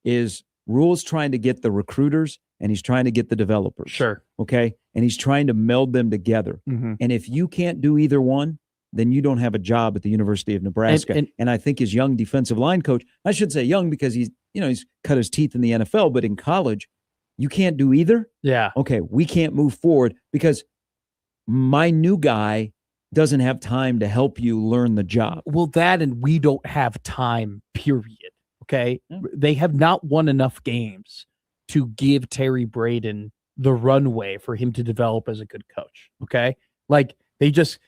is Rule's trying to get the recruiters and he's trying to get the developers. Sure. Okay. And he's trying to meld them together. And if you can't do either one, then you don't have a job at the University of Nebraska. And I think his young defensive line coach, I should say young because he's cut his teeth in the NFL, but in college, you can't do either. Yeah. Okay. We can't move forward because my new guy doesn't have time to help you learn the job. Well, that, and we don't have time, period. Okay. They have not won enough games to give Terry Braden the runway for him to develop as a good coach. Okay. Like, they just,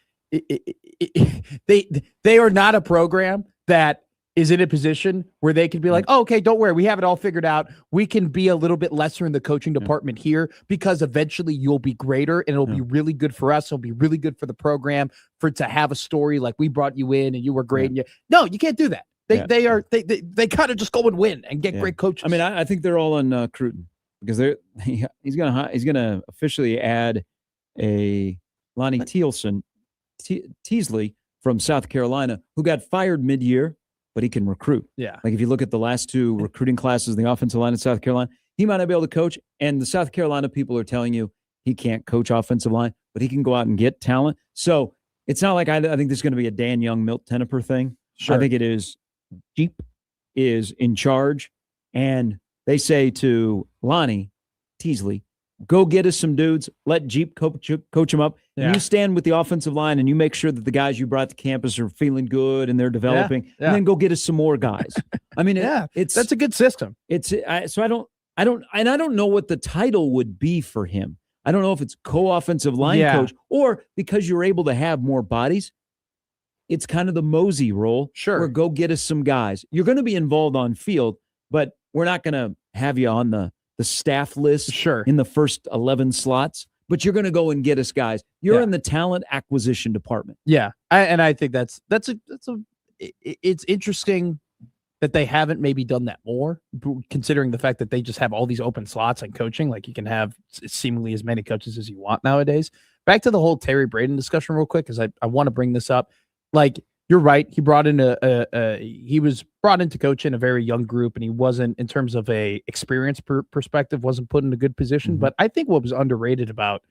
they are not a program that is in a position where they could be like, oh, okay, don't worry, we have it all figured out. We can be a little bit lesser in the coaching department here, because eventually you'll be greater and it'll be really good for us. It'll be really good for the program for it to have a story like we brought you in and you were great. And no, you can't do that. They kind of just go and win and get great coaches. I mean, I think they're all on Cruton, because he's gonna officially add a Lonnie Teasley from South Carolina, who got fired mid-year but he can recruit. Yeah. Like if you look at the last two recruiting classes, the offensive line in South Carolina, he might not be able to coach. And the South Carolina people are telling you he can't coach offensive line, but he can go out and get talent. So it's not like I think there's going to be a Dan Young, Milt Tenniper thing. Sure. I think it is Jeep is in charge. And they say to Lonnie Teasley, go get us some dudes. Let Jeep coach them up. Yeah. And you stand with the offensive line and you make sure that the guys you brought to campus are feeling good and they're developing. Yeah. And then go get us some more guys. I mean, that's a good system. So I don't know what the title would be for him. I don't know if it's co-offensive line coach or because you're able to have more bodies. It's kind of the Mosey role. Sure. Where go get us some guys. You're going to be involved on field, but we're not going to have you on the staff list in the first 11 slots, but you're going to go and get us guys. You're in the talent acquisition department. Yeah. I think it's interesting that they haven't maybe done that more, considering the fact that they just have all these open slots and coaching. Like you can have seemingly as many coaches as you want nowadays. Back to the whole Terry Braden discussion real quick, because I want to bring this up. Like, you're right. He brought in he was brought in to coach in a very young group, and he wasn't, in terms of a experience perspective, wasn't put in a good position. Mm-hmm. But I think what was underrated about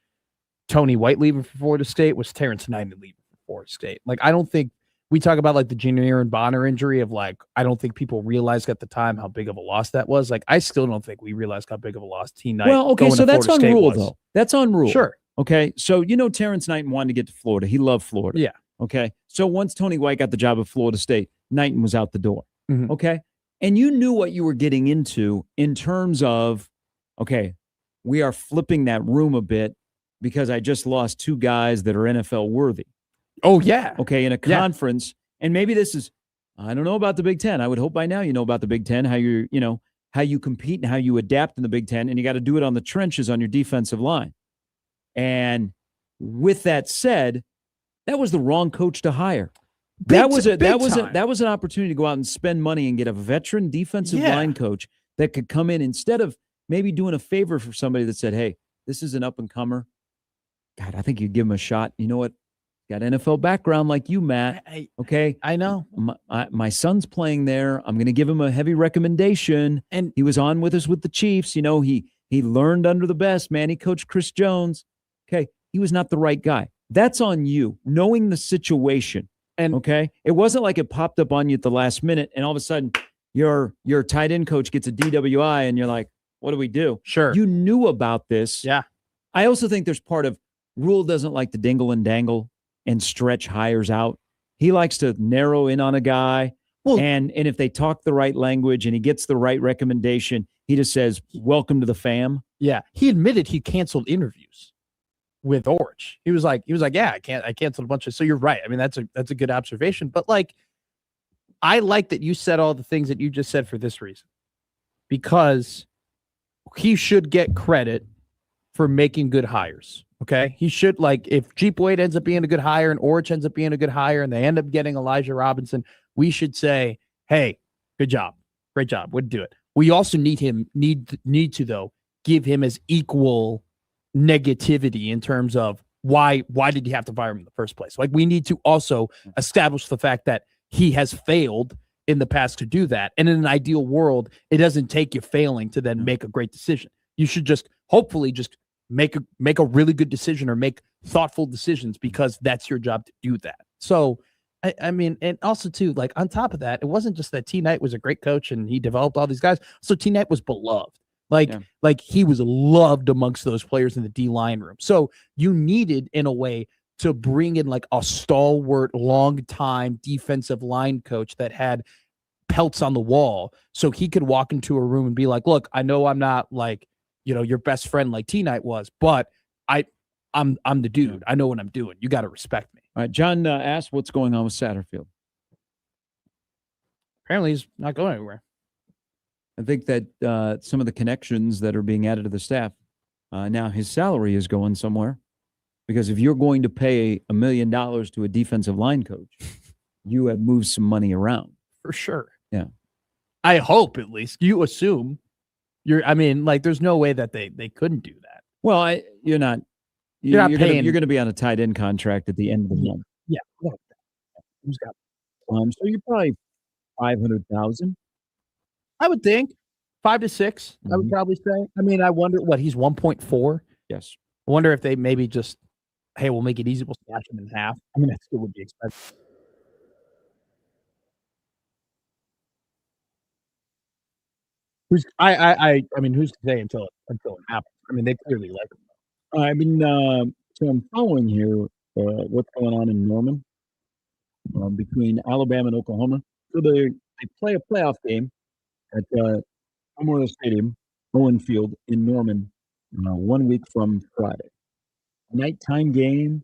Tony White leaving for Florida State was Terrence Knighton leaving for Florida State. Like, I don't think we talk about like the Junior and Bonner injury of like, I don't think people realized at the time how big of a loss that was. Like, I still don't think we realized how big of a loss T Knight. Well, okay, so that's on Rule though. That's on Rule. Sure. Okay, so Terrence Knighton wanted to get to Florida. He loved Florida. Yeah. Okay, so once Tony White got the job at Florida State, Knighton was out the door. Mm-hmm. Okay, and you knew what you were getting into in terms of, okay, we are flipping that room a bit because I just lost two guys that are NFL worthy. Oh, yeah. Okay, in a conference, and maybe this is, I don't know about the Big Ten. I would hope by now you know about the Big Ten, how you compete and how you adapt in the Big Ten, and you got to do it on the trenches on your defensive line. And with that said, that was the wrong coach to hire. That was an opportunity to go out and spend money and get a veteran defensive line coach that could come in instead of maybe doing a favor for somebody that said, hey, this is an up-and-comer. God, I think you'd give him a shot. You know what? Got NFL background like you, Matt. Okay? I know. My son's playing there. I'm going to give him a heavy recommendation. And he was on with us with the Chiefs. He learned under the best, man. He coached Chris Jones. Okay? He was not the right guy. That's on you, knowing the situation. And okay, it wasn't like it popped up on you at the last minute, and all of a sudden, your tight end coach gets a DWI, and you're like, "What do we do?" Sure, you knew about this. Yeah, I also think there's part of Rule doesn't like to dingle and dangle and stretch hires out. He likes to narrow in on a guy, and if they talk the right language and he gets the right recommendation, he just says, "Welcome to the fam." Yeah, he admitted he canceled interviews with Orch. He was like, yeah, I canceled a bunch of, so you're right. I mean, that's a good observation, but like, I like that you said all the things that you just said for this reason, because he should get credit for making good hires. Okay. He should, like, if Jeep Wade ends up being a good hire and Orch ends up being a good hire and they end up getting Elijah Robinson, we should say, hey, good job. Great job. Would do it. We also need to though, give him as equal negativity in terms of why did you have to fire him in the first place? Like, we need to also establish the fact that he has failed in the past to do that. And in an ideal world, it doesn't take you failing to then make a great decision. You should just hopefully just make a really good decision or make thoughtful decisions, because that's your job to do that. So I mean, and also too, like, on top of that, it wasn't just that T Knight was a great coach and he developed all these guys. So T Knight was beloved. Like he was loved amongst those players in the D-line room. So you needed, in a way, to bring in like a stalwart, long-time defensive line coach that had pelts on the wall, so he could walk into a room and be like, look, I know I'm not like, your best friend like T Knight was, but I'm the dude. I know what I'm doing. You got to respect me. All right, John asked what's going on with Satterfield. Apparently he's not going anywhere. I think that some of the connections that are being added to the staff, now his salary is going somewhere, because if you're going to pay $1 million to a defensive line coach, you have moved some money around. For sure. Yeah. I hope, at least. You assume. There's no way that they couldn't do that. Well, you're not paying. You're going to be on a tight end contract at the end of the month. Yeah. Who's got? So you're probably 500,000. I would think 5 to 6. I would Mhm. probably say. I mean, I wonder what he's 1.4. Yes. I wonder if they maybe just, hey, we'll make it easy. We'll slash him in half. I mean, that still would be expensive. I mean, who's to say until it happens? I mean, they clearly like him. I mean, so I'm following here what's going on in Norman between Alabama and Oklahoma. So they play a playoff game at Memorial Stadium, Owen Field in Norman, 1 week from Friday. Nighttime game,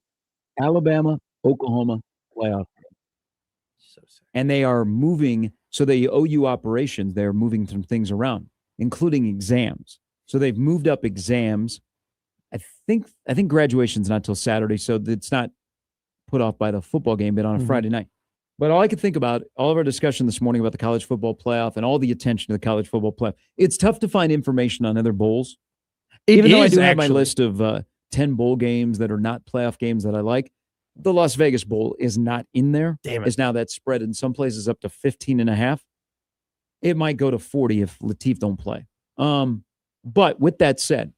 Alabama, Oklahoma playoff. So sad. And they are moving. So the OU operations, they're moving some things around, including exams. So they've moved up exams. I think graduation's not till Saturday, so it's not put off by the football game, but on a Friday night. But all I could think about, all of our discussion this morning about the college football playoff and all the attention to the college football playoff, it's tough to find information on other bowls. Even though I do have my list of 10 bowl games that are not playoff games that I like, the Las Vegas Bowl is not in there. Damn it. It's now that spread in some places up to 15.5. It might go to 40 if Latif don't play. But with that said,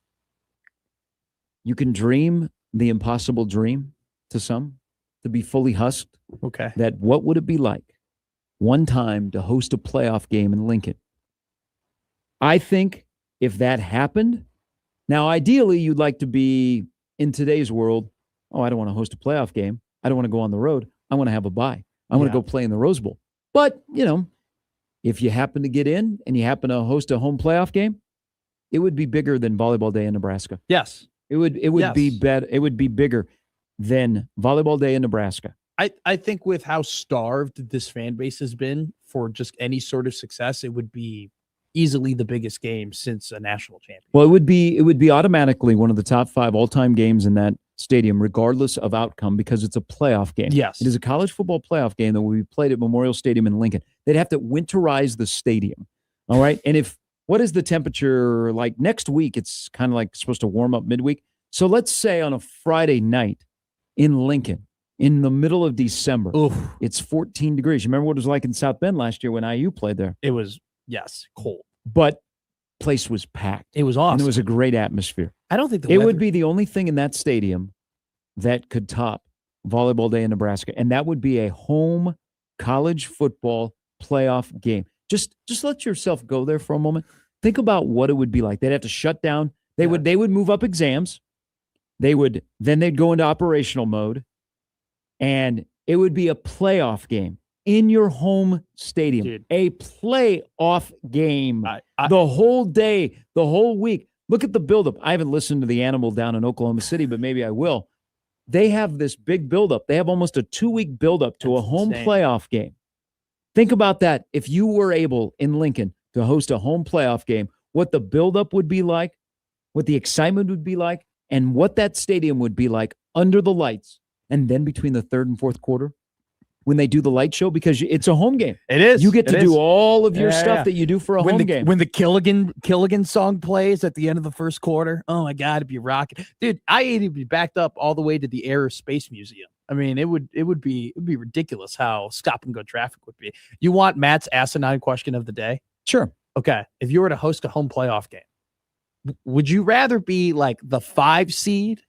you can dream the impossible dream to some, to be fully husked. Okay. That what would it be like one time to host a playoff game in Lincoln? I think if that happened, now ideally you'd like to be in today's world, oh, I don't want to host a playoff game. I don't want to go on the road. I want to have a bye. I want to go play in the Rose Bowl. But, if you happen to get in and you happen to host a home playoff game, it would be bigger than Volleyball Day in Nebraska. Yes. It would be better. It would be bigger than Volleyball Day in Nebraska. I think with how starved this fan base has been for just any sort of success, it would be easily the biggest game since a national championship. Well, it would be automatically one of the top 5 all-time games in that stadium, regardless of outcome, because it's a playoff game. Yes. It is a college football playoff game that will be played at Memorial Stadium in Lincoln. They'd have to winterize the stadium. All right. And what is the temperature like next week? It's kind of like supposed to warm up midweek. So let's say on a Friday night in Lincoln, in the middle of December, it's 14 degrees. You remember what it was like in South Bend last year when IU played there? It was, cold. But place was packed. It was awesome. And it was a great atmosphere. I don't think it would be the only thing in that stadium that could top Volleyball Day in Nebraska. And that would be a home college football playoff game. Just let yourself go there for a moment. Think about what it would be like. They'd have to shut down. They would move up exams. They'd go into operational mode. And it would be a playoff game in your home stadium. Dude. A playoff game. The whole day, the whole week. Look at the buildup. I haven't listened to the Animal down in Oklahoma City, but maybe I will. They have this big buildup. They have almost a 2-week buildup to a home playoff game. Think about that. If you were able in Lincoln to host a home playoff game, what the buildup would be like, what the excitement would be like, and what that stadium would be like under the lights. And then between the third and fourth quarter, when they do the light show, because it's a home game. It is. You get to do all of your stuff that you do for a home game. When the Killigan song plays at the end of the first quarter, oh my God, it'd be rocking. Dude, it'd be backed up all the way to the Air Space Museum. I mean, it would be ridiculous how stop and go traffic would be. You want Matt's asinine question of the day? Sure. Okay. If you were to host a home playoff game, would you rather be like the 5 seed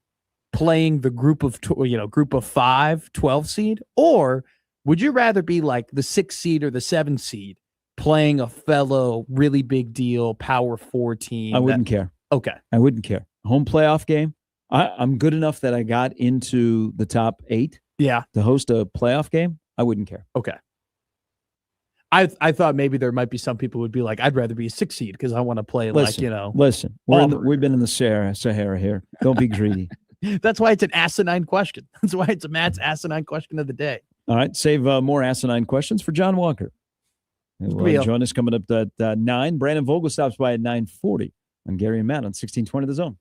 playing the group of 5, 12 seed, or would you rather be like the 6 seed or the 7 seed playing a fellow really big deal power 4 team? I wouldn't care. Okay. I wouldn't care. Home playoff game. I'm good enough that I got into the top 8. Yeah. To host a playoff game, I wouldn't care. Okay. I thought maybe there might be some people who would be like, I'd rather be a 6 seed because I want to play Listen, we've been in the Sahara here. Don't be greedy. That's why it's an asinine question. That's why it's a Matt's asinine question of the day. All right. Save more asinine questions for John Walker. He'll join us coming up at 9. Brandon Vogel stops by at 9:40 on Gary and Matt on 1620 The Zone.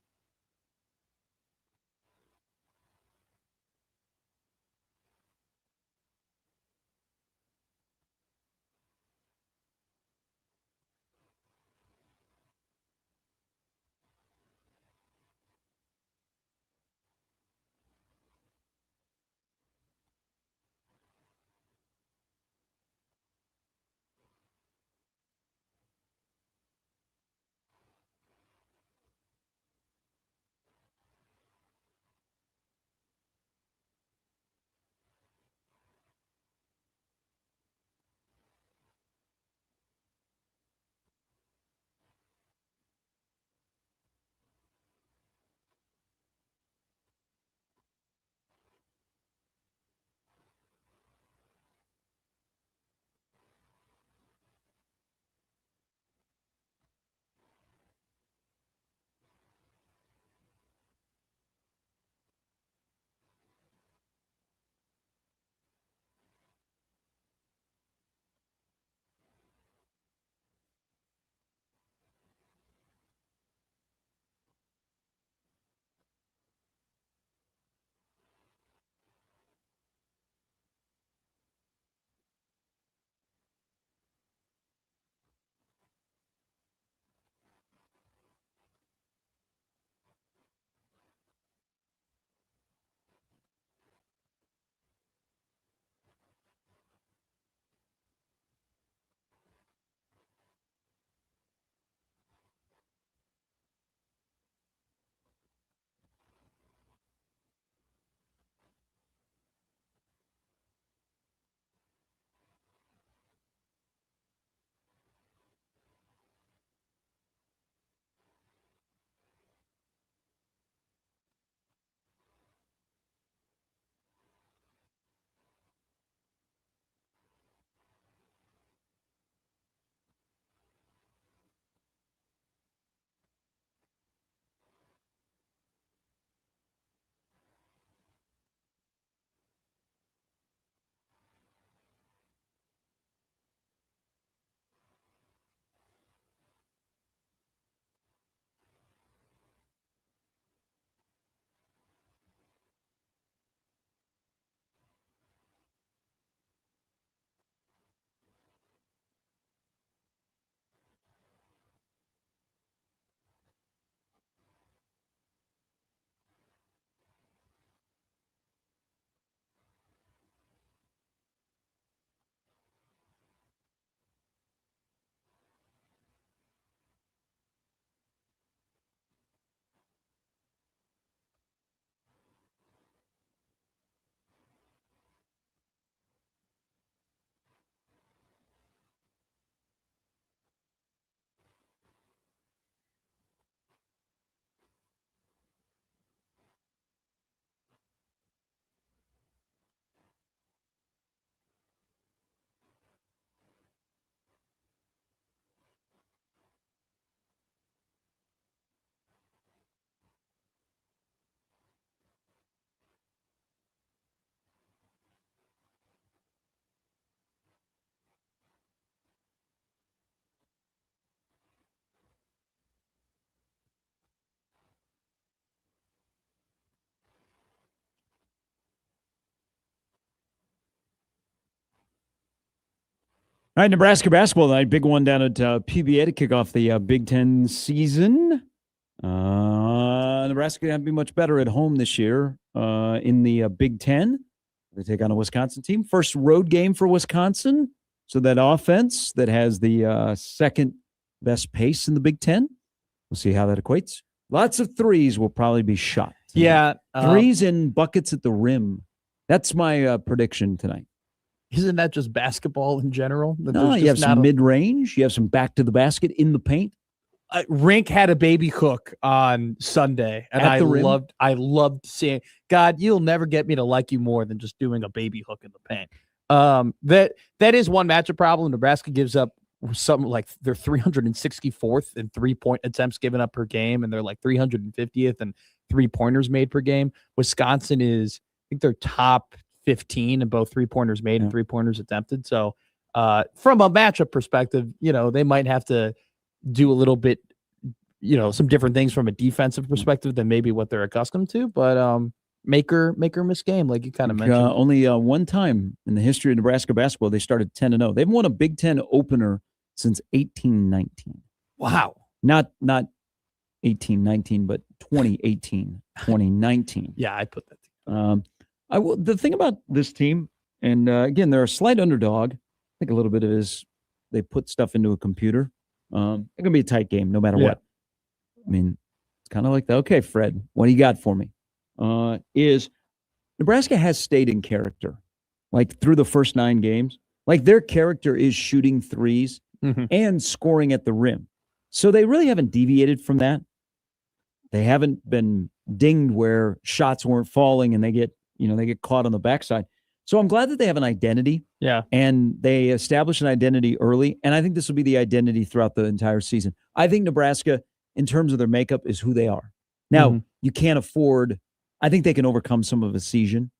All right, Nebraska basketball tonight. Big one down at PBA to kick off the Big Ten season. Nebraska going to be much better at home this year in the Big Ten. They take on a Wisconsin team. First road game for Wisconsin. So that offense that has the second best pace in the Big Ten. We'll see how that equates. Lots of threes will probably be shot tonight. Yeah. Threes and buckets at the rim. That's my prediction tonight. Isn't that just basketball in general? No, you have some mid-range. You have some back to the basket in the paint. Rink had a baby hook on Sunday, and I loved seeing. God, you'll never get me to like you more than just doing a baby hook in the paint. That is one matchup problem. Nebraska gives up something like they're 364th in 3-point attempts given up per game, and they're like 350th and 3-pointers made per game. Wisconsin is, I think they're top 15 in both 3-pointers made and 3-pointers attempted. So from a matchup perspective, they might have to do a little bit, some different things from a defensive perspective than maybe what they're accustomed to. But make or miss game, like you kind of mentioned. Only one time in the history of Nebraska basketball, they started 10-0. They've won a Big Ten opener since 1819. Wow. Not 1819, but 2018, 2019. Yeah, I put that. The thing about this team, and again, they're a slight underdog. I think a little bit of it is they put stuff into a computer. It's going to be a tight game no matter what. I mean, it's kind of like okay, Fred, what do you got for me? Is Nebraska has stayed in character, like through the first 9 games. Like their character is shooting threes and scoring at the rim. So they really haven't deviated from that. They haven't been dinged where shots weren't falling and they get caught on the backside. So I'm glad that they have an identity. Yeah. And they establish an identity early. And I think this will be the identity throughout the entire season. I think Nebraska, in terms of their makeup, is who they are. Now, you can't afford, I think they can overcome some of a season,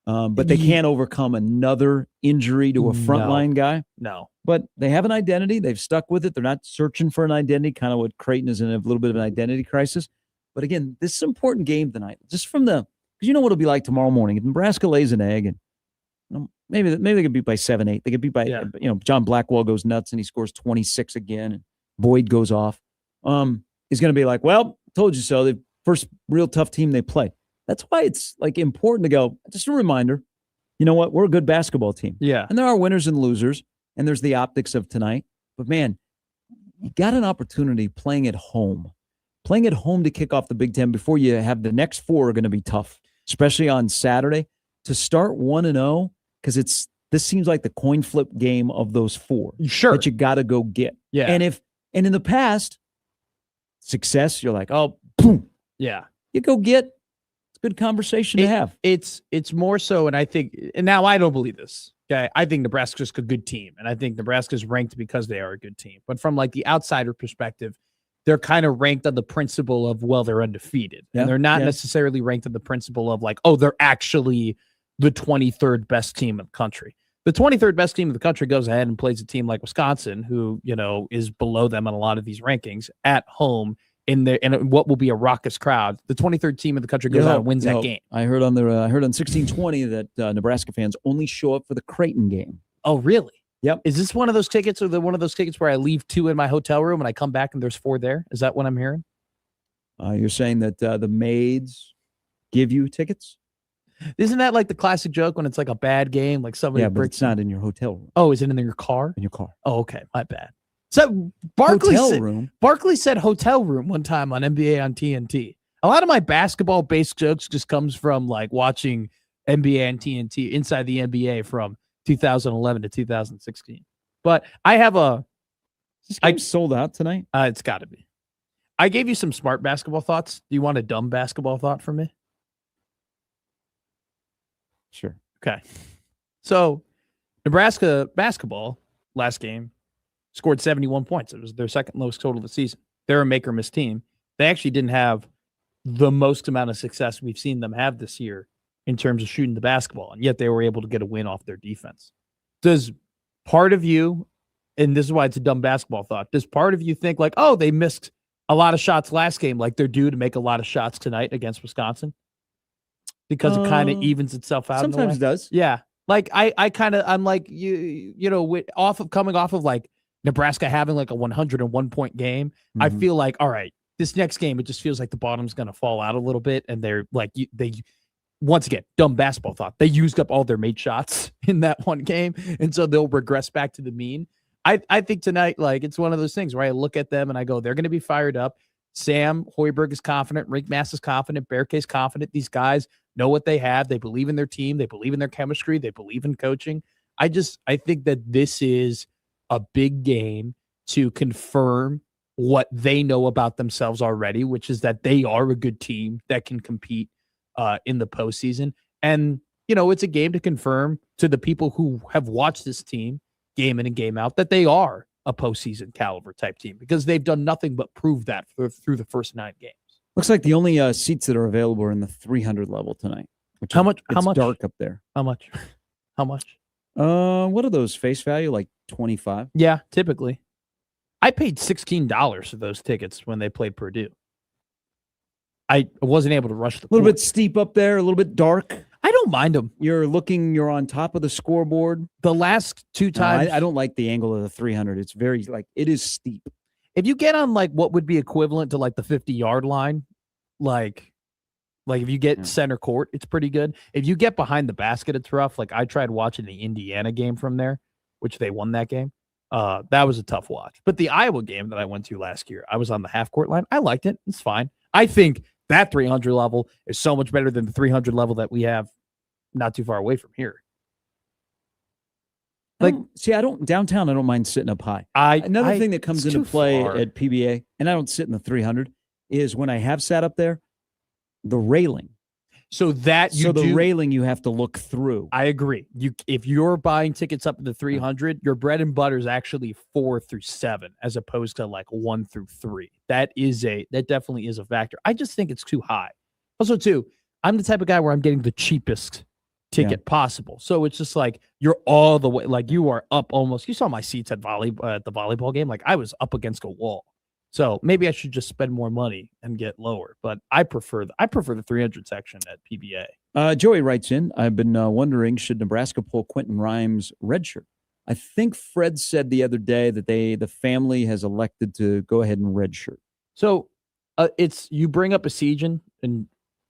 but they can't overcome another injury to a frontline guy. No. But they have an identity. They've stuck with it. They're not searching for an identity, kind of what Creighton is in a little bit of an identity crisis. But again, this is an important game tonight. Just from because you know what it'll be like tomorrow morning. If Nebraska lays an egg and maybe they could beat by 7-8. They could beat by, John Blackwell goes nuts and he scores 26 again and Boyd goes off. He's going to be like, well, told you so. The first real tough team they play. That's why it's like important to go, just a reminder, you know what? We're a good basketball team. Yeah. And there are winners and losers and there's the optics of tonight. But man, you got an opportunity playing at home to kick off the Big Ten before you have the next 4 are going to be tough, especially on Saturday. To start 1-0, because this seems like the coin flip game of those 4 that you got to go get. Yeah. And in the past, success, you're like, oh, boom. Yeah. You go get. It's a good conversation to have. It's more so, and I think, and now I don't believe this. Okay, I think Nebraska's a good team, and I think Nebraska's ranked because they are a good team. But from like the outsider perspective, they're kind of ranked on the principle of, well, they're undefeated. And they're not necessarily ranked on the principle of like, oh, they're actually the 23rd best team in the country. The 23rd best team in the country goes ahead and plays a team like Wisconsin, who, is below them on a lot of these rankings at home in what will be a raucous crowd. The 23rd team in the country goes out and wins that game. I heard on 1620 that Nebraska fans only show up for the Creighton game. Oh, really? Yep. Is this one of those tickets or one of those tickets where I leave 2 in my hotel room and I come back and there's 4 there? Is that what I'm hearing? You're saying that the maids give you tickets? Isn't that like the classic joke when it's like a bad game, like somebody? Yeah, but it's not in your hotel room. Oh, is it in your car? In your car. Oh, okay, my bad. So Barkley said hotel room one time on NBA on TNT. A lot of my basketball-based jokes just comes from like watching NBA on TNT inside the NBA from 2011 to 2016. But I have Is this game sold out tonight? It's got to be. I gave you some smart basketball thoughts. Do you want a dumb basketball thought from me? Sure. Okay. So Nebraska basketball last game scored 71 points. It was their second lowest total of the season. They're a make or miss team. They actually didn't have the most amount of success we've seen them have this year in terms of shooting the basketball, and yet they were able to get a win off their defense. Does part of you, and this is why it's a dumb basketball thought, does part of you think like, oh, they missed a lot of shots last game, like they're due to make a lot of shots tonight against Wisconsin? Because it kind of evens itself out. Sometimes it does. Yeah. Like I'm like coming off of like Nebraska having like a 101 point game. I Mhm. feel like, all right, this next game, it just feels like the bottom's going to fall out a little bit. And they're like, they once again, dumb basketball thought. They used up all their made shots in that one game. And so they'll regress back to the mean. I think tonight, like, it's one of those things where I look at them and I go, they're going to be fired up. Sam Hoiberg is confident. Rick Mass is confident. Bearcase confident. These guys know what they have. They believe in their team. They believe in their chemistry. They believe in coaching. I think that this is a big game to confirm what they know about themselves already, which is that they are a good team that can compete in the postseason. And, it's a game to confirm to the people who have watched this team game in and game out that they are a postseason caliber type team because they've done nothing but prove that through the first 9 games. Looks like the only seats that are available are in the 300 level tonight. How much? Dark up there. How much? How much? What are those face value? Like 25? Yeah, typically. I paid $16 for those tickets when they played Purdue. I wasn't able to rush the A little court. bit steep up there, a little bit dark. I don't mind them. You're on top of the scoreboard. The last 2 times. I don't like the angle of the 300. It's very, it is steep. If you get on like what would be equivalent to like the 50-yard line, like if you get center court, it's pretty good. If you get behind the basket, it's rough. Like I tried watching the Indiana game from there, which they won that game. That was a tough watch. But the Iowa game that I went to last year, I was on the half court line. I liked it. It's fine. I think that 300 level is so much better than the 300 level that we have not too far away from here. Downtown, I don't mind sitting up high. Another thing that comes into play at PBA, and I don't sit in the 300, is when I have sat up there, the railing. So the railing you have to look through. I agree. If you're buying tickets up to the 300, your bread and butter is actually 4 through 7 as opposed to like 1 through 3. That definitely is a factor. I just think it's too high. Also, too, I'm the type of guy where I'm getting the cheapest ticket possible. So it's just like you're all the way, like you are up almost. You saw my seats at the volleyball game. Like I was up against a wall. So maybe I should just spend more money and get lower. But I prefer the 300 section at PBA. Joey writes in, I've been wondering, should Nebraska pull Quentin Rhymes' redshirt? I think Fred said the other day that the family has elected to go ahead and redshirt. So you bring up a Esiason, and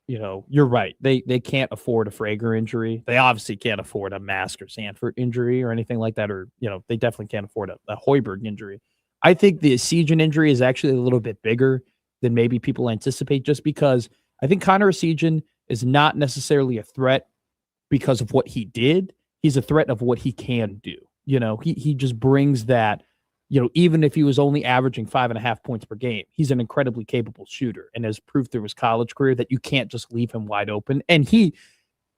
you're right. They can't afford a Frager injury. They obviously can't afford a Mask or Sanford injury or anything like that. Or they definitely can't afford a Hoiberg injury. I think the Esiason injury is actually a little bit bigger than maybe people anticipate, just because I think Connor Esiason is not necessarily a threat because of what he did. He's a threat of what he can do. He just brings that, even if he was only averaging 5.5 points per game, he's an incredibly capable shooter and has proved through his college career that you can't just leave him wide open. And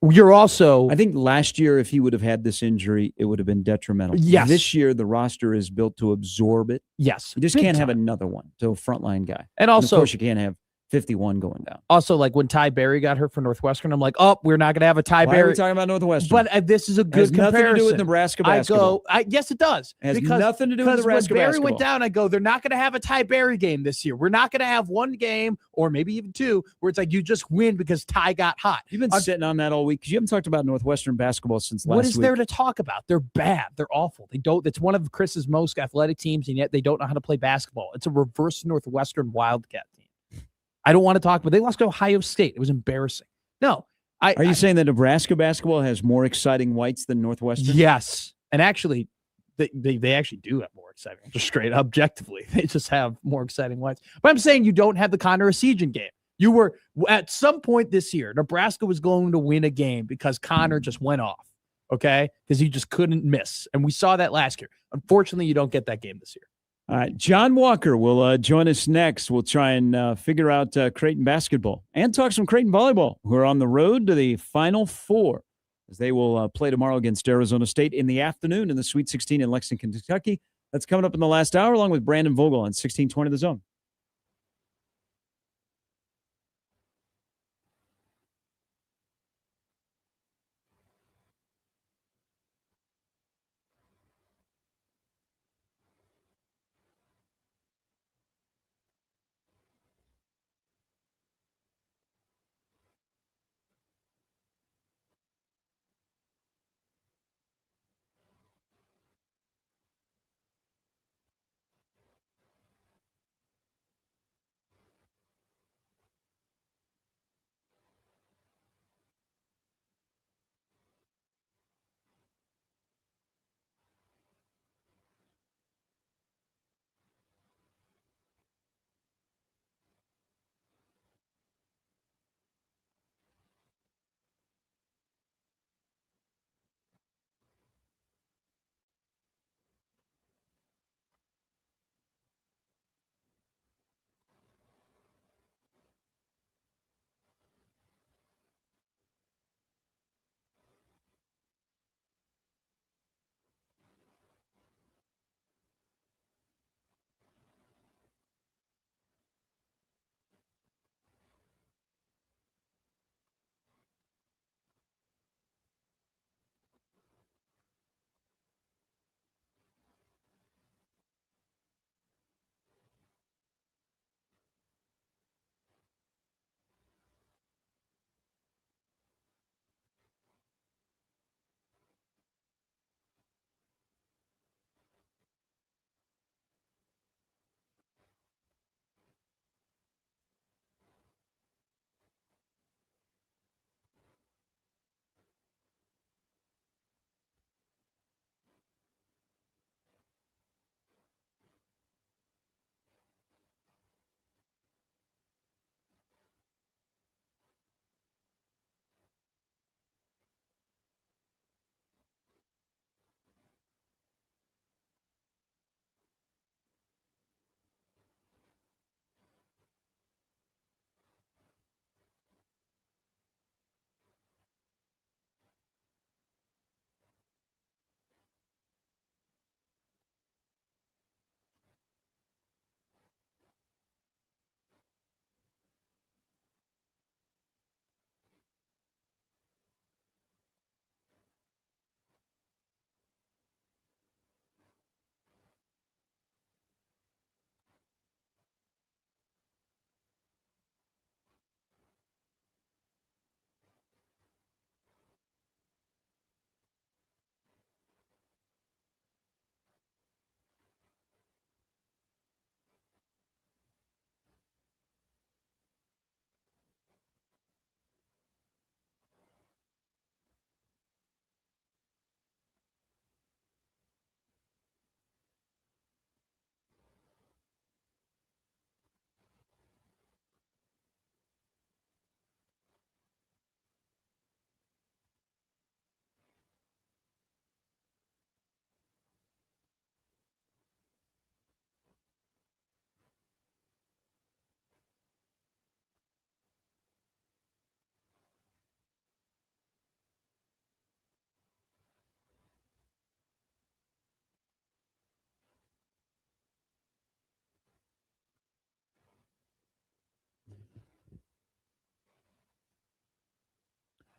I think last year, if he would have had this injury, it would have been detrimental. Yes. This year, the roster is built to absorb it. Yes. You just can't have another one. So a frontline guy. And also, of course, you can't have 51 going down. Also, like when Ty Berry got hurt for Northwestern, I'm like, oh, we're not going to have a Ty Berry. Why are we talking about Northwestern? But this is a good comparison. Nothing to do with Nebraska basketball. Yes, it does. It has nothing to do with Nebraska when Berry basketball. went down, I go, they're not going to have a Ty Berry game this year. We're not going to have one game or maybe even 2 where it's like you just win because Ty got hot. You've been sitting on that all week because you haven't talked about Northwestern basketball since last week. What is there to talk about? They're bad. They're awful. It's one of Chris's most athletic teams, and yet they don't know how to play basketball. It's a reverse Northwestern Wildcat team. I don't want to talk, but they lost to Ohio State. It was embarrassing. No. Are you saying that Nebraska basketball has more exciting whites than Northwestern? Yes. And actually, they actually do have more exciting, just straight objectively. They just have more exciting whites. But I'm saying you don't have the Connor Esiason game. You were, at some point this year, Nebraska was going to win a game because Connor just went off, okay? Because he just couldn't miss. And we saw that last year. Unfortunately, you don't get that game this year. All right, John Walker will join us next. We'll try and figure out Creighton basketball and talk some Creighton volleyball, who are on the road to the Final Four as they will play tomorrow against Arizona State in the afternoon in the Sweet 16 in Lexington, Kentucky. That's coming up in the last hour, along with Brandon Vogel on 1620 The Zone.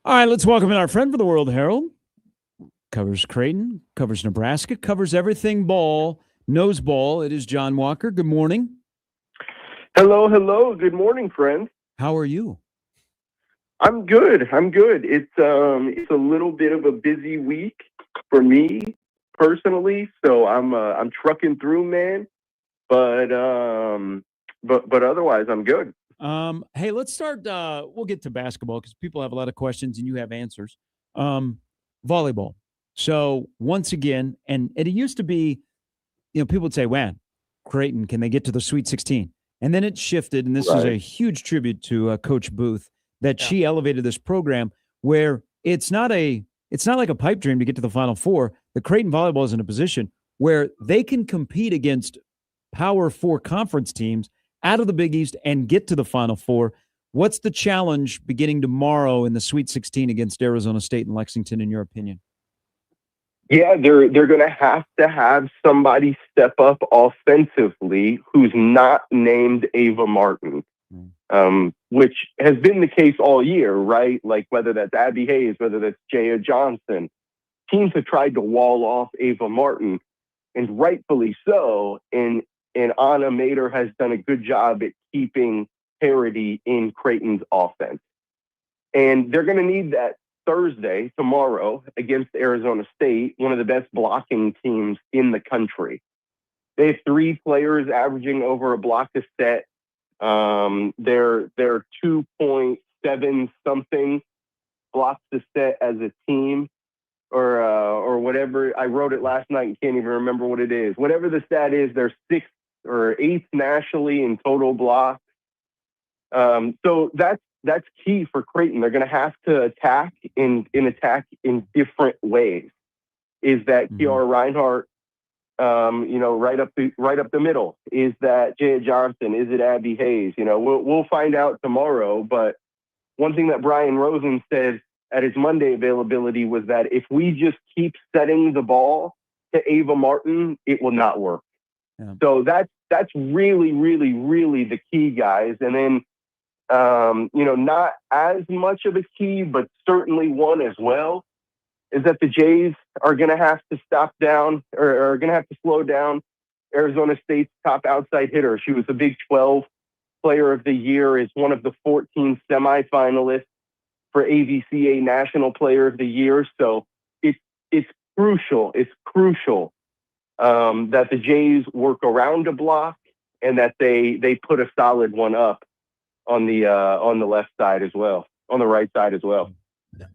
All right, let's welcome in our friend for the World Herald. Covers Creighton, covers Nebraska, covers everything ball, knows ball. It is John Walker. Good morning. Hello. Good morning, friends. How are you? I'm good. It's a little bit of a busy week for me personally, so I'm trucking through, man. But otherwise, I'm good. Hey, let's start. We'll get to basketball because people have a lot of questions and you have answers. Volleyball. So once again, and it used to be, people would say, "Man, Creighton, can they get to the Sweet 16?" And then it shifted, and this is a huge tribute to Coach Booth that she elevated this program where it's not like a pipe dream to get to the Final Four. The Creighton volleyball is in a position where they can compete against Power Four conference teams out of the Big East and get to the Final Four. What's the challenge beginning tomorrow in the Sweet 16 against Arizona State and Lexington, in your opinion? Yeah, they're going to have somebody step up offensively who's not named Ava Martin, which has been the case all year, right? Like whether that's Abby Hayes, whether that's Jaya Johnson, teams have tried to wall off Ava Martin, and rightfully so. And Anna Mater has done a good job at keeping parity in Creighton's offense, and they're going to need that Thursday, tomorrow, against Arizona State, one of the best blocking teams in the country. They have 3 players averaging over a block a set. They're 2.7 something blocks a set as a team, or whatever. I wrote it last night and can't even remember what it is. Whatever the stat is, they're 6th or 8th nationally in total blocks. So that's key for Creighton. They're going to have to attack in different ways. Is that Kiara Reinhardt, right up the middle? Is that Jaya Johnson? Is it Abby Hayes? We'll find out tomorrow. But one thing that Brian Rosen said at his Monday availability was that if we just keep setting the ball to Ava Martin, it will not work. Yeah. So that's really, really, really the key, guys. And then not as much of a key, but certainly one as well, is that the Jays are going to have to stop down or are going to have to slow down Arizona State's top outside hitter. She was the Big 12 Player of the Year, is one of the 14 semifinalists for AVCA National Player of the Year. So it's crucial. It's crucial that the Jays work around a block and that they put a solid one up on the left side as well, on the right side as well.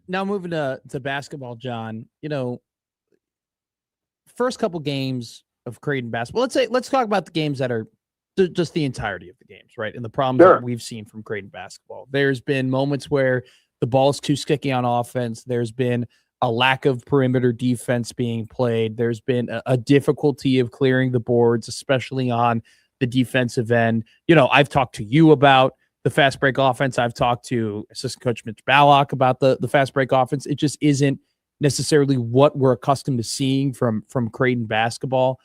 Now moving to basketball, John, first couple games of Creighton basketball. Let's talk about the games that are just the entirety of the games, right? And the problems that we've seen from Creighton basketball. There's been moments where the ball's too sticky on offense. There's been a lack of perimeter defense being played. There's been a difficulty of clearing the boards, especially on the defensive end. I've talked to you about the fast break offense. I've talked to assistant coach Mitch Ballock about the fast break offense. It just isn't necessarily what we're accustomed to seeing from Creighton basketball.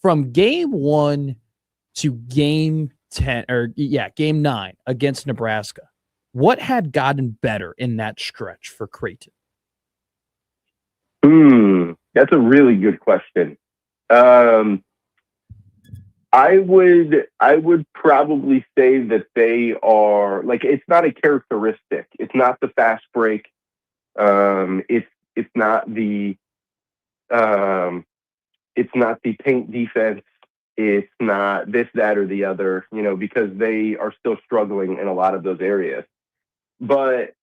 From game 1 to game 9 against Nebraska, what had gotten better in that stretch for Creighton? That's a really good question. I would probably say that they are it's not a characteristic. It's not the fast break. It's not the paint defense. It's not this, that, or the other, because they are still struggling in a lot of those areas. But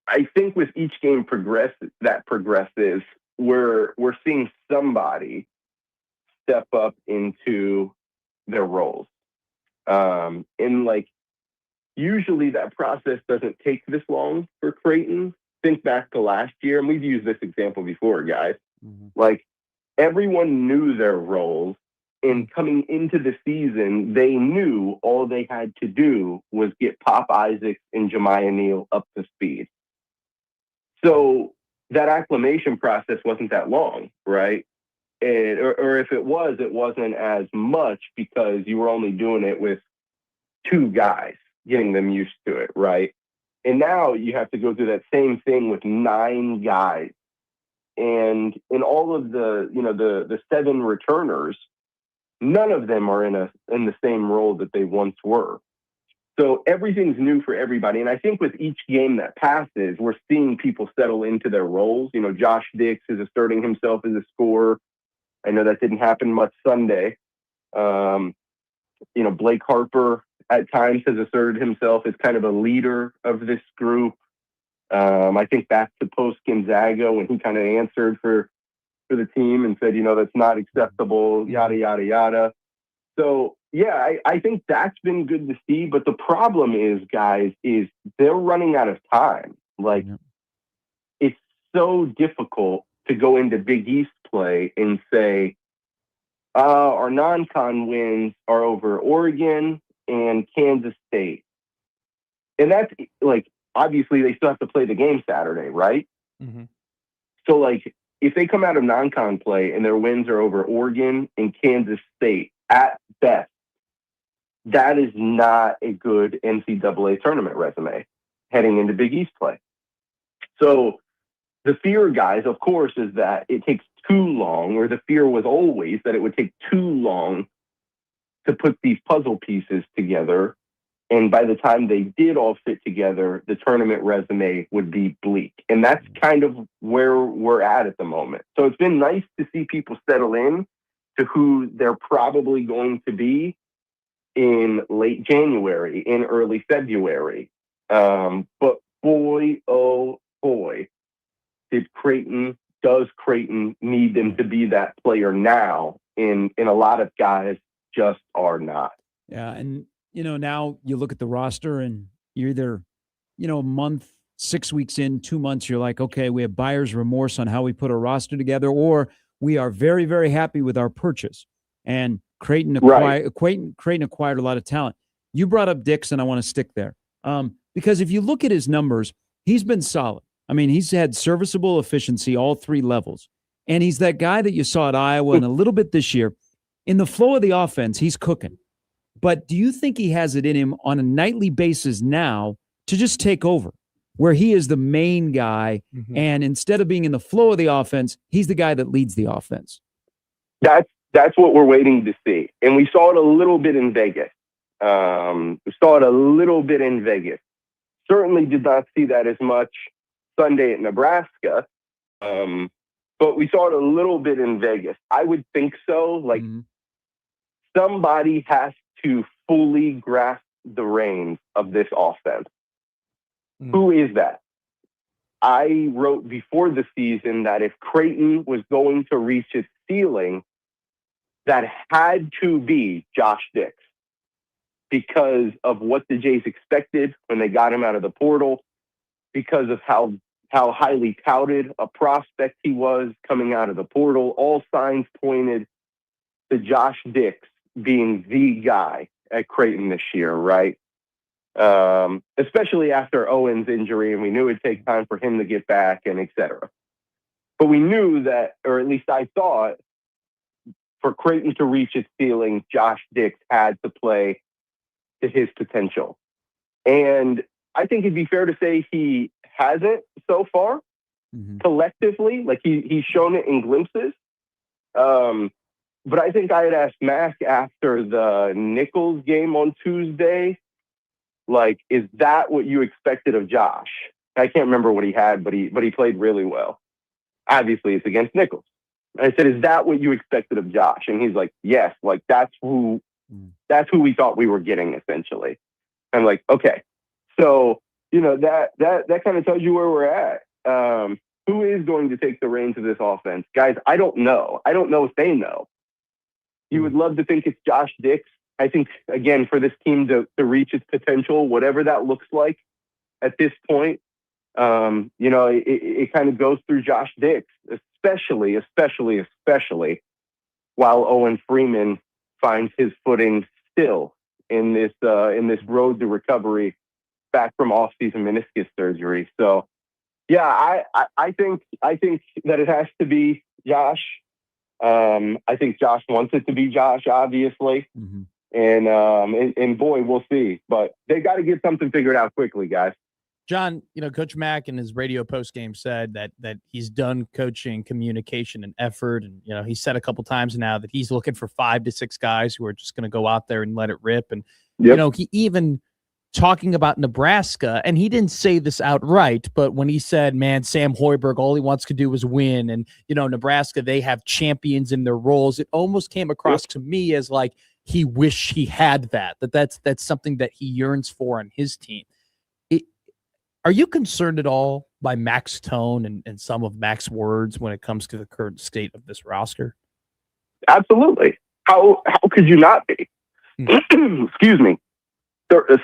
I think with each game progresses, we're seeing somebody step up into their roles. And usually that process doesn't take this long for Creighton. Think back to last year, and we've used this example before, guys. Everyone knew their roles, and coming into the season, they knew all they had to do was get Pop Isaacs and Jemiah Neal up to speed. So that acclimation process wasn't that long, right? Or if it was, it wasn't as much because you were only doing it with 2 guys, getting them used to it, right? And now you have to go through that same thing with 9 guys. And in all of the, the 7 returners, none of them are in the same role that they once were. So everything's new for everybody. And I think with each game that passes, we're seeing people settle into their roles. Josh Dix is asserting himself as a scorer. I know that didn't happen much Sunday. Blake Harper at times has asserted himself as kind of a leader of this group. I think back to post Gonzaga when he kind of answered for the team and said, that's not acceptable, yada, yada, yada. So, yeah, I think that's been good to see. But the problem is, guys, is they're running out of time. Like, it's so difficult to go into Big East play and say, our non-con wins are over Oregon and Kansas State. And that's, like, obviously they still have to play the game Saturday, right? Mm-hmm. So, like, if they come out of non-con play and their wins are over Oregon and Kansas State, at best, that is not a good NCAA tournament resume heading into Big East play. So the fear, guys, of course, is that it takes too long, or the fear was always that it would take too long to put these puzzle pieces together. And by the time they did all fit together, the tournament resume would be bleak. And that's kind of where we're at the moment. So it's been nice to see people settle in to who they're probably going to be in late January, in early February. But boy, oh boy, does Creighton need them to be that player now? And a lot of guys just are not. Yeah, and now you look at the roster and you're either, a month, 6 weeks in, 2 months, you're like, okay, we have buyer's remorse on how we put a roster together, or we are very, very happy with our purchase. And Creighton acquired a lot of talent. You brought up Dix, and I want to stick there. Because if you look at his numbers, he's been solid. I mean, he's had serviceable efficiency all 3 levels. And he's that guy that you saw at Iowa and a little bit this year. In the flow of the offense, he's cooking. But do you think he has it in him on a nightly basis now to just take over, where he is the main guy, and instead of being in the flow of the offense, he's the guy that leads the offense? That's what we're waiting to see. And we saw it a little bit in Vegas. Certainly did not see that as much Sunday at Nebraska. But we saw it a little bit in Vegas. I would think so. Like, somebody has to fully grasp the reins of this offense. Who is that? I wrote before the season that if Creighton was going to reach its ceiling, that had to be Josh Dix, because of what the Jays expected when they got him out of the portal, because of how highly touted a prospect he was coming out of the portal. All signs pointed to Josh Dix being the guy at Creighton this year, right? Especially after Owen's injury, and we knew it'd take time for him to get back and et cetera. But we knew that, or at least I thought, for Creighton to reach its ceiling, Josh Dix had to play to his potential. And I think it'd be fair to say he hasn't so far, collectively. Like, he's shown it in glimpses. But I think I had asked Mac after the Nichols game on Tuesday, like, is that what you expected of Josh? I can't remember what he had, but he played really well. Obviously, it's against Nichols. I said, is that what you expected of Josh? And he's like, yes, like, that's who we thought we were getting, essentially. I'm like, okay. So, that kind of tells you where we're at. Who is going to take the reins of this offense? Guys, I don't know. I don't know if they know. You would love to think it's Josh Dix. I think, again, for this team to reach its potential, whatever that looks like at this point, it kind of goes through Josh Dix, especially while Owen Freeman finds his footing still in this road to recovery back from off-season meniscus surgery. So, yeah, I think that it has to be Josh. I think Josh wants it to be Josh, obviously. And boy, we'll see. But they got to get something figured out quickly, guys. John, Coach Mack in his radio post game said that he's done coaching communication and effort. And, he said a couple times now that he's looking for 5 to 6 guys who are just going to go out there and let it rip. And, he even talking about Nebraska, and he didn't say this outright, but when he said, man, Sam Hoiberg, all he wants to do is win. And, Nebraska, they have champions in their roles. It almost came across to me as like he wished he had that's something that he yearns for on his team. Are you concerned at all by Mac's tone and some of Mac's words when it comes to the current state of this roster? Absolutely. How could you not be? Excuse me.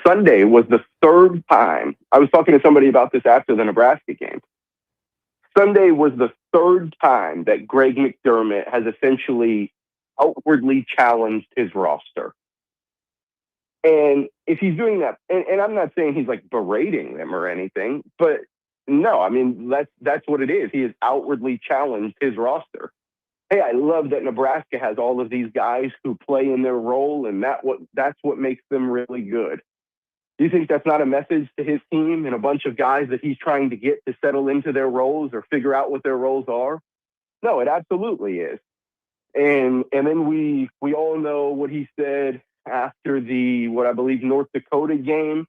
Sunday was the third time. I was talking to somebody about this after the Nebraska game. Sunday was the third time that Greg McDermott has essentially outwardly challenged his roster. And if he's doing that, and I'm not saying he's like berating them or anything, but no, I mean, that's what it is. He has outwardly challenged his roster. Hey, I love that Nebraska has all of these guys who play in their role, and that's what makes them really good. Do you think that's not a message to his team and a bunch of guys that he's trying to get to settle into their roles or figure out what their roles are? No, it absolutely is. And then we all know what he said after what I believe North Dakota game,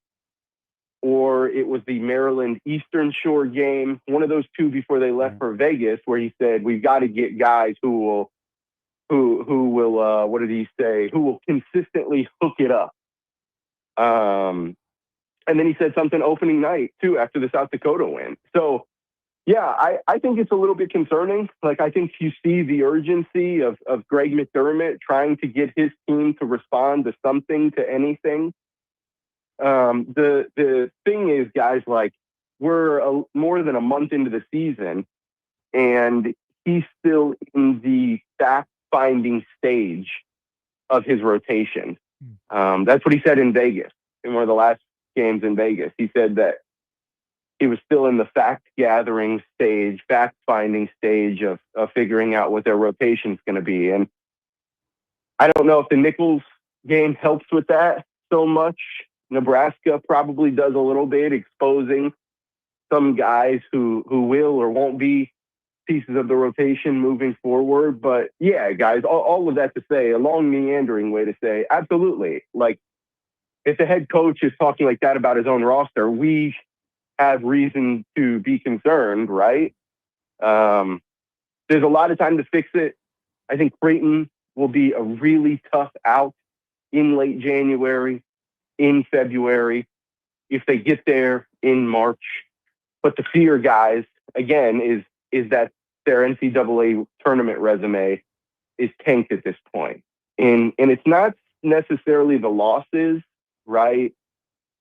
or it was the Maryland Eastern Shore game, one of those two before they left for Vegas, where he said, we've got to get guys who will what did he say? Who will consistently hook it up. And then he said something opening night too, after the South Dakota win. So yeah, I think it's a little bit concerning. Like, I think you see the urgency of Greg McDermott trying to get his team to respond to something, to anything. The thing is, guys, like, we're more than a month into the season, and he's still in the fact-finding stage of his rotation. That's what he said in Vegas, in one of the last games in Vegas. He said that he was still in the fact-gathering stage, fact-finding stage of figuring out what their rotation's going to be. And I don't know if the Nichols game helps with that so much. Nebraska probably does a little bit, exposing some guys who will or won't be pieces of the rotation moving forward. But yeah, guys, all of that to say, a long meandering way to say, absolutely. Like, if the head coach is talking like that about his own roster, we have reason to be concerned, right? There's a lot of time to fix it. I think Creighton will be a really tough out in late January, in February, if they get there in March. But the fear, guys, again, is that their NCAA tournament resume is tanked at this point. And it's not necessarily the losses, right?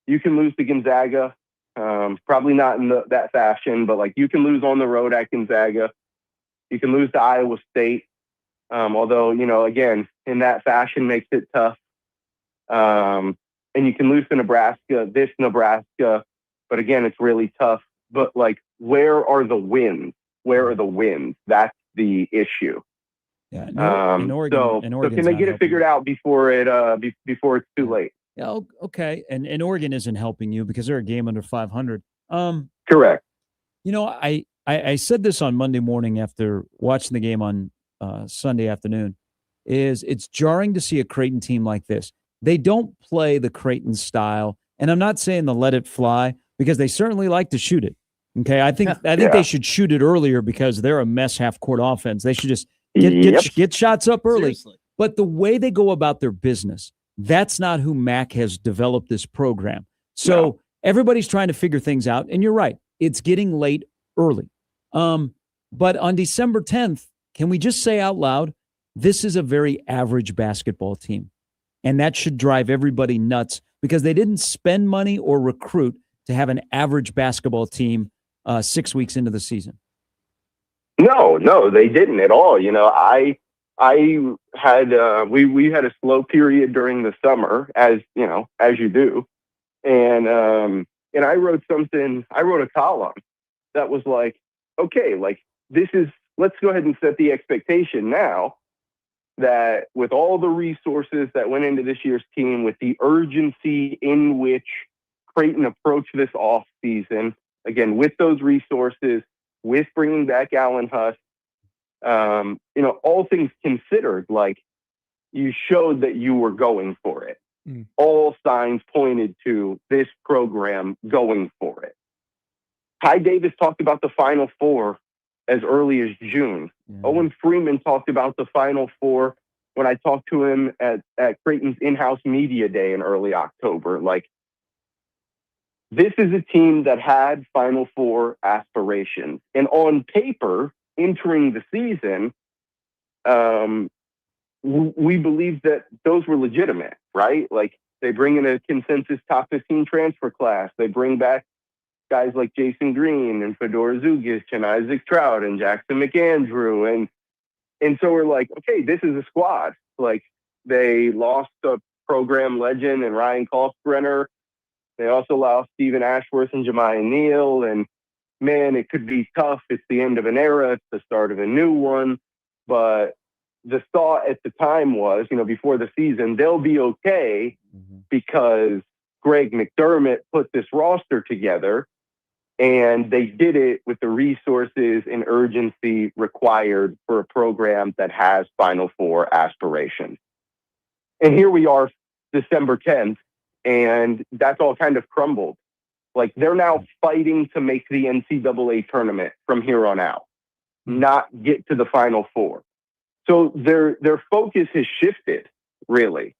You can lose to Gonzaga, probably not in that fashion, but like, you can lose on the road at Gonzaga. You can lose to Iowa State, although, again, in that fashion makes it tough. And you can lose to Nebraska, but again, it's really tough. But like, where are the wins? Where are the wins? That's the issue. Yeah. So can they get it figured out before it's too late? Yeah. Okay. And Oregon isn't helping you because they're a game under 500. Correct. I said this on Monday morning after watching the game on Sunday afternoon. It's jarring to see a Creighton team like this. They don't play the Creighton style, and I'm not saying to let it fly because they certainly like to shoot it. Okay, I think they should shoot it earlier because they're a mess half-court offense. They should just get shots up early. Seriously. But the way they go about their business, that's not who Mac has developed this program. So everybody's trying to figure things out, and you're right. It's getting late early. But on December 10th, can we just say out loud, this is a very average basketball team. And that should drive everybody nuts because they didn't spend money or recruit to have an average basketball team 6 weeks into the season. No, they didn't at all. I had we had a slow period during the summer, as you do, and I wrote a column that was like, okay, like, let's go ahead and set the expectation now that with all the resources that went into this year's team, with the urgency in which Creighton approached this off season, again, with those resources, with bringing back Alan Huss, all things considered, like, you showed that you were going for it. All signs pointed to this program going for it. Ty Davis talked about the Final Four as early as June. Owen Freeman talked about the Final Four when I talked to him at Creighton's in-house media day in early October. Like, this is a team that had Final Four aspirations. And on paper, entering the season, we believe that those were legitimate, right? Like, they bring in a consensus top 15 transfer class. They bring back guys like Jason Green and Fedor Zugic and Isaac Trout and Jackson McAndrew. And so we're like, okay, this is a squad. Like, they lost a program legend and Ryan Kalkbrenner. They also lost Stephen Ashworth and Jemiah Neal. And man, it could be tough. It's the end of an era. It's the start of a new one. But the thought at the time was, before the season, they'll be okay because Greg McDermott put this roster together and they did it with the resources and urgency required for a program that has Final Four aspirations. And here we are, December 10th, and that's all kind of crumbled. Like, they're now fighting to make the NCAA tournament from here on out, not get to the Final Four. So their focus has shifted, really,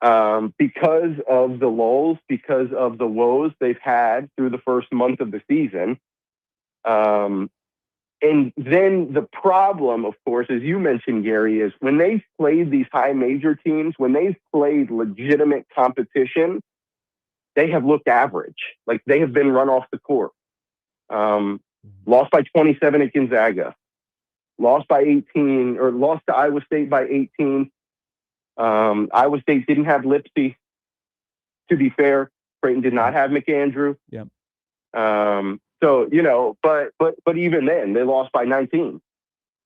because of the lulls, because of the woes they've had through the first month of the season. And then the problem, of course, as you mentioned, Gary, is when they've played these high major teams, when they've played legitimate competition, they have looked average. Like, they have been run off the court. Lost by 27 at Gonzaga. Lost by 18, or lost to Iowa State by 18. Iowa State didn't have Lipsy, to be fair. Creighton did not have McAndrew. Yep. So, but even then, they lost by 19.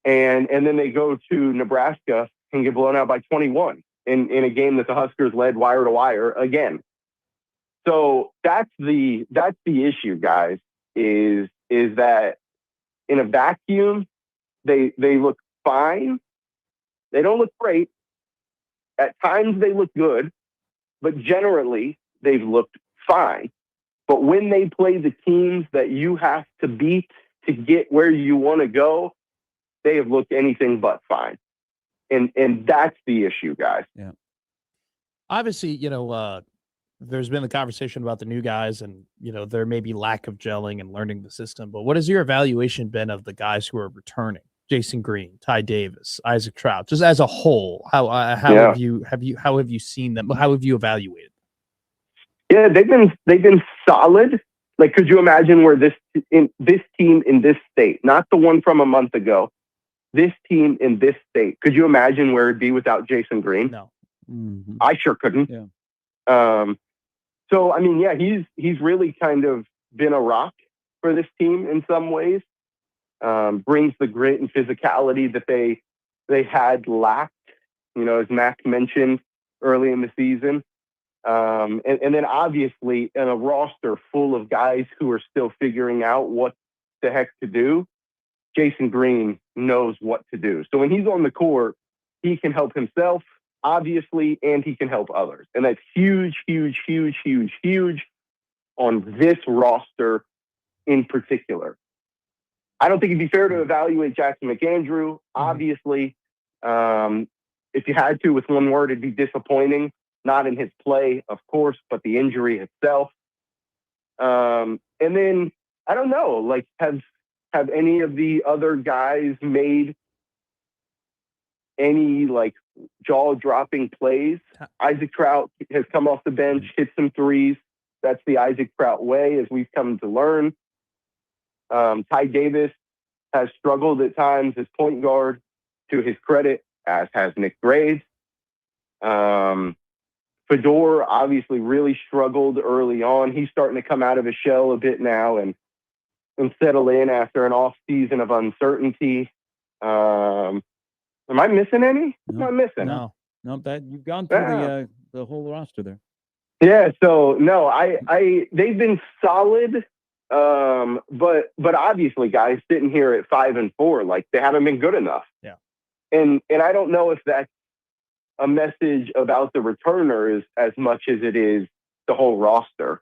And then they go to Nebraska and get blown out by 21 in a game that the Huskers led wire to wire again. So that's the issue, guys, is that in a vacuum, they look fine. They don't look great. At times they look good, but generally they've looked fine. But when they play the teams that you have to beat to get where you want to go, they have looked anything but fine. And that's the issue, guys. Yeah. Obviously, there's been the conversation about the new guys and, there may be lack of gelling and learning the system. But what has your evaluation been of the guys who are returning? Jason Green, Ty Davis, Isaac Trout, just as a whole, how have you seen them? How have you evaluated? Yeah, they've been solid. Like, could you imagine where this team in this state, not the one from a month ago, this team in this state, could you imagine where it'd be without Jason Green? No. Mm-hmm. I sure couldn't. Yeah. So, I mean, yeah, he's really kind of been a rock for this team in some ways. Brings the grit and physicality that they had lacked, as Mac mentioned early in the season. And then obviously in a roster full of guys who are still figuring out what the heck to do, Jason Green knows what to do. So when he's on the court, he can help himself, obviously, and he can help others. And that's huge, huge, huge, huge, huge on this roster in particular. I don't think it'd be fair to evaluate Jackson McAndrew. Obviously, if you had to with one word, it'd be disappointing. Not in his play, of course, but the injury itself. And then, I don't know, like, have any of the other guys made any, like, jaw-dropping plays? Isaac Trout has come off the bench, hit some threes. That's the Isaac Trout way, as we've come to learn. Ty Davis has struggled at times as point guard, to his credit, as has Nick Graves. Fedor obviously really struggled early on. He's starting to come out of his shell a bit now and settle in after an off season of uncertainty. Am I missing any? No, Am I missing? No, that you've gone through the whole roster there. Yeah. So no, they've been solid. But obviously, guys sitting here at 5-4, like they haven't been good enough. Yeah. And I don't know if that's a message about the returners as much as it is the whole roster.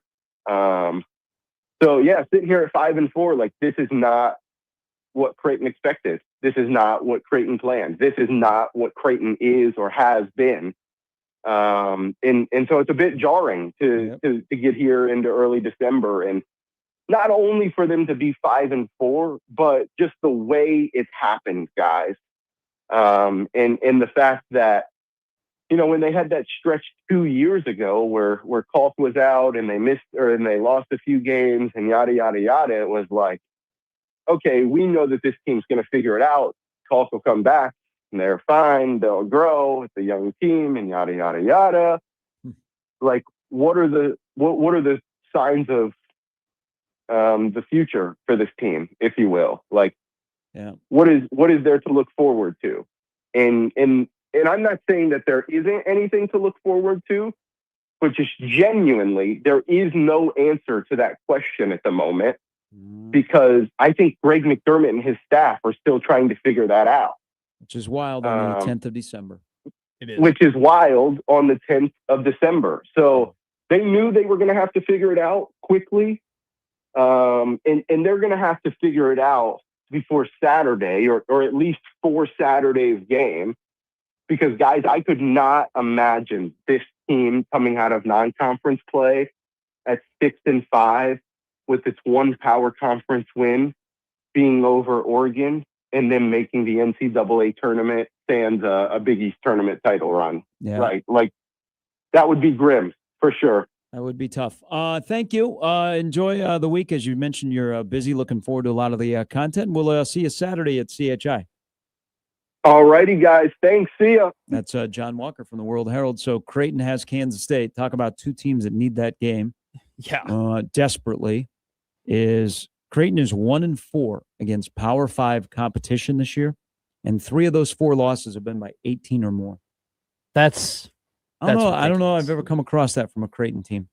So yeah, sitting here at 5-4, like this is not what Creighton expected. This is not what Creighton planned. This is not what Creighton is or has been. And so it's a bit jarring to get here into early December, and not only for them to be 5-4, but just the way it's happened, guys. And the fact that, you know, when they had that stretch 2 years ago where Kalk was out and they lost a few games and yada, yada, yada, it was like, okay, we know that this team's going to figure it out. Kalk will come back and they're fine. They'll grow. It's a young team and yada, yada, yada. Like, what are the signs of the future for this team, if you will? Like, what is there to look forward to? And I'm not saying that there isn't anything to look forward to, but just genuinely, there is no answer to that question at the moment, because I think Greg McDermott and his staff are still trying to figure that out. Which is wild on the 10th of December. It is. Which is wild on the 10th of December. So they knew they were going to have to figure it out quickly. And they're going to have to figure it out before Saturday, or at least for Saturday's game. Because, guys, I could not imagine this team coming out of non-conference play at 6-5 with its one power conference win being over Oregon and then making the NCAA tournament and a Big East tournament title run. Yeah. Right? Like, that would be grim for sure. That would be tough. Thank you. Enjoy the week. As you mentioned, you're busy. Looking forward to a lot of the content. We'll see you Saturday at CHI. All righty, guys. Thanks. See ya. That's John Walker from the World Herald. So Creighton has Kansas State. Talk about two teams that need that game. Yeah. Desperately. Creighton is 1-4 against Power 5 competition this year, and 3 of those 4 losses have been by 18 or more. I don't know. I've ever come across that from a Creighton team.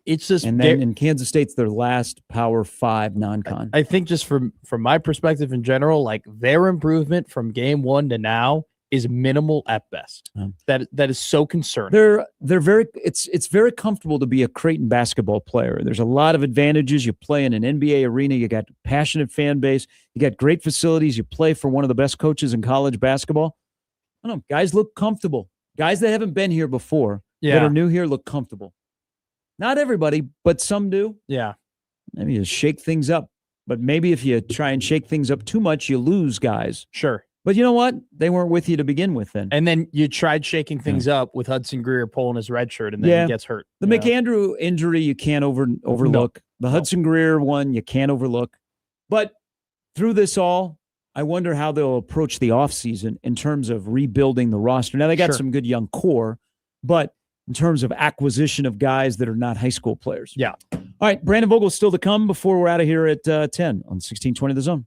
It's just, and then in Kansas State's their last Power 5 non-con. I think just from my perspective in general, like their improvement from game 1 to now is minimal at best. That is so concerning. They're very it's very comfortable to be a Creighton basketball player. There's a lot of advantages. You play in an NBA arena. You got passionate fan base. You got great facilities. You play for one of the best coaches in college basketball. I don't know. Guys look comfortable. Guys that haven't been here before that are new here look comfortable. Not everybody, but some do. Yeah. Maybe you shake things up. But maybe if you try and shake things up too much, you lose guys. Sure. But you know what? They weren't with you to begin with then. And then you tried shaking things up with Hudson Greer pulling his red shirt, and then he gets hurt. The McAndrew injury you can't overlook. The Hudson Greer one you can't overlook. But through this all, I wonder how they'll approach the offseason in terms of rebuilding the roster. Now, they got some good young core, but in terms of acquisition of guys that are not high school players. Yeah. All right, Brandon Vogel's still to come before we're out of here at 10 on 1620 The Zone.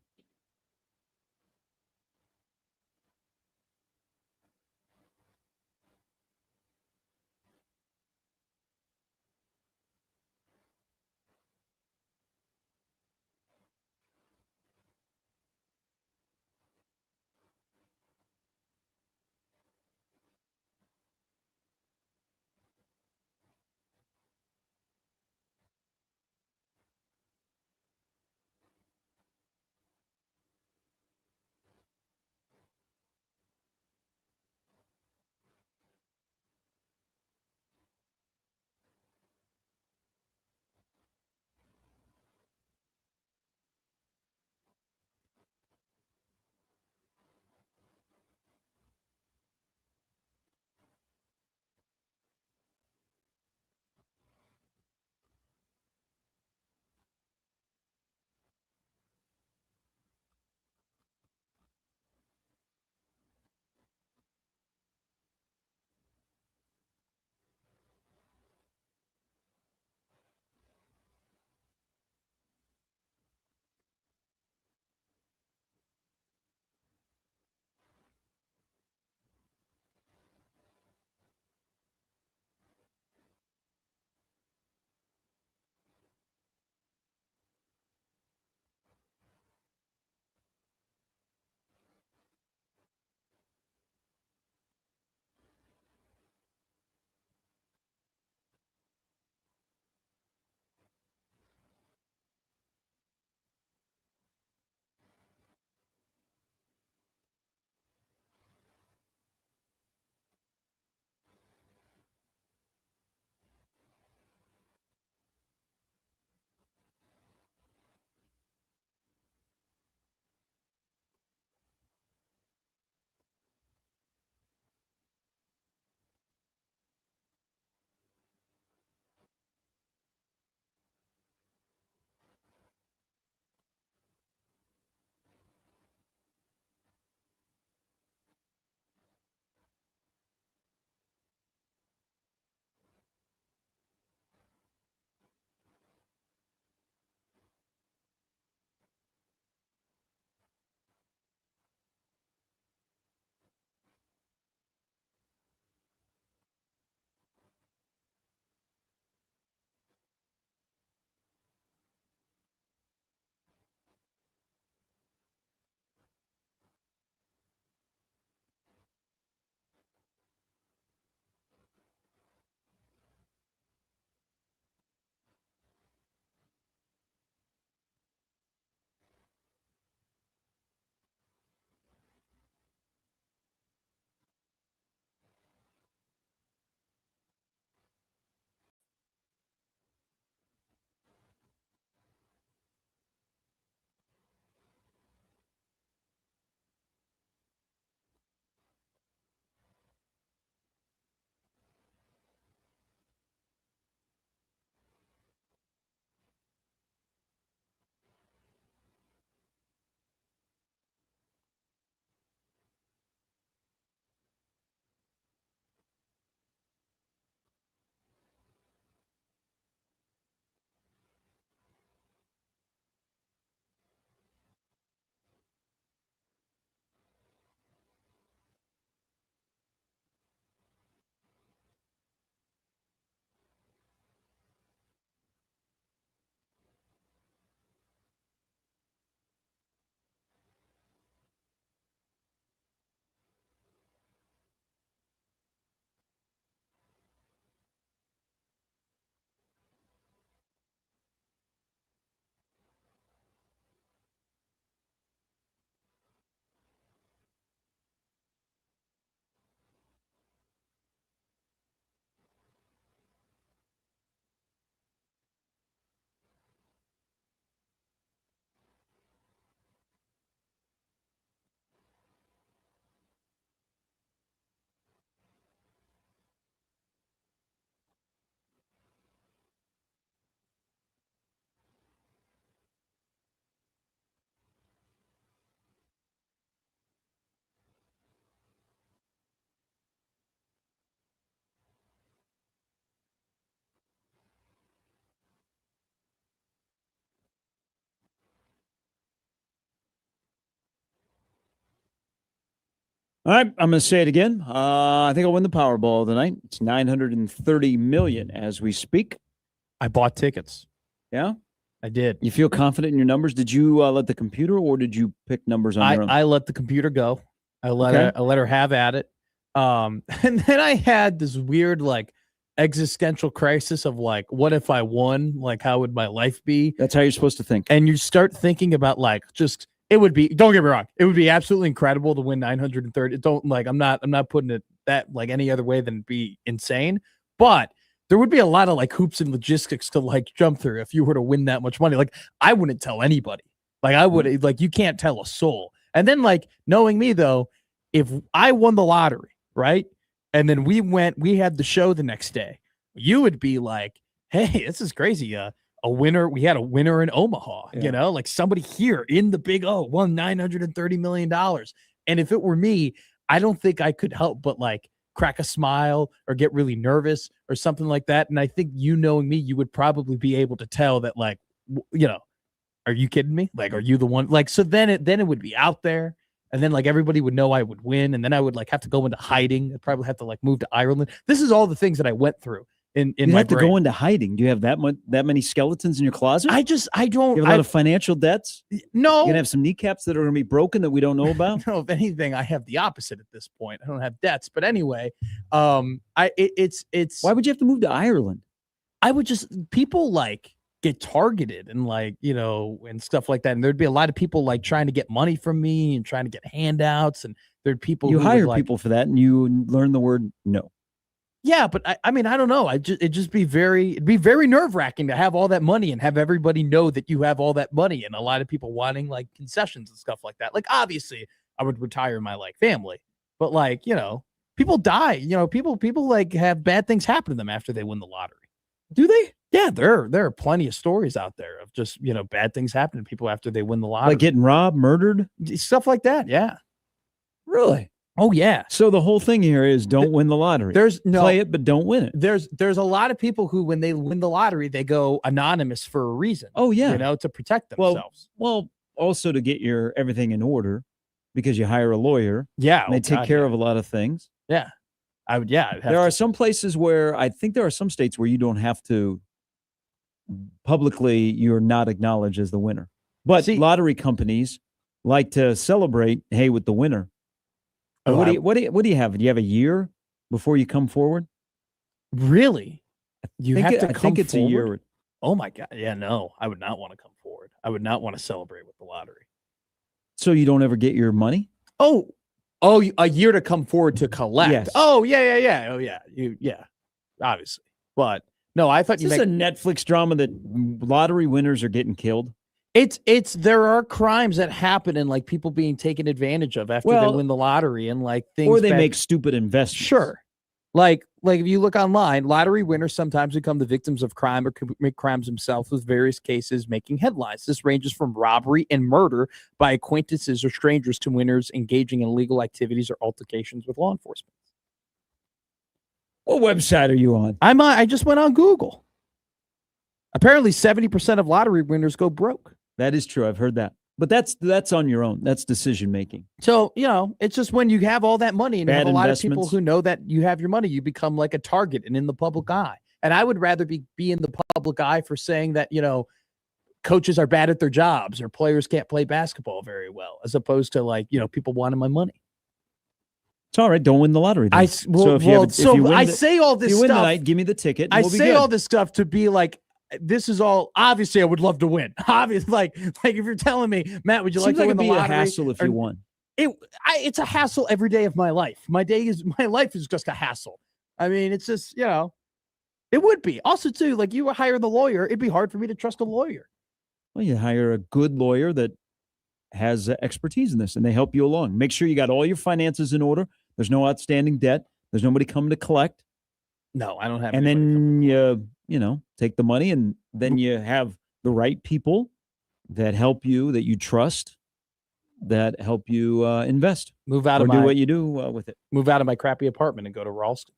All right, I'm going to say it again. I think I'll win the Powerball tonight. It's $930 million as we speak. I bought tickets. Yeah, I did. you feel confident in your numbers? Did you let the computer, or did you pick numbers on your own? I let the computer go. I let her have at it. And then I had this weird like existential crisis of like, what if I won? Like, how would my life be? That's how you're supposed to think. And you start thinking about like just it would be. Don't get me wrong. It would be absolutely incredible to win 930. Don't like. I'm not putting it that like any other way than it'd be insane. But there would be a lot of like hoops and logistics to like jump through if you were to win that much money. Like I wouldn't tell anybody. Like I would like you can't tell a soul. And then like knowing me though, if I won the lottery, right? And then we had the show the next day, you would be like, hey, this is crazy. A winner. We had a winner in Omaha, like somebody here in the Big O won $930 million. And if it were me, I don't think I could help but like crack a smile or get really nervous or something like that. And I think knowing me, you would probably be able to tell that like, are you kidding me? Like, are you the one? Like, so then it would be out there. And then like everybody would know I would win. And then I would like have to go into hiding. I'd probably have to like move to Ireland. This is all the things that I went through in you my have to brain. go into hiding. Do you have that many skeletons in your closet? I don't. You have a lot of financial debts? No. You're going to have some kneecaps that are going to be broken that we don't know about? No, if anything, I have the opposite at this point. I don't have debts. But anyway, it's Why would you have to move to Ireland? I would just people like get targeted and like, and stuff like that. And there'd be a lot of people like trying to get money from me and trying to get handouts. And there'd people you who hire would, people for that and you learn the word no. Yeah, but I mean, I don't know. It'd be very nerve wracking to have all that money and have everybody know that you have all that money, and a lot of people wanting like concessions and stuff like that. Like, obviously, I would retire my like family, but like, people die. People like have bad things happen to them after they win the lottery. Do they? Yeah, there are plenty of stories out there of just bad things happen to people after they win the lottery, like getting robbed, murdered, stuff like that. Yeah, really. Oh yeah. So the whole thing here is don't win the lottery. Play it, but don't win it. There's a lot of people who, when they win the lottery, they go anonymous for a reason. Oh yeah. To protect themselves. Well, also to get your everything in order, because you hire a lawyer. Yeah. And they take care of a lot of things. Yeah. I would. Yeah. There are some places where I think there are some states where you don't have to publicly. You're not acknowledged as the winner, but lottery companies like to celebrate. Hey, with the winner. Oh, what do you have? Do you have a year before you come forward? Really? I think it's forward? a year. Oh my God. Yeah, no, I would not want to come forward. I would not want to celebrate with the lottery. So you don't ever get your money? Oh, a year to come forward to collect. Yes. Oh, yeah. Oh, yeah. Obviously. But no, I thought Is this a Netflix drama that lottery winners are getting killed? There are crimes that happen and like people being taken advantage of after they win the lottery and like things. Or they make stupid investments. Sure. Like if you look online, lottery winners sometimes become the victims of crime or commit crimes themselves, with various cases making headlines. This ranges from robbery and murder by acquaintances or strangers to winners engaging in illegal activities or altercations with law enforcement. What website are you on? I just went on Google. Apparently 70% of lottery winners go broke. That is true. I've heard that. But that's on your own. That's decision making. So, it's just when you have all that money and you have a lot of people investments. who know that you have your money, you become like a target and in the public eye. And I would rather be in the public eye for saying that, coaches are bad at their jobs or players can't play basketball very well, as opposed to like, people wanting my money. It's all right. Don't win the lottery. Then. I say all this you stuff. Win tonight, give me the ticket. I say all this stuff to be like, this is all obviously I would love to win. Obviously, like if you're telling me, Matt, would you like to win the lottery? It'd be a hassle if you won. It's a hassle every day of my life. My life is just a hassle. I mean, it's just, it would be. Also, too, like you hire the lawyer, it'd be hard for me to trust a lawyer. Well, you hire a good lawyer that has expertise in this, and they help you along. Make sure you got all your finances in order. There's no outstanding debt. There's nobody coming to collect. No, I don't have. And then you take the money, and then you have the right people that help you, that you trust, that help you invest. Move out or of do what you do with it. Move out of my crappy apartment and go to Ralston.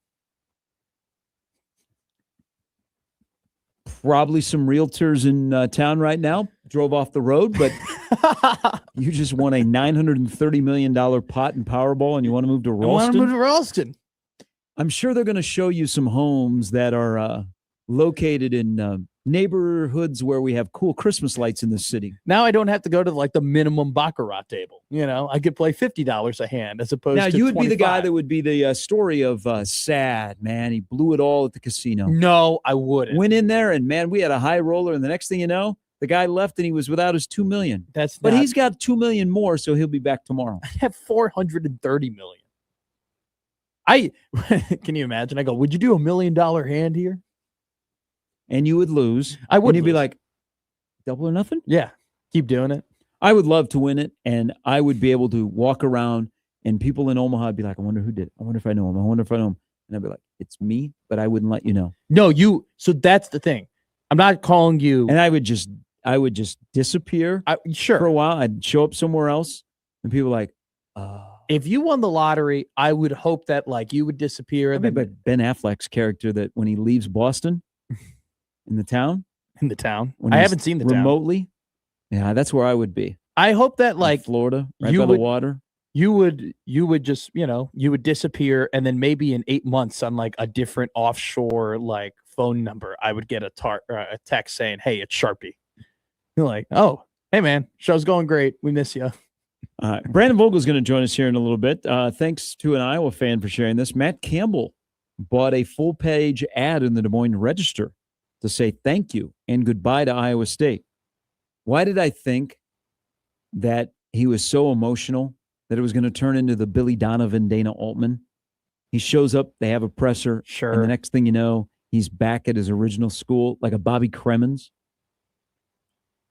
probably some realtors in town right now drove off the road, but you just won a $930 million pot in Powerball and you want to move to I want to move Ralston? to Ralston. I'm sure they're going to show you some homes that are located in neighborhoods where we have cool Christmas lights in the city. Now I don't have to go to like the minimum baccarat table. You know, I could play $50 a hand as opposed Now, to you would be the guy 25. that would be the story of sad, man. He blew it all at the casino. No, I wouldn't. Went in there and, man, we had a high roller. And the next thing you know, the guy left and he was without his $2 million. But he's got $2 million more, so he'll be back tomorrow. I have $430 million. Can you imagine? I go, would you do $1 million hand here? And you would lose. I would. And you'd be like, double or nothing? Yeah. Keep doing it. I would love to win it, and I would be able to walk around, and people in Omaha would be like, I wonder who did it. I wonder if I know him. I wonder if I know him. And I'd be like, it's me, but I wouldn't let you know. No, so that's the thing. I'm not calling you. And I would just disappear for a while. I'd show up somewhere else, and people were like, if you won the lottery, I would hope that like you would disappear. I'd be like Ben Affleck's character that when he leaves Boston in the town. I haven't seen the remotely. town. Yeah, that's where I would be. I hope that like in Florida, right by the water. You would just, you would disappear, and then maybe in 8 months on like a different offshore like phone number, I would get a text saying, "Hey, it's Sharpie." You're like, "Oh, hey man, show's going great. We miss you." Brandon Vogel is going to join us here in a little bit. Thanks to an Iowa fan for sharing this. Matt Campbell bought a full-page ad in the Des Moines Register to say thank you and goodbye to Iowa State. Why did I think that he was so emotional that it was going to turn into the Billy Donovan, Dana Altman? He shows up, they have a presser, and the next thing you know, he's back at his original school, like a Bobby Cremins.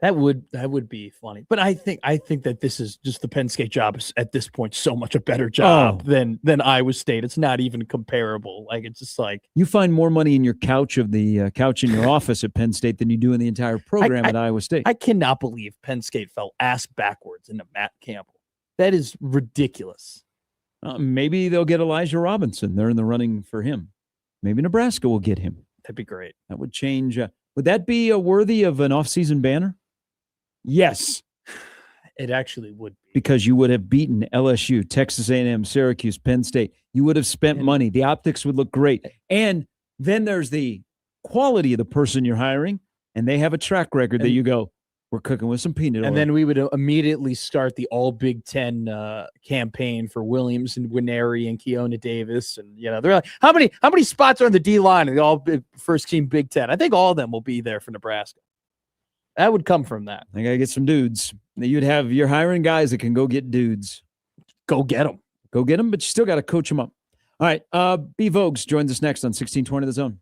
That would be funny. But I think that this is just the Penn State job is at this point so much a better job than Iowa State. It's not even comparable. Like it's just like you find more money in your couch in your office at Penn State than you do in the entire program at Iowa State. I cannot believe Penn State fell ass backwards into Matt Campbell. That is ridiculous. Maybe they'll get Elijah Robinson. They're in the running for him. Maybe Nebraska will get him. That'd be great. That would change. Would that be worthy of an off-season banner? Yes. It actually would be. Because you would have beaten LSU, Texas A&M, Syracuse, Penn State. You would have spent money. The optics would look great. And then there's the quality of the person you're hiring, and they have a track record that you go, we're cooking with some peanut oil. And then we would immediately start the all Big Ten campaign for Williams and Winery and Keona Davis. And, they're like, how many spots are on the D-line of the all first team Big Ten? I think all of them will be there for Nebraska. That would come from that. I got to get some dudes. You're hiring guys that can go get dudes. Go get them. Go get them, but you still got to coach them up. All right. B. Vogues joins us next on 1620 The Zone.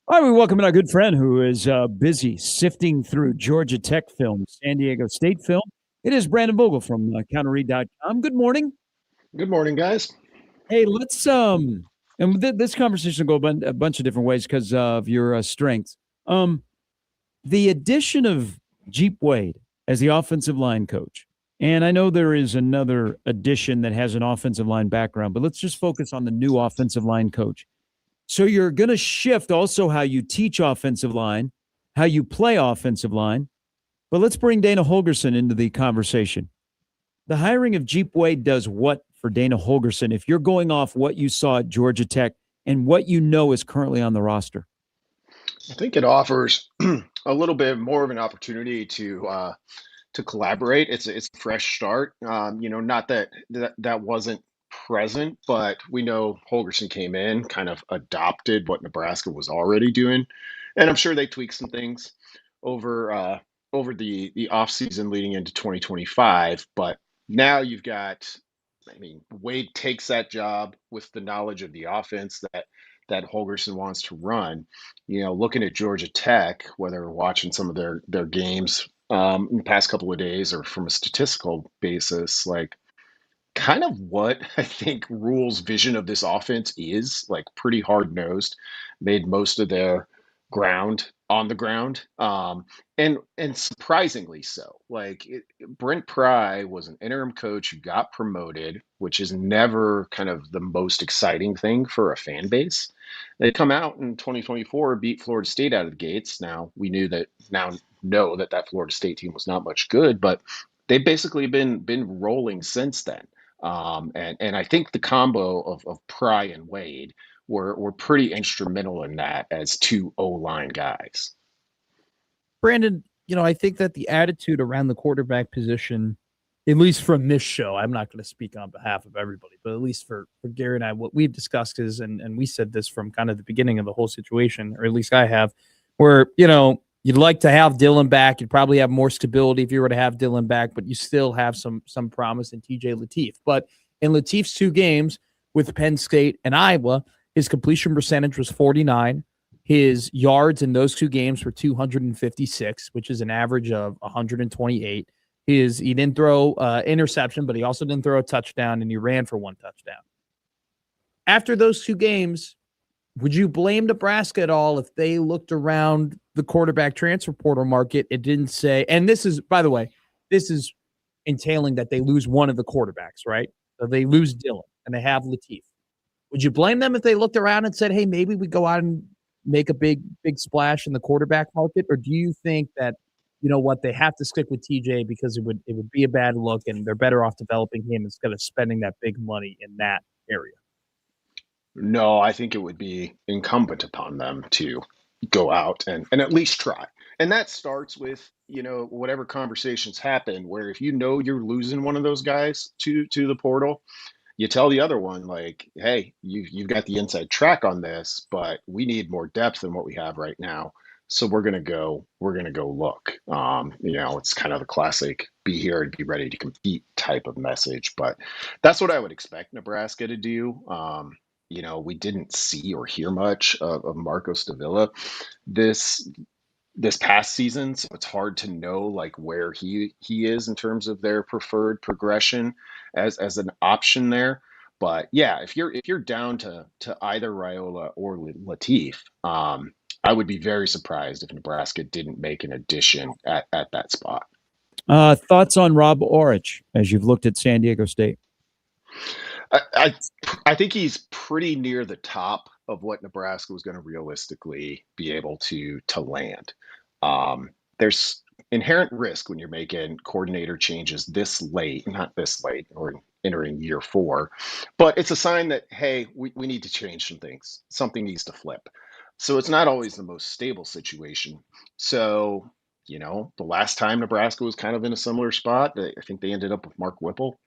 All right, we welcome in our good friend who is busy sifting through Georgia Tech film, San Diego State film. It is Brandon Vogel from counterread.com. Good morning. Good morning, guys. Hey, let's and this conversation will go a bunch of different ways because of your strengths. The addition of Jeep Wade as the offensive line coach, and I know there is another addition that has an offensive line background, but let's just focus on the new offensive line coach. So you're going to shift also how you teach offensive line, how you play offensive line. But let's bring Dana Holgorsen into the conversation. The hiring of Jeep Wade does what for Dana Holgorsen if you're going off what you saw at Georgia Tech and what you know is currently on the roster? I think it offers a little bit more of an opportunity to collaborate. It's a fresh start. Not that wasn't present, but we know Holgerson came in, kind of adopted what Nebraska was already doing, and I'm sure they tweaked some things over the off season leading into 2025. But now you've got, I mean, Wade takes that job with the knowledge of the offense that Holgerson wants to run. Looking at Georgia Tech, whether watching some of their games in the past couple of days or from a statistical basis, like kind of what I think Rule's vision of this offense is, like pretty hard nosed, made most of their ground on the ground, and surprisingly so. Brent Pry was an interim coach who got promoted, which is never kind of the most exciting thing for a fan base. They come out in 2024, beat Florida State out of the gates. Now we know that Florida State team was not much good, but they've basically been rolling since then. And I think the combo of Pry and Wade were pretty instrumental in that as two O-line guys. Brandon, I think that the attitude around the quarterback position, at least from this show, I'm not going to speak on behalf of everybody, but at least for Gary and I, what we've discussed is, and we said this from kind of the beginning of the whole situation, or at least I have, where, you'd like to have Dylan back. You'd probably have more stability if you were to have Dylan back, but you still have some promise in TJ Lateef. But in Lateef's 2 games with Penn State and Iowa, his completion percentage was 49. His yards in those 2 games were 256, which is an average of 128. He didn't throw interception, but he also didn't throw a touchdown, and he ran for 1 touchdown. After those 2 games, would you blame Nebraska at all if they looked around the quarterback transfer portal market? It didn't say, and this is, by the way, this is entailing that they lose one of the quarterbacks, right? So they lose Dylan and they have Lateef. Would you blame them if they looked around and said, hey, maybe we go out and make a big splash in the quarterback market? Or do you think that, they have to stick with TJ because it would be a bad look and they're better off developing him instead of spending that big money in that area? No, I think it would be incumbent upon them to go out and at least try. And that starts with, whatever conversations happen where if you're losing one of those guys to the portal, you tell the other one, like, hey, you've got the inside track on this, but we need more depth than what we have right now. So we're gonna go look. It's kind of the classic be here and be ready to compete type of message. But that's what I would expect Nebraska to do. We didn't see or hear much of Marcos Davila this past season, so it's hard to know like where he is in terms of their preferred progression as an option there. But yeah, if you're down to either Raiola or Lateef, I would be very surprised if Nebraska didn't make an addition at that spot. Thoughts on Rob Orich as you've looked at San Diego State? I think he's pretty near the top of what Nebraska was going to realistically be able to land. There's inherent risk when you're making coordinator changes not this late, or entering year 4, but it's a sign that, hey, we need to change some things. Something needs to flip. So it's not always the most stable situation. So, the last time Nebraska was kind of in a similar spot, I think they ended up with Mark Whipple,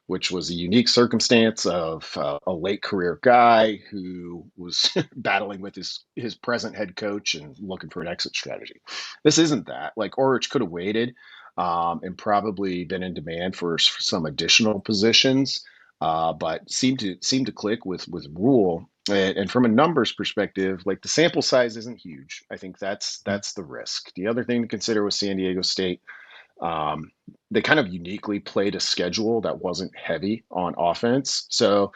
which was a unique circumstance of a late career guy who was battling with his present head coach and looking for an exit strategy. This isn't that. Like, Orich could have waited and probably been in demand for some additional positions, but seemed to click with Rule. And from a numbers perspective, like the sample size isn't huge. I think that's the risk. The other thing to consider with San Diego State, um, they kind of uniquely played a schedule that wasn't heavy on offense. So,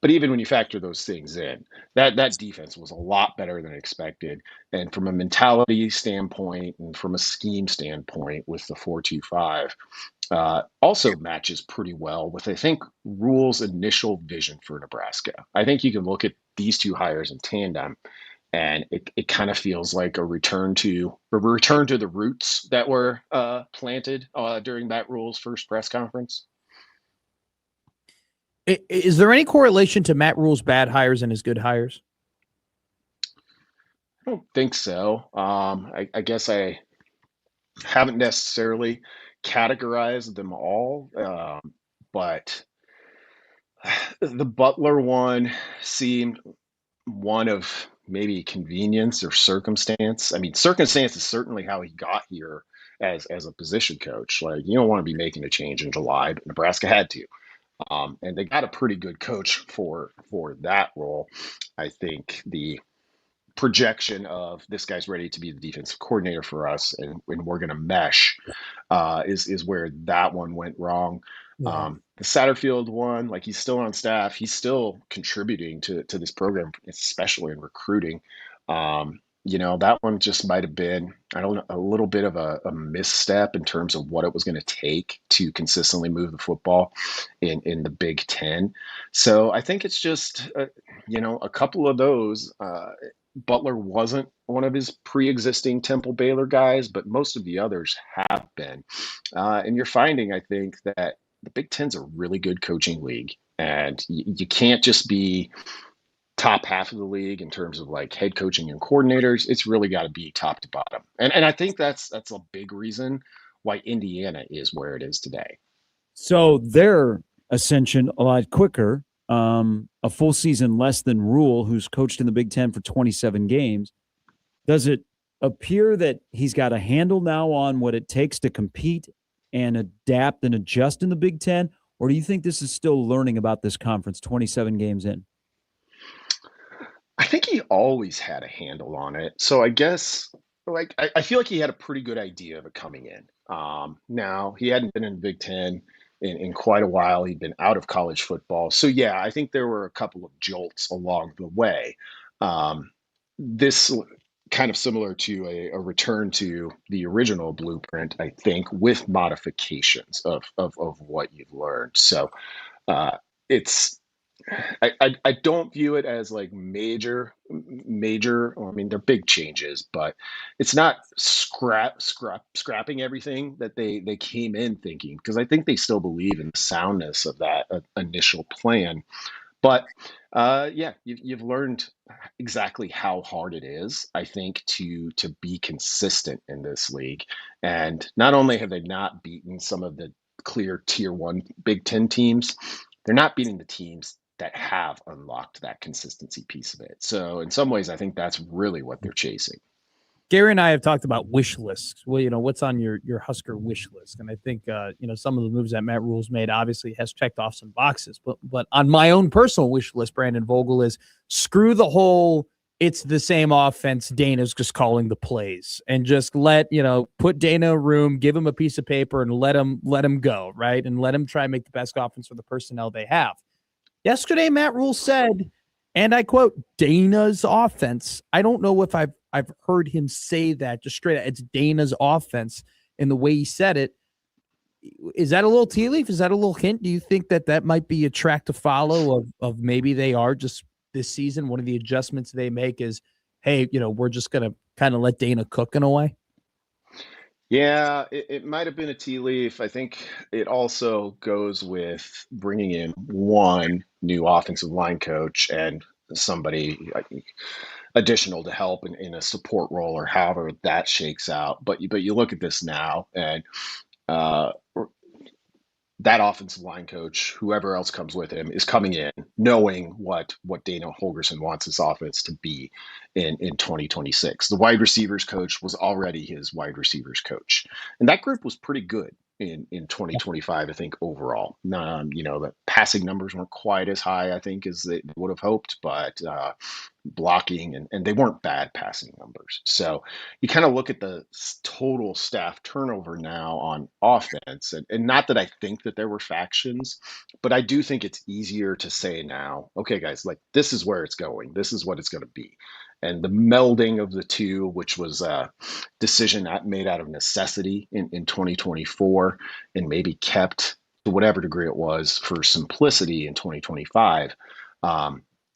but even when you factor those things in, that defense was a lot better than expected. And from a mentality standpoint and from a scheme standpoint with the 4-2-5, also matches pretty well with, I think, Rule's initial vision for Nebraska. I think you can look at these two hires in tandem, and it kind of feels like a return to the roots that were planted during Matt Rule's first press conference. Is there any correlation to Matt Rule's bad hires and his good hires? I don't think so. I guess I haven't necessarily categorized them all, but the Butler one seemed one of maybe convenience or circumstance. I mean, circumstance is certainly how he got here as a position coach. Like, you don't want to be making a change in July, but Nebraska had to. And they got a pretty good coach for that role. I think the projection of this guy's ready to be the defensive coordinator for us, and we're going to mesh, is where that one went wrong. Yeah. The Satterfield one, like, he's still on staff, he's still contributing to this program, especially in recruiting. That one just might have been, I don't know, a little bit of a misstep in terms of what it was going to take to consistently move the football in the Big Ten. So I think it's just, a couple of those. Butler wasn't one of his pre-existing Temple Baylor guys, but most of the others have been. And you're finding, I think, that the Big Ten's a really good coaching league, and you can't just be top half of the league in terms of like head coaching and coordinators. It's really got to be top to bottom. And I think that's a big reason why Indiana is where it is today. So their ascension a lot quicker. A full season less than Rule, who's coached in the Big Ten for 27 games. Does it appear that he's got a handle now on what it takes to compete and adapt and adjust in the Big Ten? Or do you think this is still learning about this conference 27 games in? I think he always had a handle on it. So I guess, like, I feel like he had a pretty good idea of it coming in. Now, he hadn't been in the Big Ten in quite a while. He'd been out of college football. So, yeah, I think there were a couple of jolts along the way. This kind of similar to a return to the original blueprint, I think, with modifications of what you've learned. So it's I don't view it as like major. I mean, they're big changes, but it's not scrapping everything that they came in thinking, because I think they still believe in the soundness of that initial plan. But yeah, you've learned exactly how hard it is, I think, to be consistent in this league. And not only have they not beaten some of the clear tier one Big Ten teams, they're not beating the teams that have unlocked that consistency piece of it. So in some ways, I think that's really what they're chasing. Gary and I have talked about wish lists. Well, what's on your Husker wish list? And I think, some of the moves that Matt Rule's made obviously has checked off some boxes. But on my own personal wish list, Brandon Vogel, is screw the whole it's the same offense. Dana's just calling the plays, and just put Dana in a room, give him a piece of paper, and let him go, right? And let him try and make the best offense for the personnel they have. Yesterday, Matt Rule said, and I quote, Dana's offense. I don't know if I've heard him say that just straight out. It's Dana's offense in the way he said it. Is that a little tea leaf? Is that a little hint? Do you think that might be a track to follow of maybe they are just this season? One of the adjustments they make is, hey, we're just going to kind of let Dana cook in a way. Yeah, it might have been a tea leaf. I think it also goes with bringing in one new offensive line coach and somebody additional to help in a support role, or however that shakes out. But you look at this now, and that offensive line coach, whoever else comes with him, is coming in knowing what Dana Holgorsen wants his offense to be in 2026. The wide receivers coach was already his wide receivers coach, and that group was pretty good. in 2025, I think overall. The passing numbers weren't quite as high, I think, as they would have hoped, but blocking and they weren't bad passing numbers. So you kind of look at the total staff turnover now on offense, and not that I think that there were factions, but I do think it's easier to say now, okay, guys, like this is where it's going. This is what it's going to be. And the melding of the two, which was a decision made out of necessity in 2024 and maybe kept to whatever degree it was for simplicity in 2025,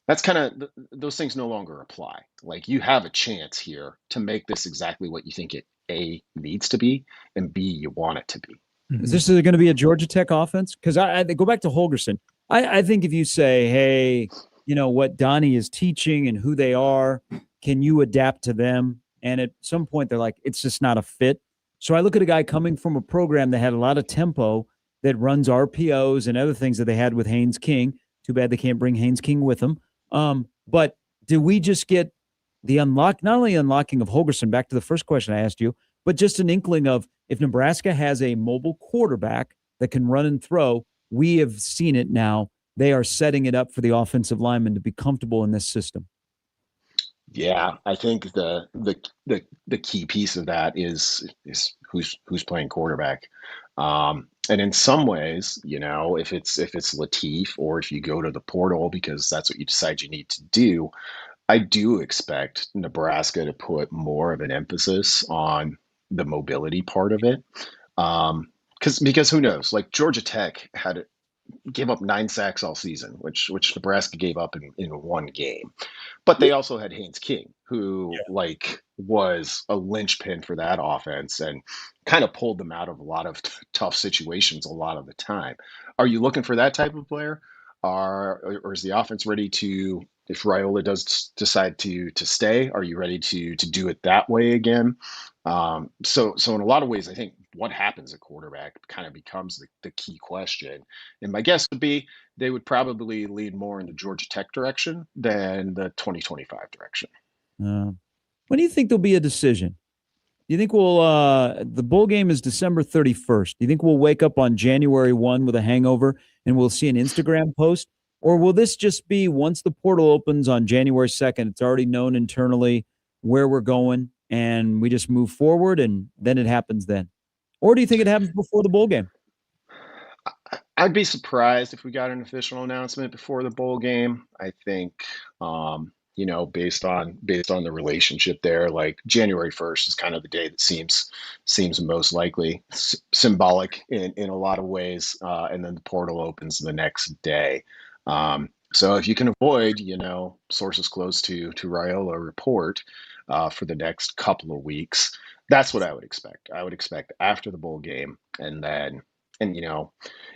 that's kind of those things no longer apply. Like you have a chance here to make this exactly what you think it A needs to be and B you want it to be. Is this going to be a Georgia Tech offense? Because I go back to Holgerson. I think if you say, hey, what Donnie is teaching and who they are, can you adapt to them? And at some point they're like, it's just not a fit. So I look at a guy coming from a program that had a lot of tempo, that runs RPOs and other things that they had with Haynes King. Too bad they can't bring Haynes King with them. But do we just get the not only unlocking of Holgerson, back to the first question I asked you, but just an inkling of if Nebraska has a mobile quarterback that can run and throw, we have seen it now. They are setting it up for the offensive lineman to be comfortable in this system. Yeah, I think the key piece of that is who's playing quarterback. And in some ways, if it's Latif or if you go to the portal because that's what you decide you need to do, I do expect Nebraska to put more of an emphasis on the mobility part of it. Because who knows? Like Georgia Tech gave up 9 sacks all season, which Nebraska gave up in one game. But they also had Haynes King, who was a linchpin for that offense and kind of pulled them out of a lot of tough situations a lot of the time. Are you looking for that type of player? Or is the offense ready to, if Raiola does decide to stay, are you ready to do it that way again? So in a lot of ways, I think what happens at quarterback kind of becomes the key question. And my guess would be they would probably lean more in the Georgia Tech direction than the 2025 direction. When do you think there'll be a decision? Do you think the bowl game is December 31st. Do you think we'll wake up on January 1 with a hangover and we'll see an Instagram post? Or will this just be once the portal opens on January 2nd, it's already known internally where we're going and we just move forward and then it happens then? Or do you think it happens before the bowl game? I'd be surprised if we got an official announcement before the bowl game. I think, based on the relationship there, like January 1st is kind of the day that seems most likely, symbolic in a lot of ways, and then the portal opens the next day. So if you can avoid, sources close to Raiola report for the next couple of weeks, that's what I would expect. I would expect after the bowl game, and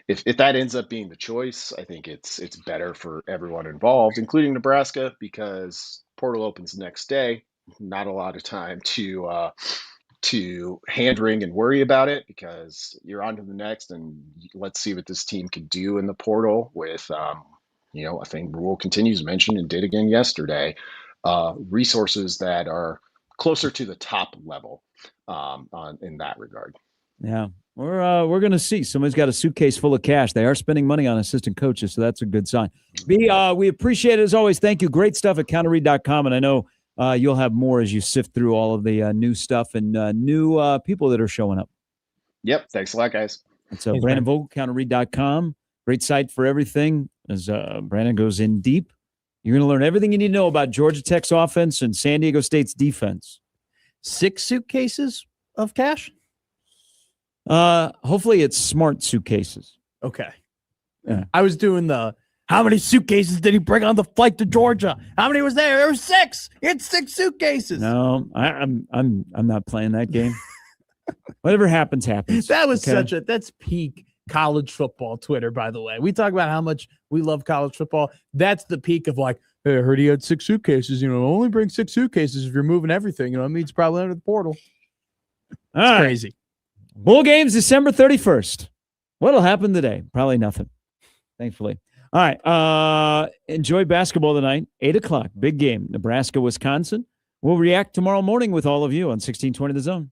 if that ends up being the choice, I think it's better for everyone involved, including Nebraska, because portal opens the next day. Not a lot of time to hand wring and worry about it because you're on to the next, and let's see what this team can do in the portal with, I think Rule continues to mention and did again yesterday, resources that are closer to the top level in that regard. Yeah. We're going to see. Somebody's got a suitcase full of cash. They are spending money on assistant coaches, so that's a good sign. B, we appreciate it as always. Thank you. Great stuff at counterread.com, and I know you'll have more as you sift through all of the new stuff and new people that are showing up. Yep. Thanks a lot, guys. It's Brandon Vogel, counterread.com. Great site for everything. As Brandon goes in deep, you're going to learn everything you need to know about Georgia Tech's offense and San Diego State's defense. 6 suitcases of cash? Hopefully it's smart suitcases. Okay. Yeah. I was doing how many suitcases did he bring on the flight to Georgia? How many was there? There were 6. He had 6 suitcases. No, I'm not playing that game. Whatever happens. That was that's peak college football Twitter, by the way. We talk about how much we love college football. That's the peak of like, hey, I heard he had 6 suitcases. Only bring 6 suitcases if you're moving everything. It means probably under the portal. It's crazy. Bowl games December 31st. What'll happen today? Probably nothing, thankfully. All right. Enjoy basketball tonight, 8 o'clock. Big game, Nebraska, Wisconsin. We'll react tomorrow morning with all of you on 1620 The Zone.